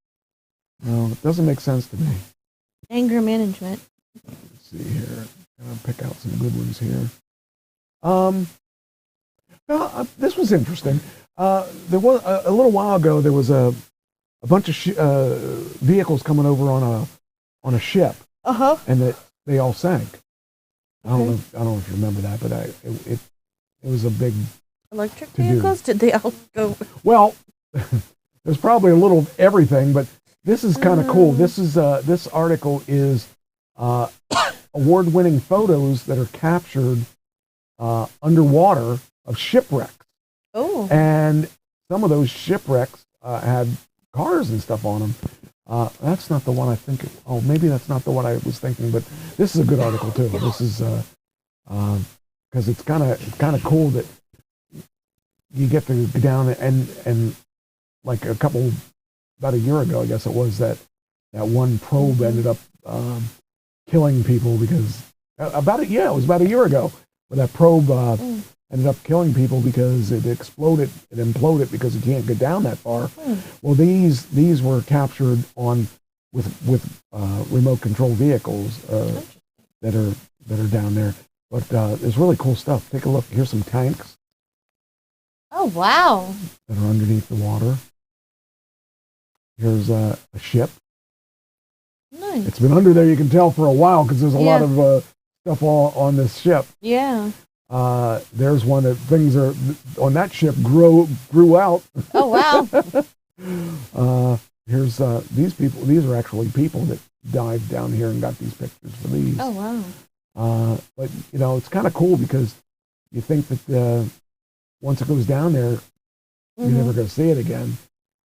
No, it doesn't make sense to me. Anger management. Let's see here. I'm going to pick out some good ones here. This was interesting. There was a little while ago. There was a bunch of vehicles coming over on a ship, and they all sank. I don't know if you remember that, but it was a big electric vehicles. Did they all go? Well, there's probably a little of everything, but this is kind of cool. This article is award-winning photos that are captured underwater of shipwrecks. Oh. And some of those shipwrecks had cars and stuff on them. That's not the one I think. Maybe that's not the one I was thinking. But this is a good article too. This is because it's kind of cool that you get to go down and like about a year ago, I guess it was, that one probe ended up killing people because it was about a year ago where that probe ended up killing people because it imploded because it can't get down that far. Well, these were captured with remote control vehicles that are down there. But there's really cool stuff. Take a look. Here's some tanks. Oh, wow. That are underneath the water. Here's a ship. Nice. It's been under there, you can tell, for a while because there's a lot of stuff all on this ship. Yeah. There's one that things are on that ship grew out. Oh, wow. Here's these people. These are actually people that dived down here and got these pictures for these. Oh, wow. But, you know, it's kind of cool because you think that once it goes down there, you're never going to see it again.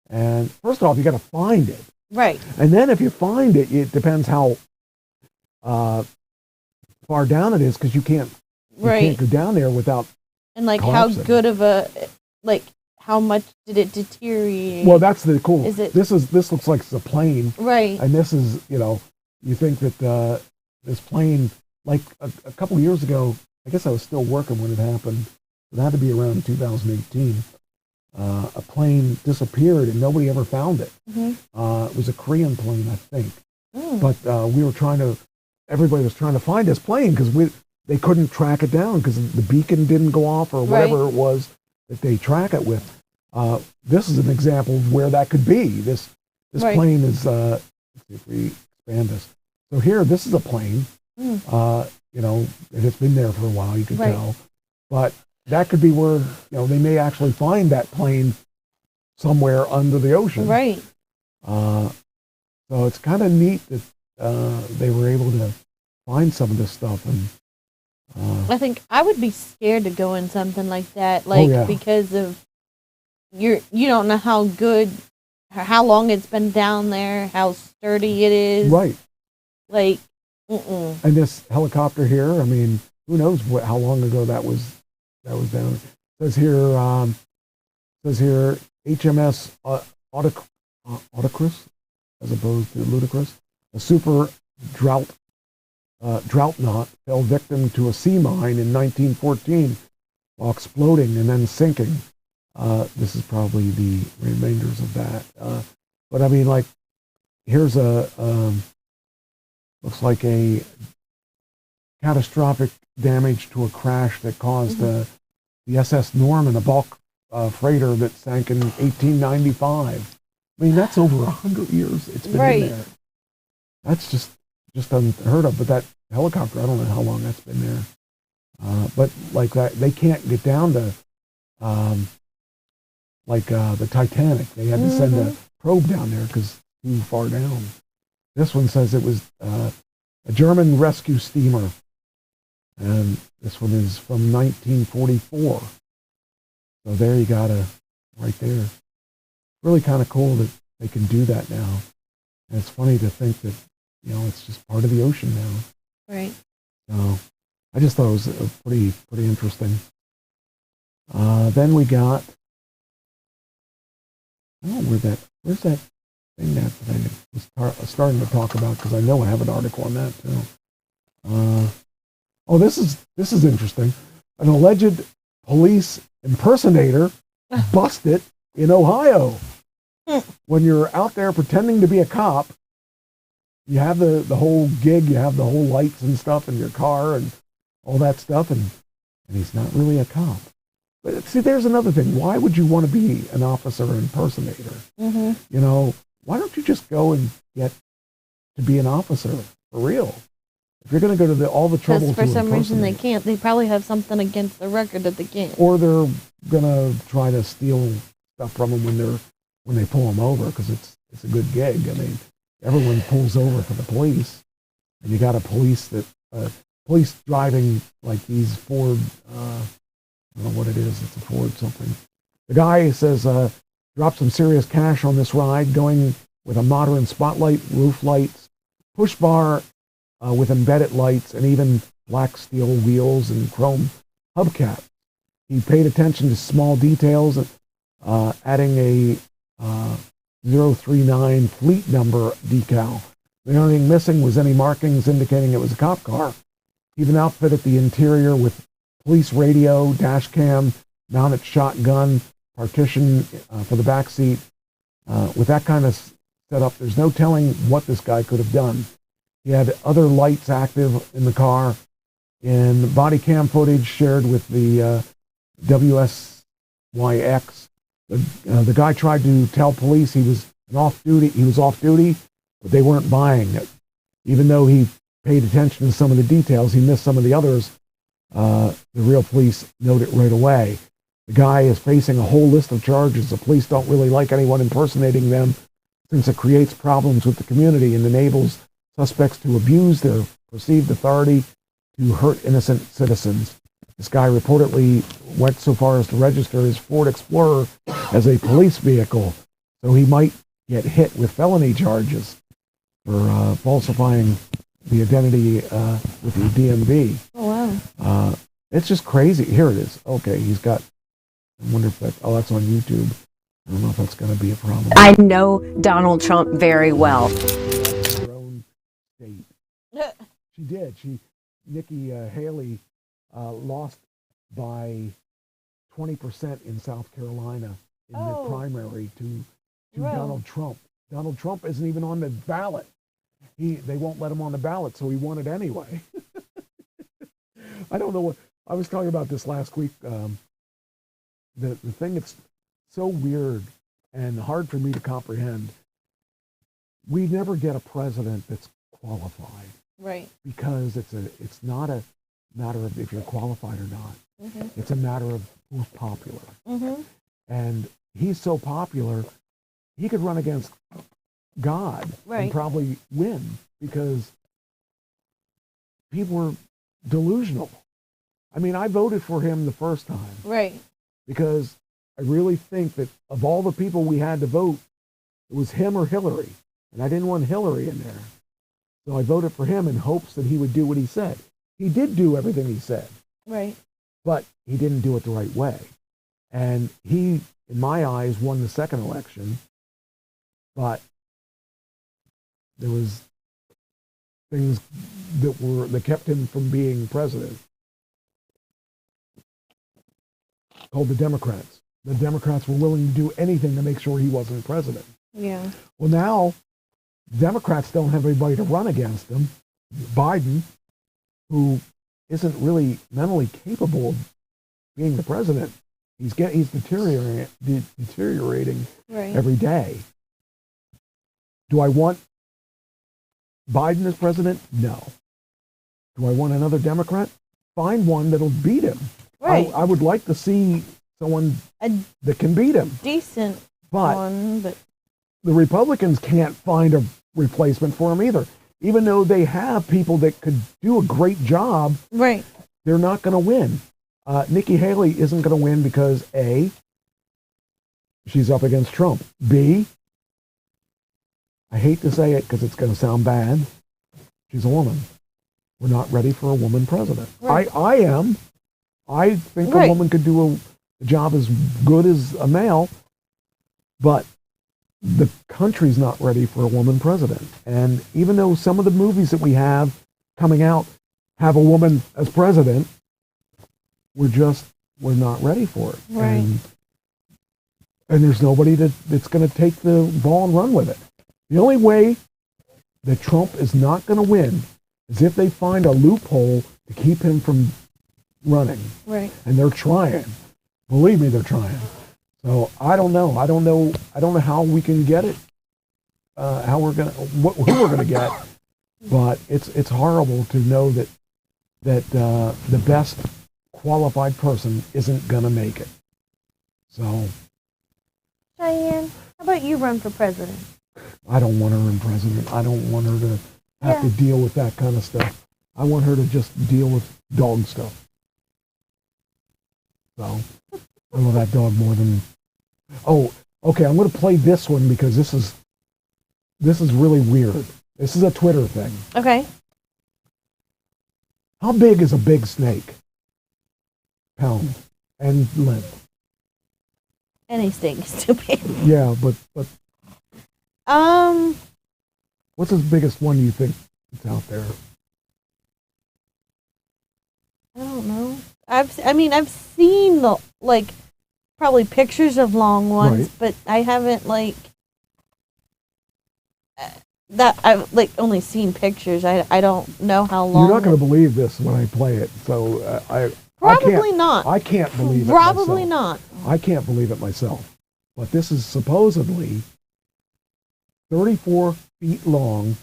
And first off, you got to find it. Right. And then if you find it, it depends how far down it is because you can't go down there without. And like collapsing. how good of how much did it deteriorate? Well, that's the cool. This looks like it's a plane. Right. And this is, you know, you think that this plane, like a couple of years ago, I guess I was still working when it happened. It had to be around 2018. A plane disappeared and nobody ever found it. It was a Korean plane, I think. But everybody was trying to find this plane because they couldn't track it down because the beacon didn't go off or whatever it was that they track it with. This is an example of where that could be. This plane is, let's see if we expand this. So here, this is a plane, you know, and it's been there for a while, you can tell. But that could be where, you know, they may actually find that plane somewhere under the ocean. Right. So it's kind of neat that they were able to find some of this stuff. And I think I would be scared to go in something like that, because of you don't know how long it's been down there, how sturdy it is. Right. Like, And this helicopter here, I mean, who knows how long ago that was down. It says here HMS Otacris, as opposed to Ludicrous. A super Droughtnaut fell victim to a sea mine in 1914 while exploding and then sinking. This is probably the remainders of that. But I mean, like, here's looks like a catastrophic damage to a crash that caused the SS Norman, a bulk freighter that sank in 1895. I mean, that's over 100 years it's been in there. That's just unheard of. But that helicopter, I don't know how long that's been there. But like that, they can't get down to the Titanic. They had to send a probe down there because too far down. This one says it was a German rescue steamer, and this one is from 1944. So there you got it right there. Really kind of cool that they can do that now. And it's funny to think that, it's just part of the ocean now. Right. So I just thought it was pretty interesting. Then we got, where's that thing that I was starting to talk about, because I know I have an article on that too. This is interesting. An alleged police impersonator busted in Ohio. When you're out there pretending to be a cop, you have the whole gig, you have the whole lights and stuff in your car and all that stuff, and he's not really a cop. But see, there's another thing. Why would you want to be an officer impersonator? Why don't you just go and get to be an officer for real? If you're going to go to all the trouble to because for some reason they can't. They probably have something against the record that they can't. Or they're going to try to steal stuff from them when they pull them over, because it's a good gig. I mean, everyone pulls over for the police, and you got a police driving like these Ford. I don't know what it is. It's a Ford something. The guy says, drop some serious cash on this ride, going with a modern spotlight, roof lights, push bar with embedded lights, and even black steel wheels and chrome hubcap. He paid attention to small details, adding a 039 fleet number decal. The only thing missing was any markings indicating it was a cop car. He even outfitted the interior with police radio, dash cam, mounted shotgun, partition for the back seat. With that kind of setup, there's no telling what this guy could have done. He had other lights active in the car, and body cam footage shared with the WSYX. The guy tried to tell police he was off duty, but they weren't buying it. Even though he paid attention to some of the details, he missed some of the others. The real police noted right away. The guy is facing a whole list of charges. The police don't really like anyone impersonating them, since it creates problems with the community and enables suspects to abuse their perceived authority to hurt innocent citizens. This guy reportedly went so far as to register his Ford Explorer as a police vehicle, so he might get hit with felony charges for falsifying the identity with the DMV. Oh, wow. It's just crazy. Here it is. Okay, he's got, I wonder if that's on YouTube. I don't know if that's going to be a problem. I know Donald Trump very well. Her own state. She did. Nikki Haley lost by 20% in South Carolina in the primary to Donald Trump. Donald Trump isn't even on the ballot. They won't let him on the ballot, so he won it anyway. I don't know what I was talking about this last week. The thing that's so weird and hard for me to comprehend. We never get a president that's qualified, right? Because it's not a matter of if you're qualified or not. Mm-hmm. It's a matter of who's popular. Mm-hmm. And he's so popular, he could run against God and probably win, because people were delusional. I mean, I voted for him the first time. Right. Because I really think that of all the people we had to vote, it was him or Hillary. And I didn't want Hillary in there. So I voted for him in hopes that he would do what he said. He did do everything he said. Right. But he didn't do it the right way. And he, in my eyes, won the second election. But there was things that kept him from being president, called the Democrats. The Democrats were willing to do anything to make sure he wasn't president. Yeah. Well, now Democrats don't have anybody to run against him. Biden, who isn't really mentally capable of being the president, He's deteriorating Right. every day. Do I want Biden as president? No. Do I want another Democrat? Find one that'll beat him. Right. I would like to see someone that can beat him. Decent But one, but the Republicans can't find a replacement for him either. Even though they have people that could do a great job, right. they're not going to win. Nikki Haley isn't going to win because A, she's up against Trump. B, I hate to say it because it's going to sound bad, she's a woman. We're not ready for a woman president. Right. I am. I think a woman could do a job as good as a male, but the country's not ready for a woman president. And even though some of the movies that we have coming out have a woman as president, we're not ready for it. Right. And there's nobody that's going to take the ball and run with it. The only way that Trump is not going to win is if they find a loophole to keep him from running. Right. And they're trying. Believe me, they're trying. So I don't know. I don't know how we can get it. Who we're gonna get. But it's horrible to know that the best qualified person isn't gonna make it. So Cheyenne, how about you run for president? I don't want her in president. I don't want her to have to deal with that kind of stuff. I want her to just deal with dog stuff. So I love that dog more than. Oh, okay. I'm going to play this one because this is really weird. This is a Twitter thing. Okay. How big is a big snake? Pound and length. Any snake is too big. Yeah, but what's the biggest one you think is out there? I don't know. I've seen the probably pictures of long ones, Right. but I haven't I've only seen pictures. I don't know how long. You're not going to believe this when I play it. So Probably not. I can't believe it. Probably myself. not. I can't believe it myself. But this is supposedly 34 feet long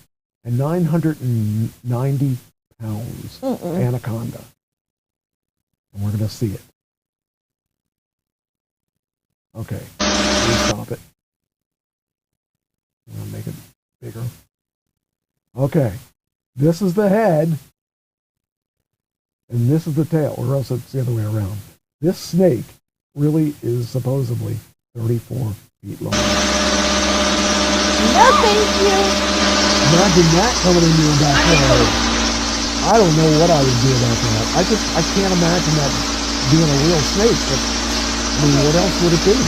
and 990 pounds anaconda. And we're going to see it. Okay. Let me stop it. I'm going to make it bigger. Okay. This is the head. And this is the tail, or else it's the other way around. This snake really is supposedly 34 feet long. No, thank you. Imagine that coming into your backyard. I don't know what I would do about that. I can't imagine that being a real snake, but I mean, what else would it be?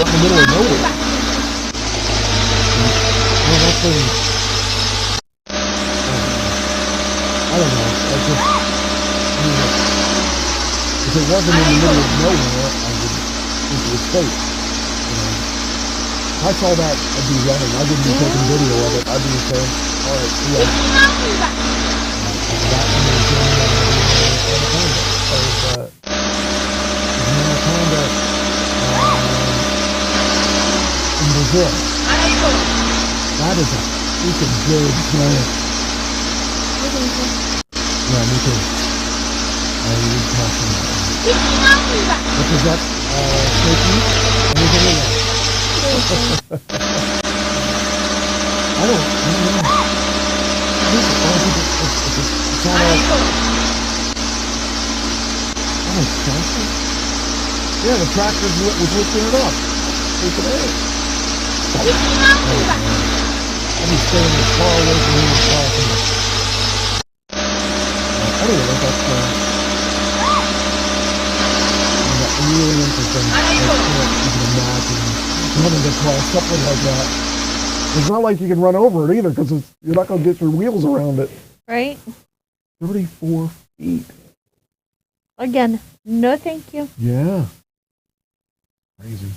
Out in the middle of nowhere. Well, that thing, I don't know. If it wasn't in the middle of nowhere, I would think it was fake. If I saw that, I'd be running. I wouldn't be taking video of it. I'd be saying, all right, see ya. That one is anaconda. There's an anaconda in Brazil. That is a freaking big plant. Yeah, me too. I was talking about that. What is that? Snake meat? Anything in that? I don't know. It's not a tractor? Yeah, the tractor was lifting it up. Take it in. I'll be staying as far away from him as possible. Anyway, that's really interesting. I can't even imagine running across something like that. It's not like you can run over it either because you're not going to get your wheels around it. Right? 34 feet. Again, no thank you. Yeah. Crazy.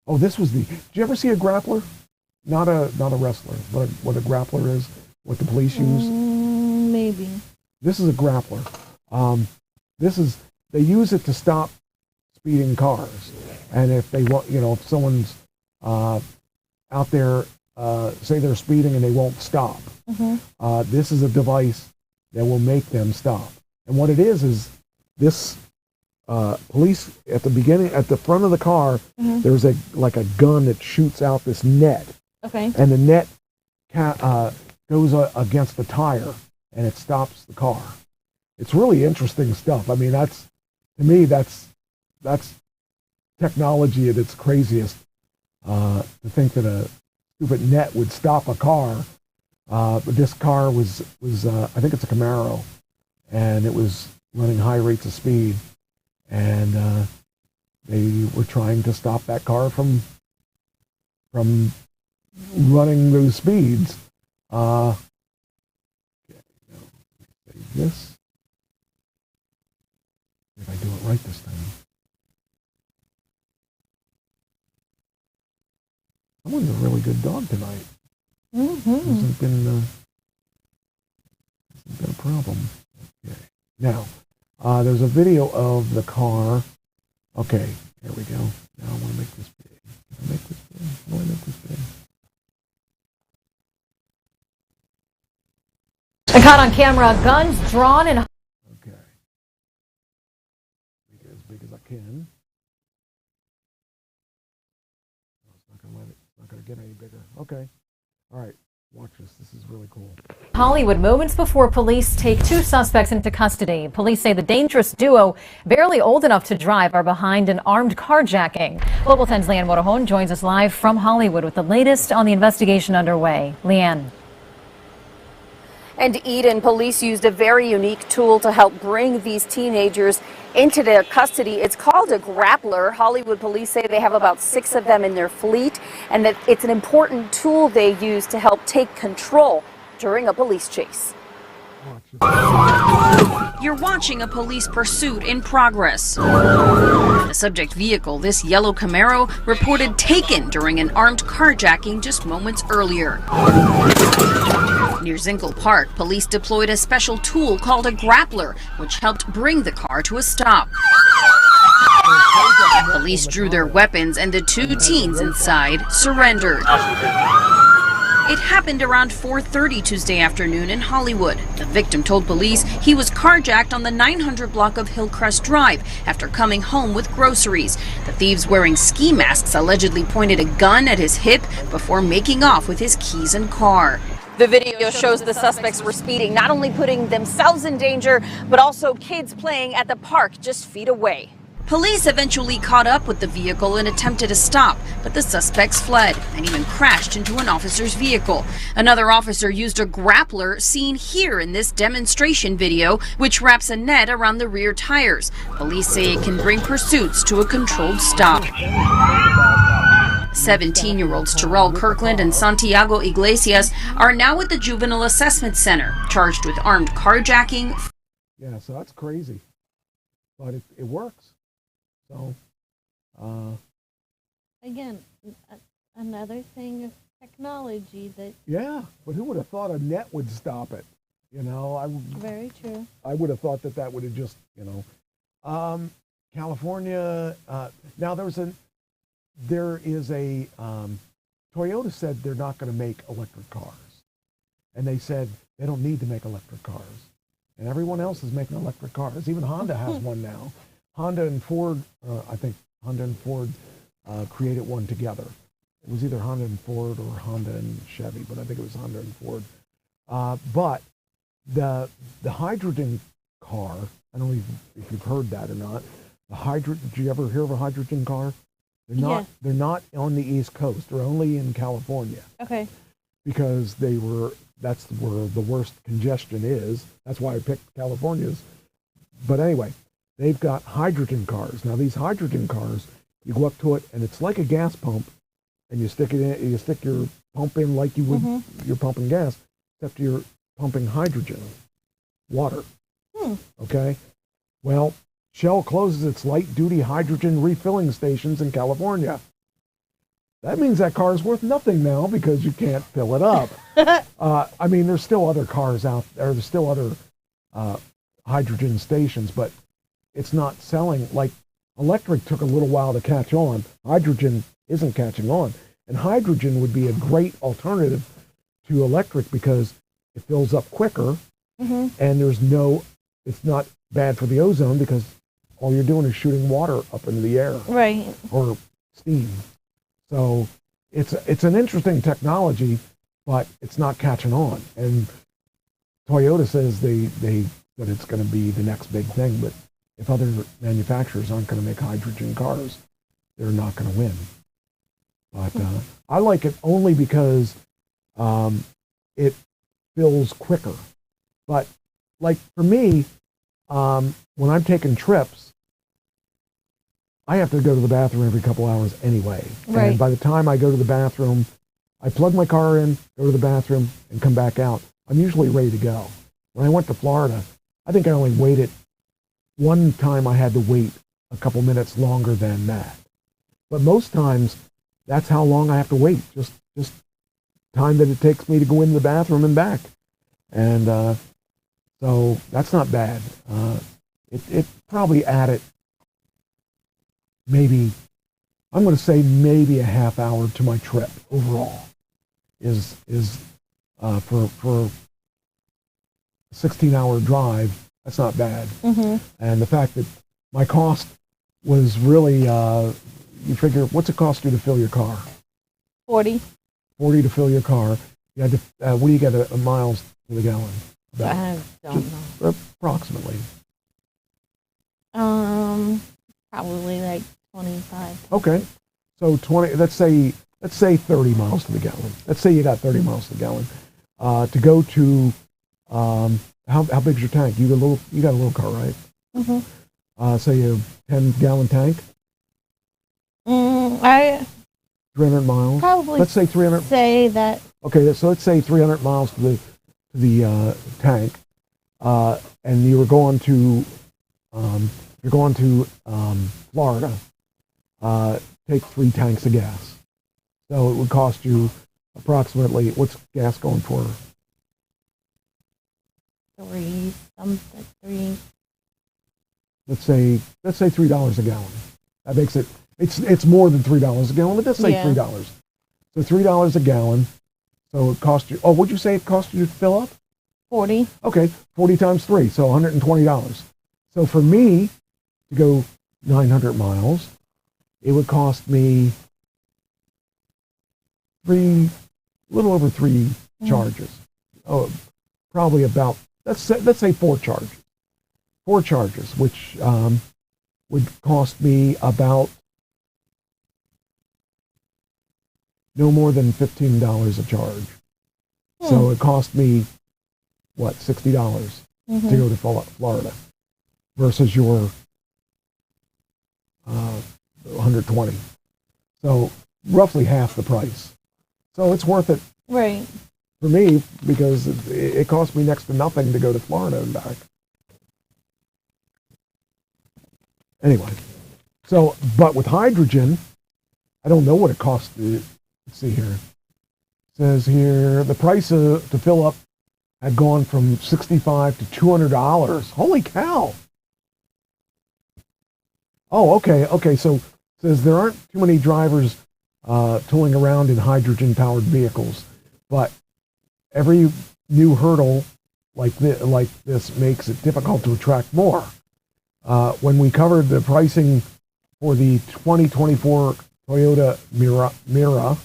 Oh, this was did you ever see a grappler? Not a wrestler. What a grappler is. What the police use. Maybe. This is a grappler. They use it to stop speeding cars. And if they want, if someone's out there, say they're speeding and they won't stop, this is a device that will make them stop. And what it is this police at the front of the car, there's a gun that shoots out this net. Okay. And the net goes against the tire, and it stops the car. It's really interesting stuff. I mean, that's technology at its craziest. To think that a stupid net would stop a car, but this car was I think it's a Camaro, and it was running high rates of speed, and they were trying to stop that car from running those speeds. Okay, save this. If I do it right this time. Someone's a really good dog tonight. Hasn't been a problem. Okay. Now, there's a video of the car. Okay, here we go. Now I want to make this big. Can I make this big? I want to make this big. I caught on camera guns drawn and. Okay. Make it as big as I can. Not going to get any bigger. Okay. All right. Watch this. This is really cool. Hollywood, moments before police take 2 suspects into custody. Police say the dangerous duo, barely old enough to drive, are behind an armed carjacking. Global 10's Leanne Motorhome joins us live from Hollywood with the latest on the investigation underway. Leanne. And Eden, police used a very unique tool to help bring these teenagers into their custody. It's called a grappler. Hollywood police say they have about 6 of them in their fleet, and that it's an important tool they use to help take control during a police chase. You're watching a police pursuit in progress. The subject vehicle, this yellow Camaro, reported taken during an armed carjacking just moments earlier. Near Zinkle Park, police deployed a special tool called a grappler, which helped bring the car to a stop. Police drew their weapons and the 2 teens inside surrendered. It happened around 4:30 Tuesday afternoon in Hollywood. The victim told police he was carjacked on the 900 block of Hillcrest Drive after coming home with groceries. The thieves, wearing ski masks, allegedly pointed a gun at his hip before making off with his keys and car. The video shows the suspects were speeding, not only putting themselves in danger, but also kids playing at the park just feet away. Police eventually caught up with the vehicle and attempted to stop, but the suspects fled and even crashed into an officer's vehicle. Another officer used a grappler seen here in this demonstration video, which wraps a net around the rear tires. Police say it can bring pursuits to a controlled stop. 17-year-olds Terrell Kirkland and Santiago Iglesias are now at the Juvenile Assessment Center, charged with armed carjacking. Yeah, so that's crazy, but it works. So, again, another thing of technology that. Yeah, but who would have thought a net would stop it? Very true. I would have thought that would have just, California. Now there is a Toyota said they're not going to make electric cars, and they said they don't need to make electric cars, and everyone else is making electric cars. Even Honda has one now. Honda and Ford, I think Honda and Ford created one together. It was either Honda and Ford or Honda and Chevy, but I think it was Honda and Ford. But the hydrogen car, I don't know if you've heard that or not. Did you ever hear of a hydrogen car? They're not on the East Coast. They're only in California. Okay. Because that's where the worst congestion is. That's why I picked California's. But anyway, they've got hydrogen cars. Now these hydrogen cars, you go up to it and it's like a gas pump, and you stick it in. You stick your pump in like you would. You're pumping gas, except you're pumping hydrogen, water. Okay. Well, Shell closes its light-duty hydrogen refilling stations in California. that means that car is worth nothing now because you can't fill it up. I mean, there's still other cars out there. There's still other hydrogen stations, but it's not selling. Like electric took a little while to catch on. Hydrogen isn't catching on. And hydrogen would be a great alternative to electric because it fills up quicker and it's not bad for the ozone because all you're doing is shooting water up into the air. Right. Or steam. So it's an interesting technology, but it's not catching on. And Toyota says that it's going to be the next big thing, but if other manufacturers aren't going to make hydrogen cars, they're not going to win. But I like it only because it fills quicker. But like for me, when I'm taking trips, I have to go to the bathroom every couple hours anyway. Right. And by the time I go to the bathroom, I plug my car in, go to the bathroom, and come back out. I'm usually ready to go. When I went to Florida, I think I only waited one time. I had to wait a couple minutes longer than that. But most times, that's how long I have to wait. Just time that it takes me to go into the bathroom and back. And so that's not bad. It probably added maybe, I'm going to say maybe a half hour to my trip overall is for a 16-hour drive. That's not bad. And the fact that my cost was really, you figure, what's it cost you to fill your car? 40. 40 to fill your car. You had to, what do you get a miles to the gallon? About? I don't know. Approximately. Probably like 25. Okay. So 20, let's say 30 miles to the gallon. Let's say you got 30 miles to the gallon. To go to, how big's your tank? You got a little car, right? So you have 10-gallon tank? 300 miles? Probably. Let's say 300. Say that. Okay, so let's say 300 miles to the tank, and you were going to Florida. Take 3 tanks of gas. So it would cost you approximately, what's gas going for? 3 something, 3. Let's say $3 a gallon. That makes it, it's more than $3 a gallon, but let's say $3. So $3 a gallon. So it cost you, what'd you say it cost you to fill up? 40. Okay, 40 times 3, so $120. So for me to go 900 miles, it would cost me a little over 3 charges. Oh, probably about, let's say 4 charges. 4 charges, which would cost me about no more than $15 a charge. So it cost me, what, $60 to go to Florida versus your 120. So roughly half the price. So it's worth it for me because it cost me next to nothing to go to Florida and back. Anyway, so, but with hydrogen, I don't know what it costs. Let's see here. It says here, the price to fill up had gone from $65 to $200. Holy cow. Oh, okay. So it says there aren't too many drivers tooling around in hydrogen-powered vehicles, but every new hurdle like this makes it difficult to attract more. When we covered the pricing for the 2024 Toyota Miura,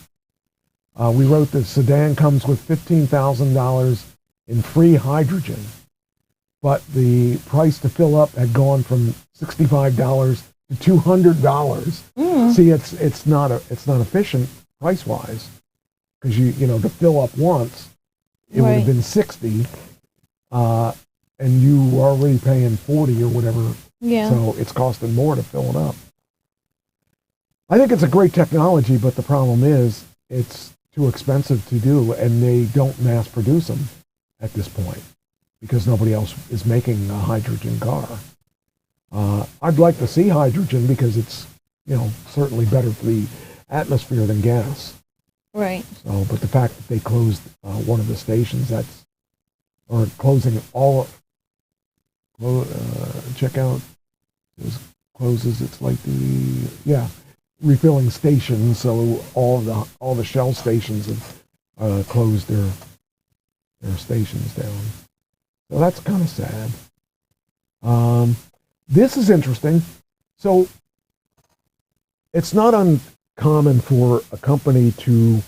we wrote the sedan comes with $15,000 in free hydrogen, but the price to fill up had gone from $65 to $200. See, it's not efficient price wise because you know to fill up once it would have been $60, and you were already paying $40 or whatever. Yeah. So it's costing more to fill it up. I think it's a great technology, but the problem is it's too expensive to do, and they don't mass produce them at this point because nobody else is making a hydrogen car. I'd like to see hydrogen because it's certainly better for the atmosphere than gas. Right. So, but the fact that they closed one of the stations, or closing all, checkout closes. It's like refilling stations. So all the Shell stations have closed their stations down. So that's kind of sad. This is interesting. So it's not uncommon for a company to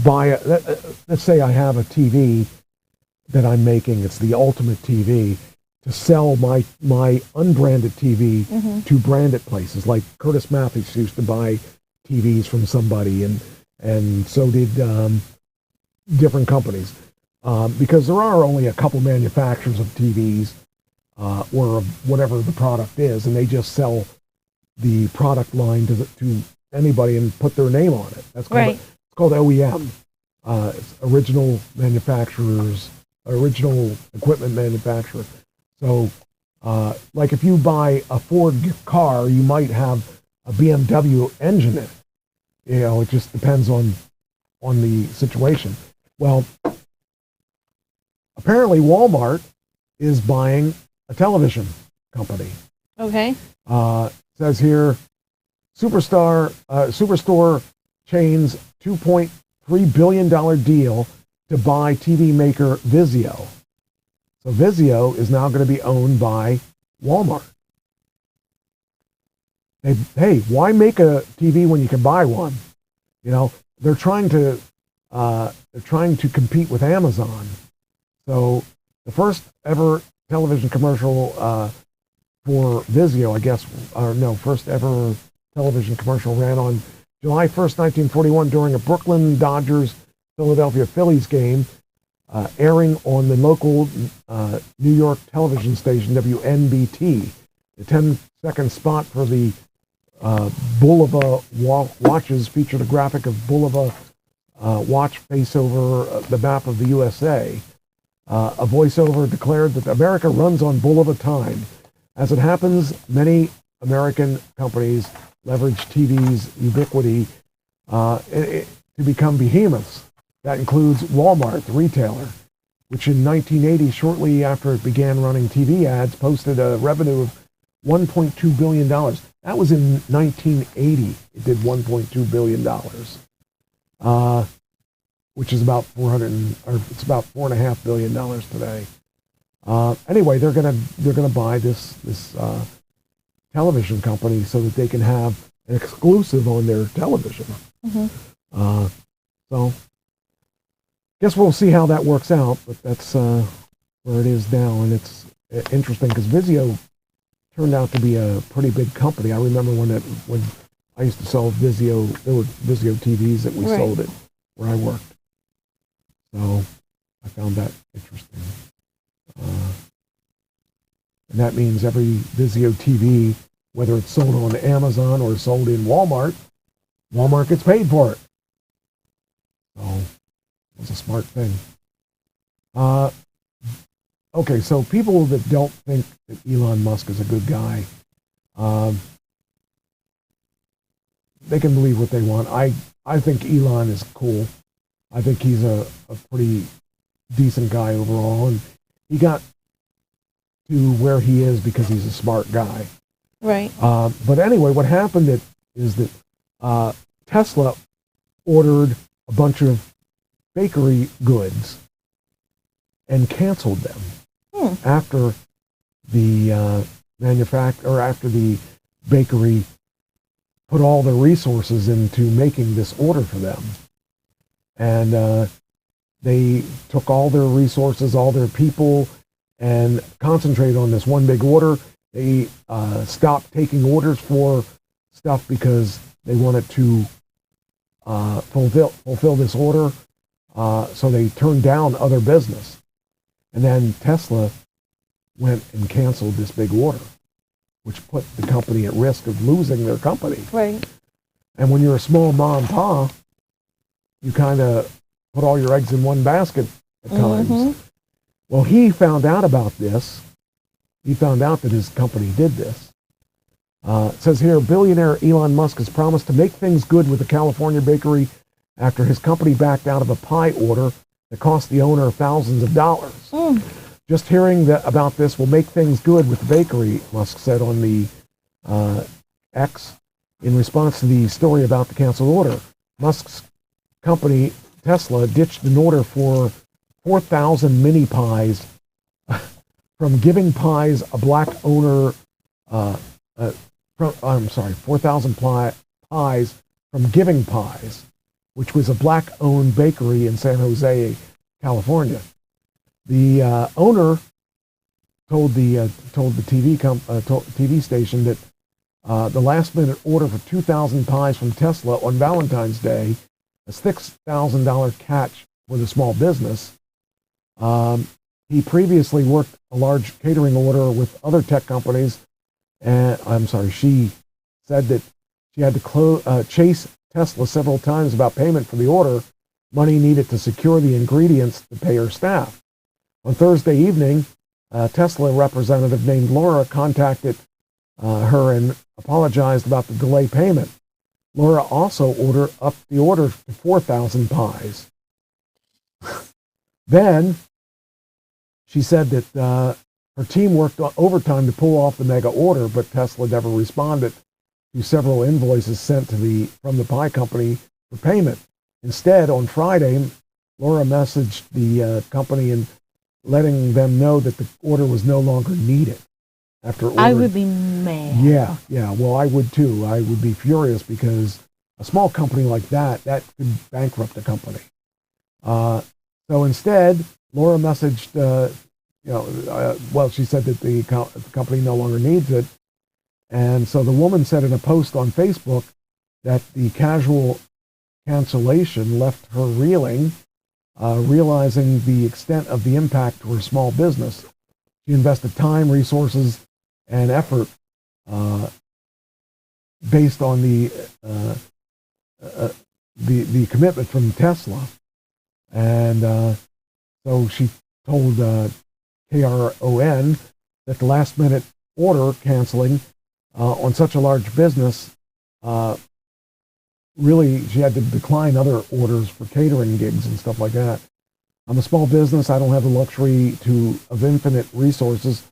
buy let's say I have a TV that I'm making. It's the ultimate TV, to sell my unbranded TV to branded places. Like Curtis Matthews used to buy TVs from somebody, and so did different companies. Because there are only a couple manufacturers of TVs, or of whatever the product is, and they just sell the product line to anybody and put their name on it. That's called it's called OEM. It's original manufacturers, original equipment manufacturer. So, like if you buy a Ford car, you might have a BMW engine in it. You know, it just depends on the situation. Well, apparently Walmart is buying a television company. Okay. Says here, Superstore chains $2.3 billion deal to buy TV maker Vizio. So Vizio is now going to be owned by Walmart. Hey, why make a TV when you can buy one? You know, they're trying to compete with Amazon. So the first ever television commercial for Vizio, I guess, first ever television commercial ran on July 1st, 1941 during a Brooklyn Dodgers Philadelphia Phillies game, airing on the local New York television station WNBT. The 10-second spot for the Bulova watches featured a graphic of Bulova watch face over the map of the USA. A voiceover declared that America runs on Bulova time. As it happens, many American companies leverage TV's ubiquity to become behemoths. That includes Walmart, the retailer, which in 1980, shortly after it began running TV ads, posted a revenue of $1.2 billion. That was in 1980. It did $1.2 billion, which is about it's about $4.5 billion today. Anyway, they're gonna buy this television company so that they can have an exclusive on their television. So, guess we'll see how that works out. But that's where it is now, and it's interesting because Vizio turned out to be a pretty big company. I remember when I used to sell Vizio, there were Vizio TVs that we sold it where I worked. So I found that interesting. And that means every Vizio TV, whether it's sold on Amazon or sold in Walmart, Walmart gets paid for it. So it's a smart thing. Okay, so people that don't think that Elon Musk is a good guy, they can believe what they want. I think Elon is cool. I think he's a pretty decent guy overall, and he got to where he is because he's a smart guy. Right. But anyway, what happened is that Tesla ordered a bunch of bakery goods and canceled them after the after the bakery put all their resources into making this order for them. And they took all their resources, all their people, and concentrated on this one big order. They stopped taking orders for stuff because they wanted to fulfill this order. So they turned down other business. And then Tesla went and canceled this big order, which put the company at risk of losing their company. Right. And when you're a small mom and pop, you kind of put all your eggs in one basket at times. Well, he found out about this. He found out that his company did this. It says here, billionaire Elon Musk has promised to make things good with the California bakery after his company backed out of a pie order that cost the owner thousands of dollars. Just hearing about this will make things good with the bakery, Musk said on the X in response to the story about the canceled order. Musk's company, Tesla, ditched an order for 4,000 mini pies from Giving Pies, a black owner, 4,000 pies from Giving Pies, which was a black-owned bakery in San Jose, California. The owner told the TV station that the last-minute order for 2,000 pies from Tesla on Valentine's Day, a $6,000 catch for the small business. He previously worked a large catering order with other tech companies, and she said that she had to chase Tesla several times about payment for the order, money needed to secure the ingredients to pay her staff. On Thursday evening, a Tesla representative named Laura contacted her and apologized about the delay payment. Laura also upped the order to 4,000 pies. Then she said that her team worked overtime to pull off the mega order, but Tesla never responded to several invoices sent from the pie company for payment. Instead, on Friday, Laura messaged the company and letting them know that the order was no longer needed. I would be mad. Yeah. Well, I would too. I would be furious because a small company like that could bankrupt a company. So instead, Laura messaged, she said that the company no longer needs it. And so the woman said in a post on Facebook that the casual cancellation left her reeling, realizing the extent of the impact to her small business. She invested time, resources, and effort based on the commitment from Tesla. And so she told KRON that the last-minute order canceling on such a large business, really she had to decline other orders for catering gigs and stuff like that. I'm a small business. I don't have the luxury of infinite resources,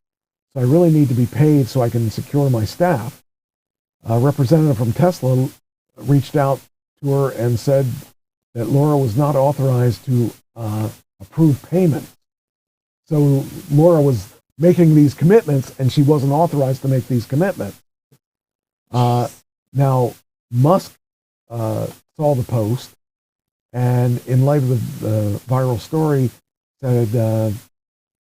so I really need to be paid so I can secure my staff. A representative from Tesla reached out to her and said that Laura was not authorized to approve payment. So Laura was making these commitments, and she wasn't authorized to make these commitments. Now, Musk saw the post, and in light of the viral story, said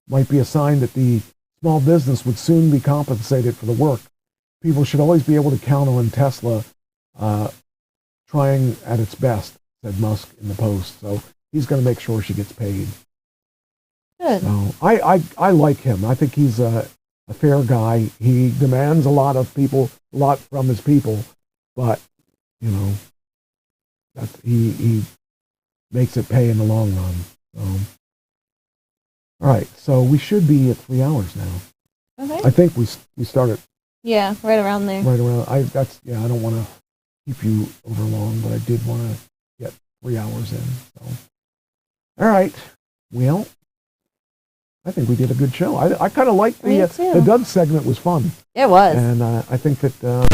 might be a sign that the small business would soon be compensated for the work. People should always be able to count on Tesla trying at its best, said Musk in the post. So he's going to make sure she gets paid. Good. So I like him. I think he's a fair guy. He demands a lot from his people, but he makes it pay in the long run. So, all right, so we should be at 3 hours now. Okay. I think we started. Yeah, right around there. Right around. I don't want to keep you over long, but I did want to get 3 hours in. So, all right. Well, I think we did a good show. I kind of liked the Doug segment was fun. It was. And I think that.